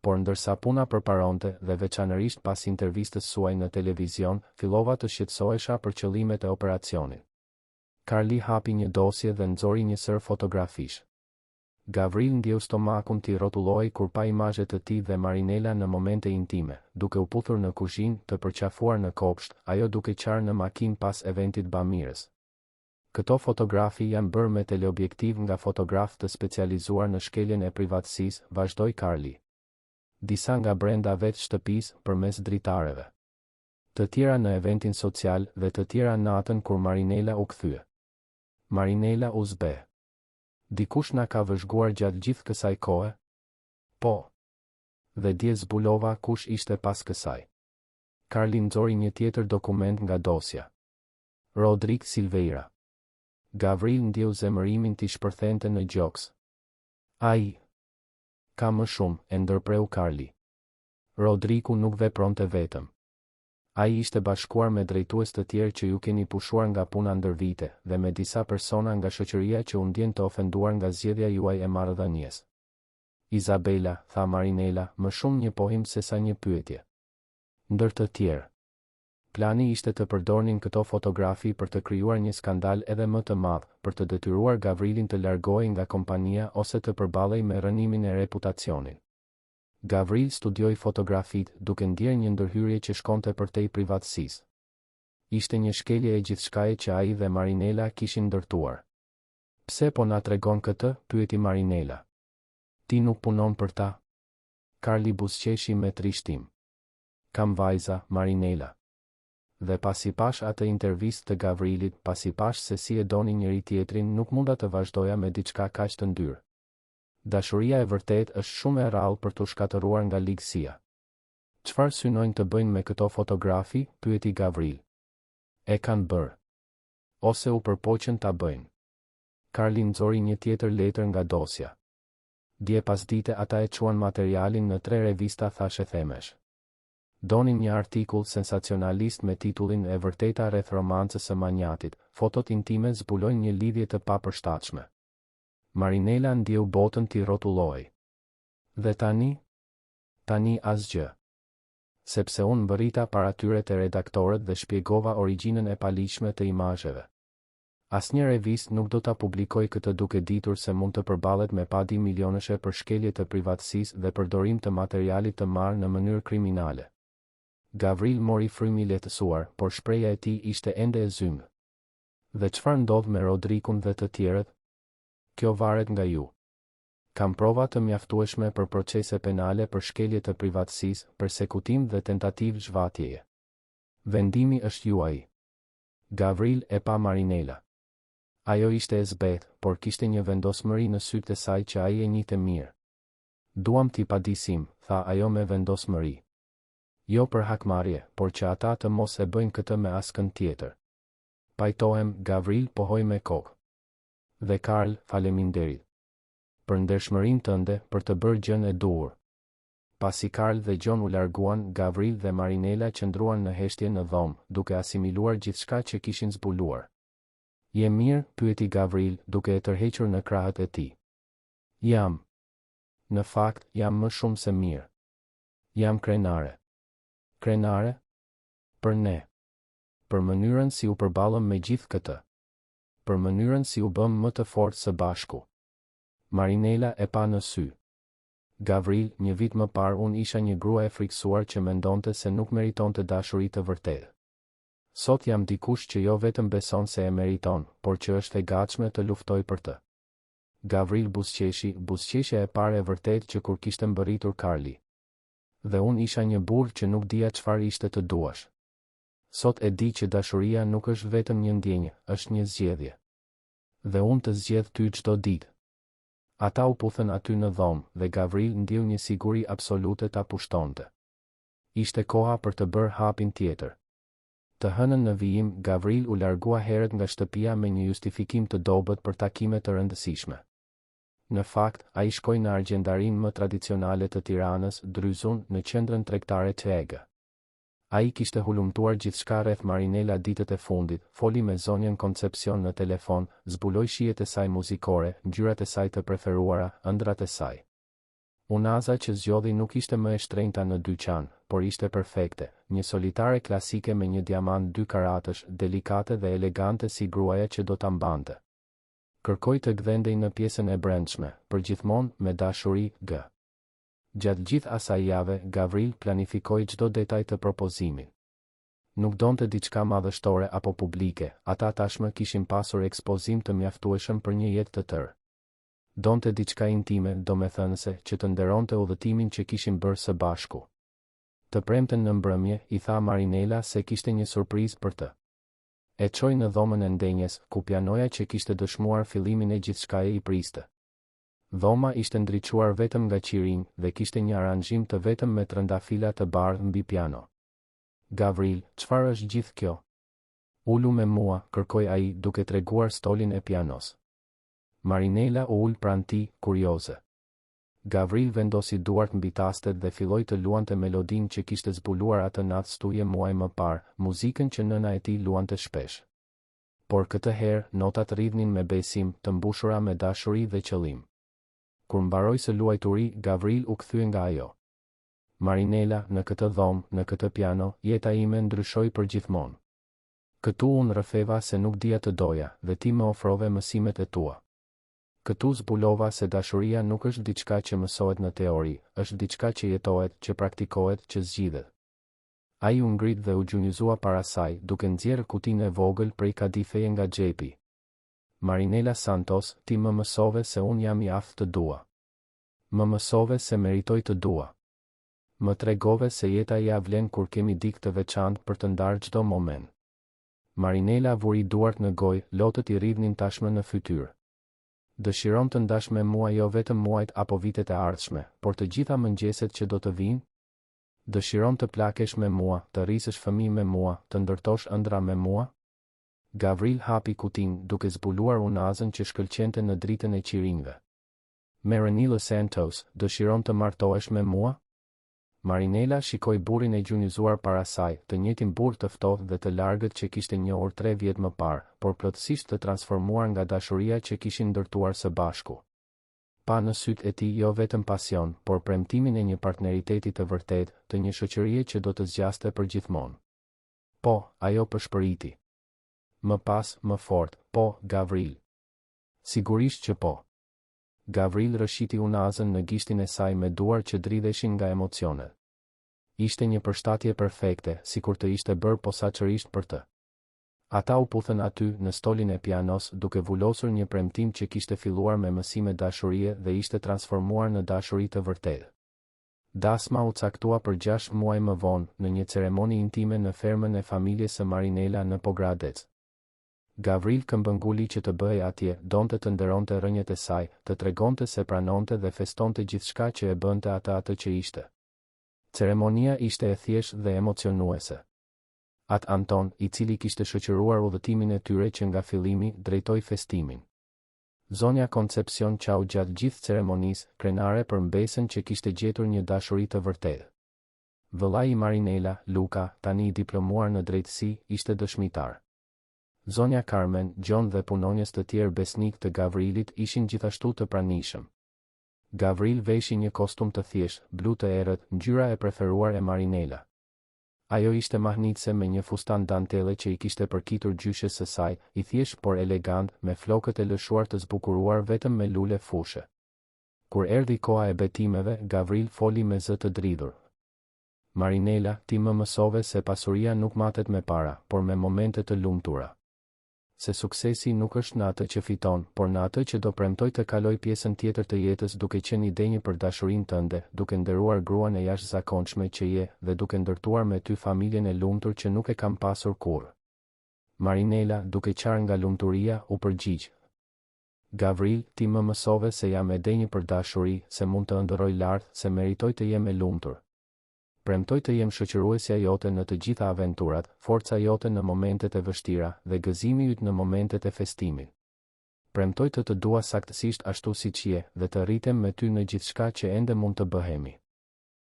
Por ndërsa puna përparonte dhe veçanërisht pas intervistës suaj në televizion, fillova të shqetësohesha për qëllimet e operacionit. Karli hapi një dosje dhe nxori një sër fotografish. Gavril ndjeu stomakun t'i rrotulloi kur pa imazhet të tij dhe Marinela në momente intime, duke u puthur në kuzhinë, të përqafuar në kopsht, ajo duke qarë në makinë pas eventit bamirës. Këto fotografi janë bërë me teleobjektiv nga fotograf të specializuar në shkeljen e privatësisë, vazhdoi Karli. Disa nga brenda vetë shtëpisë, përmes dritareve. Të tjera në eventin social dhe të tjera natën kur Marinela u kthye. Marinela u zbe. Dikush na ka vëzhguar gjatë gjithë kësaj kohe? Po. Dhe dje zbulova kush ishte pas kësaj. Karli nxori një tjetër dokument nga dosja. Rodrik Silveira. Gavril ndjeu zemërimin t'i shpërthente në gjoks. Ai. Ka më shumë, e ndërpreu Karli. Rodriku nuk vepronte vetëm. Ai ishte bashkuar me drejtues të tjerë që ju keni pushuar nga puna ndër vite, dhe me disa persona nga shoqëria që u ndjen të ofenduar nga zgjedhja juaj e marrëdhënies. Izabela, tha Marinela, më shumë një pohim se sa një pyetje. Ndër të tjerë. Plani ishte të përdornin këto fotografi për të krijuar një skandal edhe më të madh, për të detyruar Gavrilin të largohej nga kompania ose të përballej me rënimin e reputacionit. Gavril studioi fotografitë, duke ndjerë një ndërhyrje që shkonte përtej privatësisë. Ishte një shkelje e gjithçkaje që ai dhe Marinela kishin ndërtuar. Pse po na tregon këtë? Pyeti Marinela. Ti nuk punon për ta? Karli buzëqeshi me trishtim. Kam vajza, Marinela. Dhe pasi pash atë intervistë të Gavrilit, pasi pash se si e doni njëri tjetrin, nuk munda të vazhdoja me diçka kaq të ndyrë. Dashuria e vërtet është shumë e rrallë për të shkatëruar nga ligësia. Çfarë synojnë të bëjnë me këto fotografi? Pyeti Gavril. E kanë bërë. Ose u përpoqën ta bëjnë. Karli nxori një tjetër letër nga dosja. Dje pas dite ata e quan materialin në 3 revista thashe themesh. Donin një artikull sensacionalist me titullin E vërteta rreth romancës së Manjatit, fotot intime zbulojnë një lidhje të papërshtatshme. Marinela ndjeu botën t'i rrotulloi. Dhe tani? Tani asgjë. Sepse unë mbërrita para tyre të redaktorët dhe shpjegova origjinën e paligjshme të imazheve. Asnjë revistë nuk do ta publikoj këtë duke ditur se mund të përballet me padi milionëshe për shkelje të privatësisë dhe përdorim të materialit të marrë në mënyrë kriminale. Gavril mori frymë i lehtësuar, por shpreha e tij ishte ende e zymë. Dhe çfarë ndodh me Rodrikun dhe të tjerët? Kjo varet nga ju. Kam prova të mjaftueshme për procese penale për shkelje të privatësisë, persekutim dhe tentativë zhvatjeje. Vendimi është juaj. Gavril e pa Marinela. Ajo ishte e zbetë, por kishte një vendosmëri në sytë e saj që ai e njihte mirë. Duam t'i padisim, tha ajo me vendosmëri. Jo për hakmarrje, por që ata të mos e bëjnë këtë me askën tjetër. Pajtohem, Gavril pohoi me kokë. Dhe Karl, faleminderit. Për ndershmërinë tënde, për të bërë gjën e duhur. Pasi Karl dhe John u larguan, Gavril dhe Marinela qëndruan në heshtje në dhomë, duke asimiluar gjithçka që kishin zbuluar. Je mirë, pyeti Gavril, duke e tërhequr në krahët e tij. Jam. Në fakt, jam më shumë se mirë. Jam krenare. Krenare? Për ne. Për mënyrën si u përballëm me gjithë këtë. Për mënyrën si u bëm më të fortë së bashku. Marinela e pa në sy. Gavril, një vit më parë unë isha një grua e friksuar që mendonte se nuk meritonte dashuri të vërtetë. Sot jam dikush që jo vetëm beson se e meriton, por që është e gatshme të luftoj për të. Gavril buzëqeshja e parë e vërtetë që kur kishte mbërritur Karli. Dhe unë isha një burr që nuk dija çfarë ishte të duash. Sot e di që dashuria nuk është vetëm një ndjenjë, është një zgjedhje. Dhe unë të zgjedh ty çdo ditë. Ata u puthën aty në dhomë dhe Gavril ndjeu një siguri absolute ta pushtonte. Ishte koha për të bërë hapin tjetër. Të hënën në vijim, Gavril u largua herët nga shtëpia me një justifikim të dobët për takime të rëndësishme. Në fakt, ai shkoi në argjendarinë më tradicionale të Tiranës, Dryzun, në qendrën tregtare Çega. Ai kishte hulumtuar gjithçka rreth Marinela ditët e fundit, foli me zonjën Concepcion në telefon, zbuloi shijet e saj muzikore, ngjyrat e saj të preferuara, ëndrat e saj. Unaza që zgjodhi nuk ishte më e shtrenjta në dyqan, por ishte perfekte, një solitare klasike me një diamant 2 karatësh, delikate dhe elegante si gruaja që do ta mbante. Kërkoi të gdhendej në pjesën e brendshme, përgjithmonë me dashuri, g. Gjatë gjithë asaj jave, Gavril planifikoi çdo detaj të propozimit. Nuk donte diçka madhështore apo publike, ata tashmë kishin pasur ekspozim të mjaftueshëm për një jetë të tërë. Donte diçka intime, domethënëse, që të nderonte udhëtimin që kishin bërë së bashku. Të premten në mbrëmje, i tha Marinela se kishte një surprizë për të. E çoi në dhomën e ndenjes, ku pianoja që kishte dëshmuar fillimin e gjithçkaje i priste. Dhoma ishte ndriçuar vetëm nga qirinj dhe kishte një aranzhim të vetëm me trëndafila të bardhë mbi piano. Gavril, çfarë është gjithë kjo? Ulu me mua, kërkoi ai, duke treguar stolin e pianos. Marinela u ul pranë tij, kurioze. Gavril vendosi duart mbi tastet dhe filloi të luante melodinë që kishte zbuluar atë natë stuje muaj më parë, muzikën që nëna e tij luante shpesh. Por këtë herë, notat rridhnin me besim, të mbushura me dashuri dhe qëllim. Kur mbaroi së luajturi, Gavril u kthye nga ajo. Marinela, në këtë dhomë, në këtë piano, jeta ime ndryshoi përgjithmonë. Këtu unë rrëfeva se nuk dija të doja, dhe ti më ofrove mësimet e tua. Këtu zbulova se dashuria nuk është diçka që mësohet në teori, është diçka që jetohet, që praktikohet, që zgjidhet. Ai u ngrit dhe u gjunjëzua para saj, duke nxjerrë kutinë e vogël prej kadifeje nga xhepi. Marinela Santos, ti më mësove se unë jam i aftë të dua. Më mësove se meritoj të dua. Më tregove se jeta ja vlen kur kemi dikë të veçantë për të ndarë çdo moment. Marinela vuri duart në gojë, lotët i rridhnin tashmë në fytyrë. Dëshiron të ndash me mua jo vetëm muajt apo vitet e ardhshme, por të gjitha mëngjeset që do të vinë? Dëshiron të plakesh me mua, të rrisësh fëmijë me mua, të ndërtosh ëndra me mua? Gavril hapi kutin duke zbuluar unazën që shkëlqente në dritën e qirinjve. Marinela Santos, dëshiron të martohesh me mua? Marinela shikoi burrin e gjunjëzuar para saj, të njëjtin burr të ftohtë dhe të largët që kishte njohur 3 vjet më parë, por plotësisht të transformuar nga dashuria që kishin ndërtuar së bashku. Pa në sytë e tij jo vetëm pasion, por premtimin e një partneriteti të vërtetë, të një shoqërie që do të zgjaste për gjithmonë. Po, ajo përshpëriti. Më pas, më fort, po, Gavril. Sigurisht që po. Gavril rëshiti unazën në gishtin e saj me duar që dridheshin nga emocionet. Ishte një përshtatje perfekte, sikur të ishte bërë posaçërisht për të. Ata u puthën aty në stolin e pianos duke vullosur një premtim që kishte filluar me mësime dashurie dhe ishte transformuar në dashuri të vërtetë. Dasma u caktua për 6 muaj më vonë në një ceremoni intime në fermën e familjes së Marinela në Pogradec. Gavril këmbënguli që të bëhej atje, donte të nderonte rënjet e saj, të tregonte se pranonte dhe festonte gjithçka që e bënte atë që ishte. Ceremonia ishte e thjeshtë dhe emocionuese. At Anton, i cili kishte shoqëruar udhëtimin e tyre që nga fillimi, drejtoi festimin. Zonja Concepcion qau gjatë gjithë ceremonisë, krenare për mbesën që kishte gjetur një dashuri të vërtetë. Vëllai i Marinela, Luka, tani i diplomuar në drejtësi, ishte dëshmitar. Zonja Carmen, John dhe punonjës të tjerë besnik të Gavrilit ishin gjithashtu të pranishëm. Gavril veshi një kostum të thjeshtë, blu të errët, ngjyra e preferuar e Marinela. Ajo ishte mahnitse me një fustan dantele që i kishte përkitur gjyshes së saj, i thjesht por elegant, me flokët e lëshuar të zbukuruar vetëm me lule fushe. Kur erdhi koha e betimeve, Gavril foli me zë të dridhur. Marinela, ti më mësove se pasuria nuk matet me para, por me momente të lumtura. Se suksesi nuk është në atë që fiton, por në atë që do premtoj të kaloj pjesën tjetër të jetës duke qenë i denjë për dashurinë tënde, duke nderuar gruan e jashtëzakonshme që je dhe duke ndërtuar me ty familjen e lumtur që nuk e kam pasur kurrë. Marinela, duke qarë nga lumturia, u përgjigj. Gavril, ti më mësove se jam e denjë për dashuri, se mund të ëndërroj lart, se meritoj të jem e lumtur. Premtoj të jem shoqëruesja jote në të gjitha aventurat, forca jote në momentet e vështira dhe gëzimi yt në momentet e festimit. Premtoj të dua saktësisht ashtu siç je dhe të rritem me ty në gjithçka që ende mund të bëhemi.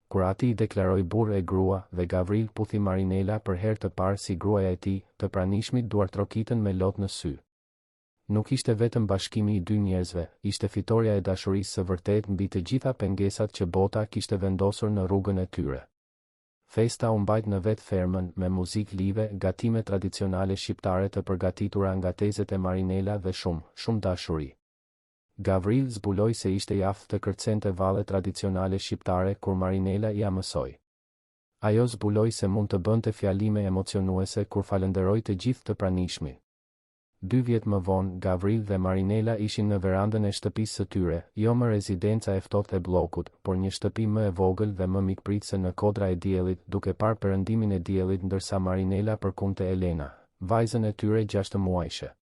Kur ati i deklaroi burr e grua dhe Gavril puthi Marinela për herë të parë si gruaja e tij, të pranishmit duart trokitën me lot në sy. Nuk ishte vetëm bashkimi i dy njerëzve, ishte fitoria e dashurisë së vërtetë mbi të gjitha pengesat që bota kishte vendosur në rrugën e tyre. Festa u mbajt në vetë fermën, me muzikë live, gatime tradicionale shqiptare të përgatitura nga tezet e Marinela dhe shumë dashuri. Gavril zbuloi se ishte i aftë të kërcente valle tradicionale shqiptare kur Marinela ia mësoi. Ajo zbuloi se mund të bënte fjalime emocionuese kur falenderoi të gjithë të pranishmin. 2 vjet më vonë, Gavril dhe Marinela ishin në verandën e shtëpisë së tyre, jo më rezidenca e ftohtë e bllokut, por një shtëpi më e vogël dhe më mikpritëse në kodra e diellit, duke parë perëndimin e diellit ndërsa Marinela përkundte Elena, vajzën e tyre 6 muajshe.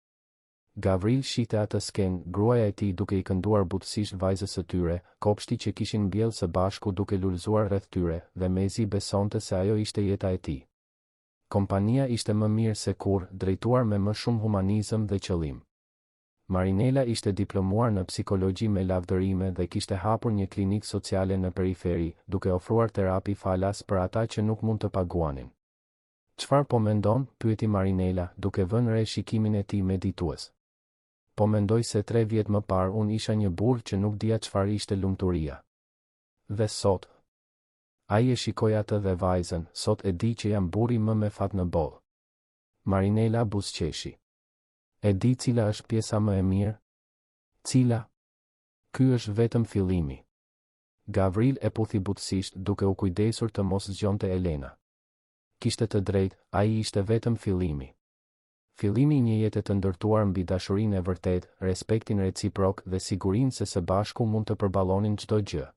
Gavril shihte atë skenë, gruaja e tij duke i kënduar butësisht vajzës së tyre, kopshti që kishin mbjellë së bashku duke lulëzuar rreth tyre, dhe mezi besonte se ajo ishte jeta e tij. Kompania ishte më mirë se kurrë, drejtuar me më shumë humanizëm dhe qëllim. Marinela ishte diplomuar në psikologji me lavdërime dhe kishte hapur një klinikë sociale në periferi, duke ofruar terapi falas për ata që nuk mund të paguanin. Çfarë po mendon? Pyeti Marinela, duke vënë re shikimin e tij meditues. Po mendoj se 3 vjet më parë unë isha një burr që nuk dija çfarë ishte lumturia. Dhe sot, ai e shikoi atë dhe vajzën, sot e di që jam burri më me fat në botë. Marinela buzëqeshi. E di cila është pjesa më e mirë? Cila? Ky është vetëm fillimi. Gavril e puthi butësisht duke u kujdesur të mos zgjonte Elena. Kishte të drejtë, ai ishte vetëm fillimi. Fillimi i një jete të ndërtuar mbi dashurinë e vërtetë, respektin reciprok dhe sigurinë se së bashku mund të përballonin çdo gjë.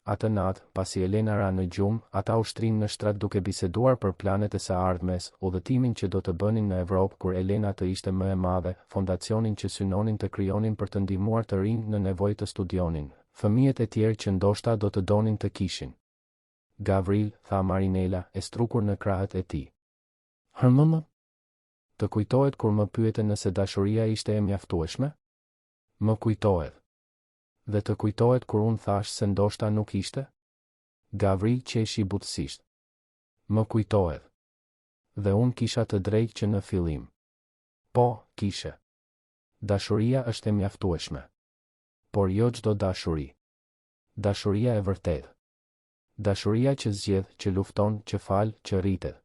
Atë natë, pasi Elena ra në gjumë, ata ushtrinë në shtrat duke biseduar për planet e së ardhmes, udhëtimin që do të bënin në Evropë kur Elena të ishte më e madhe, fondacionin që synonin të krijonin për të ndihmuar të rinj në nevojë të studionin, fëmijët e tjerë që ndoshta do të donin të kishin. Gavril, tha Marinela, e strukur në krahët e tij. Hërmëmë? Të kujtohet kur më pyete nëse dashuria ishte e mjaftueshme? Më kujtohet. Dhe të kujtohet kur unë thash se ndoshta nuk ishte? Gavri qeshi butësisht. Më kujtohet. Dhe unë kisha të drejtë që në fillim. Po, kishe. Dashuria është e mjaftueshme. Por jo çdo dashuri. Dashuria e vërtetë. Dashuria që zgjedh, që lufton, që fal, që rritet.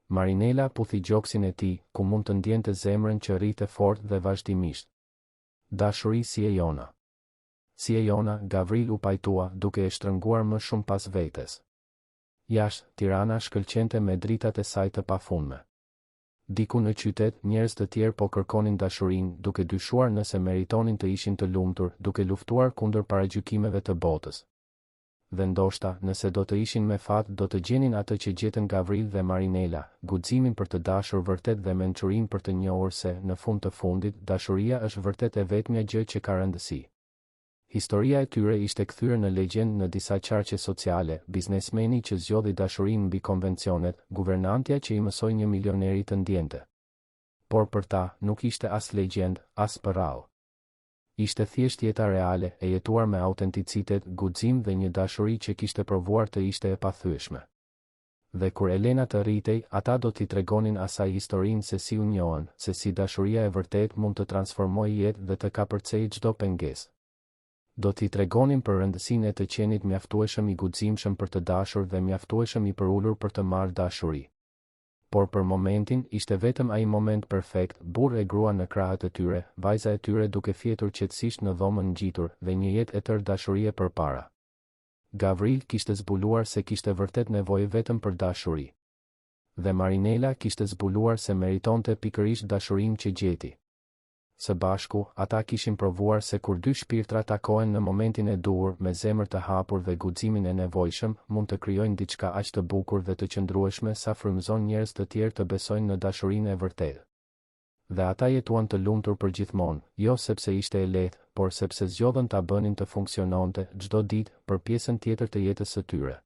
Marinela puthi gjoksin e tij, ku mund të ndjente zemrën që rritet fort dhe vazhdimisht. Dashuri si e jona. Si e jona, Gavril u pajtua, duke e shtrënguar më shumë pas vetes. Jashtë, Tirana shkëlqente me dritat e saj të pafundme. Diku në qytet, njerëz të tjerë po kërkonin dashurinë, duke dyshuar nëse meritonin të ishin të lumtur, duke luftuar kundër paragjykimeve të botës. Dhe ndoshta, nëse do të ishin me fat, do të gjenin atë që gjetën Gavril dhe Marinela, guximin për të dashur vërtet dhe mençurinë për të njohur se, në fund të fundit, dashuria është vërtet e vetmja gjë që ka rëndësi. Historia e tyre ishte kthyer në legjendë në disa qarqe sociale, biznesmeni që zgjodhi dashurinë mbi konvencionet, guvernantja që i mësoi një milioneri të ndjente. Por për ta, nuk ishte as legjendë, as përrall. Ishte thjesht jeta reale, e jetuar me autenticitet, guxim dhe një dashuri që kishte provuar të ishte e pathyeshme. Dhe kur Elena të rritej, ata do t'i tregonin asaj historinë se si u njohën, se si dashuria e vërtet mund të transformojë jetë dhe të kapërcejë çdo pengesë. Do t'i tregonin për rëndësinë e të qenit mjaftueshëm i guximshëm për të dashur dhe mjaftueshëm i përulur për të marrë dashuri. Por për momentin, ishte vetëm ai moment perfekt, burr e grua në krahët e tyre, vajza e tyre duke fjetur qetësisht në dhomën ngjitur, dhe një jetë e tërë dashurie përpara. Gavril kishte zbuluar se kishte vërtet nevojë vetëm për dashuri. Dhe Marinela kishte zbuluar se meritonte pikërisht dashurinë që gjeti. Së bashku, ata kishin provuar se kur dy shpirtra takohen në momentin e duhur, me zemër të hapur dhe guximin e nevojshëm, mund të krijojnë diçka aq të bukur dhe të qëndrueshme sa frymëzon njerëz të tjerë të besojnë në dashurinë e vërtetë. Dhe ata jetuan të lumtur përgjithmonë, jo sepse ishte e lehtë, por sepse zgjodhen ta bënin të funksiononte çdo ditë për pjesën tjetër të jetës së tyre.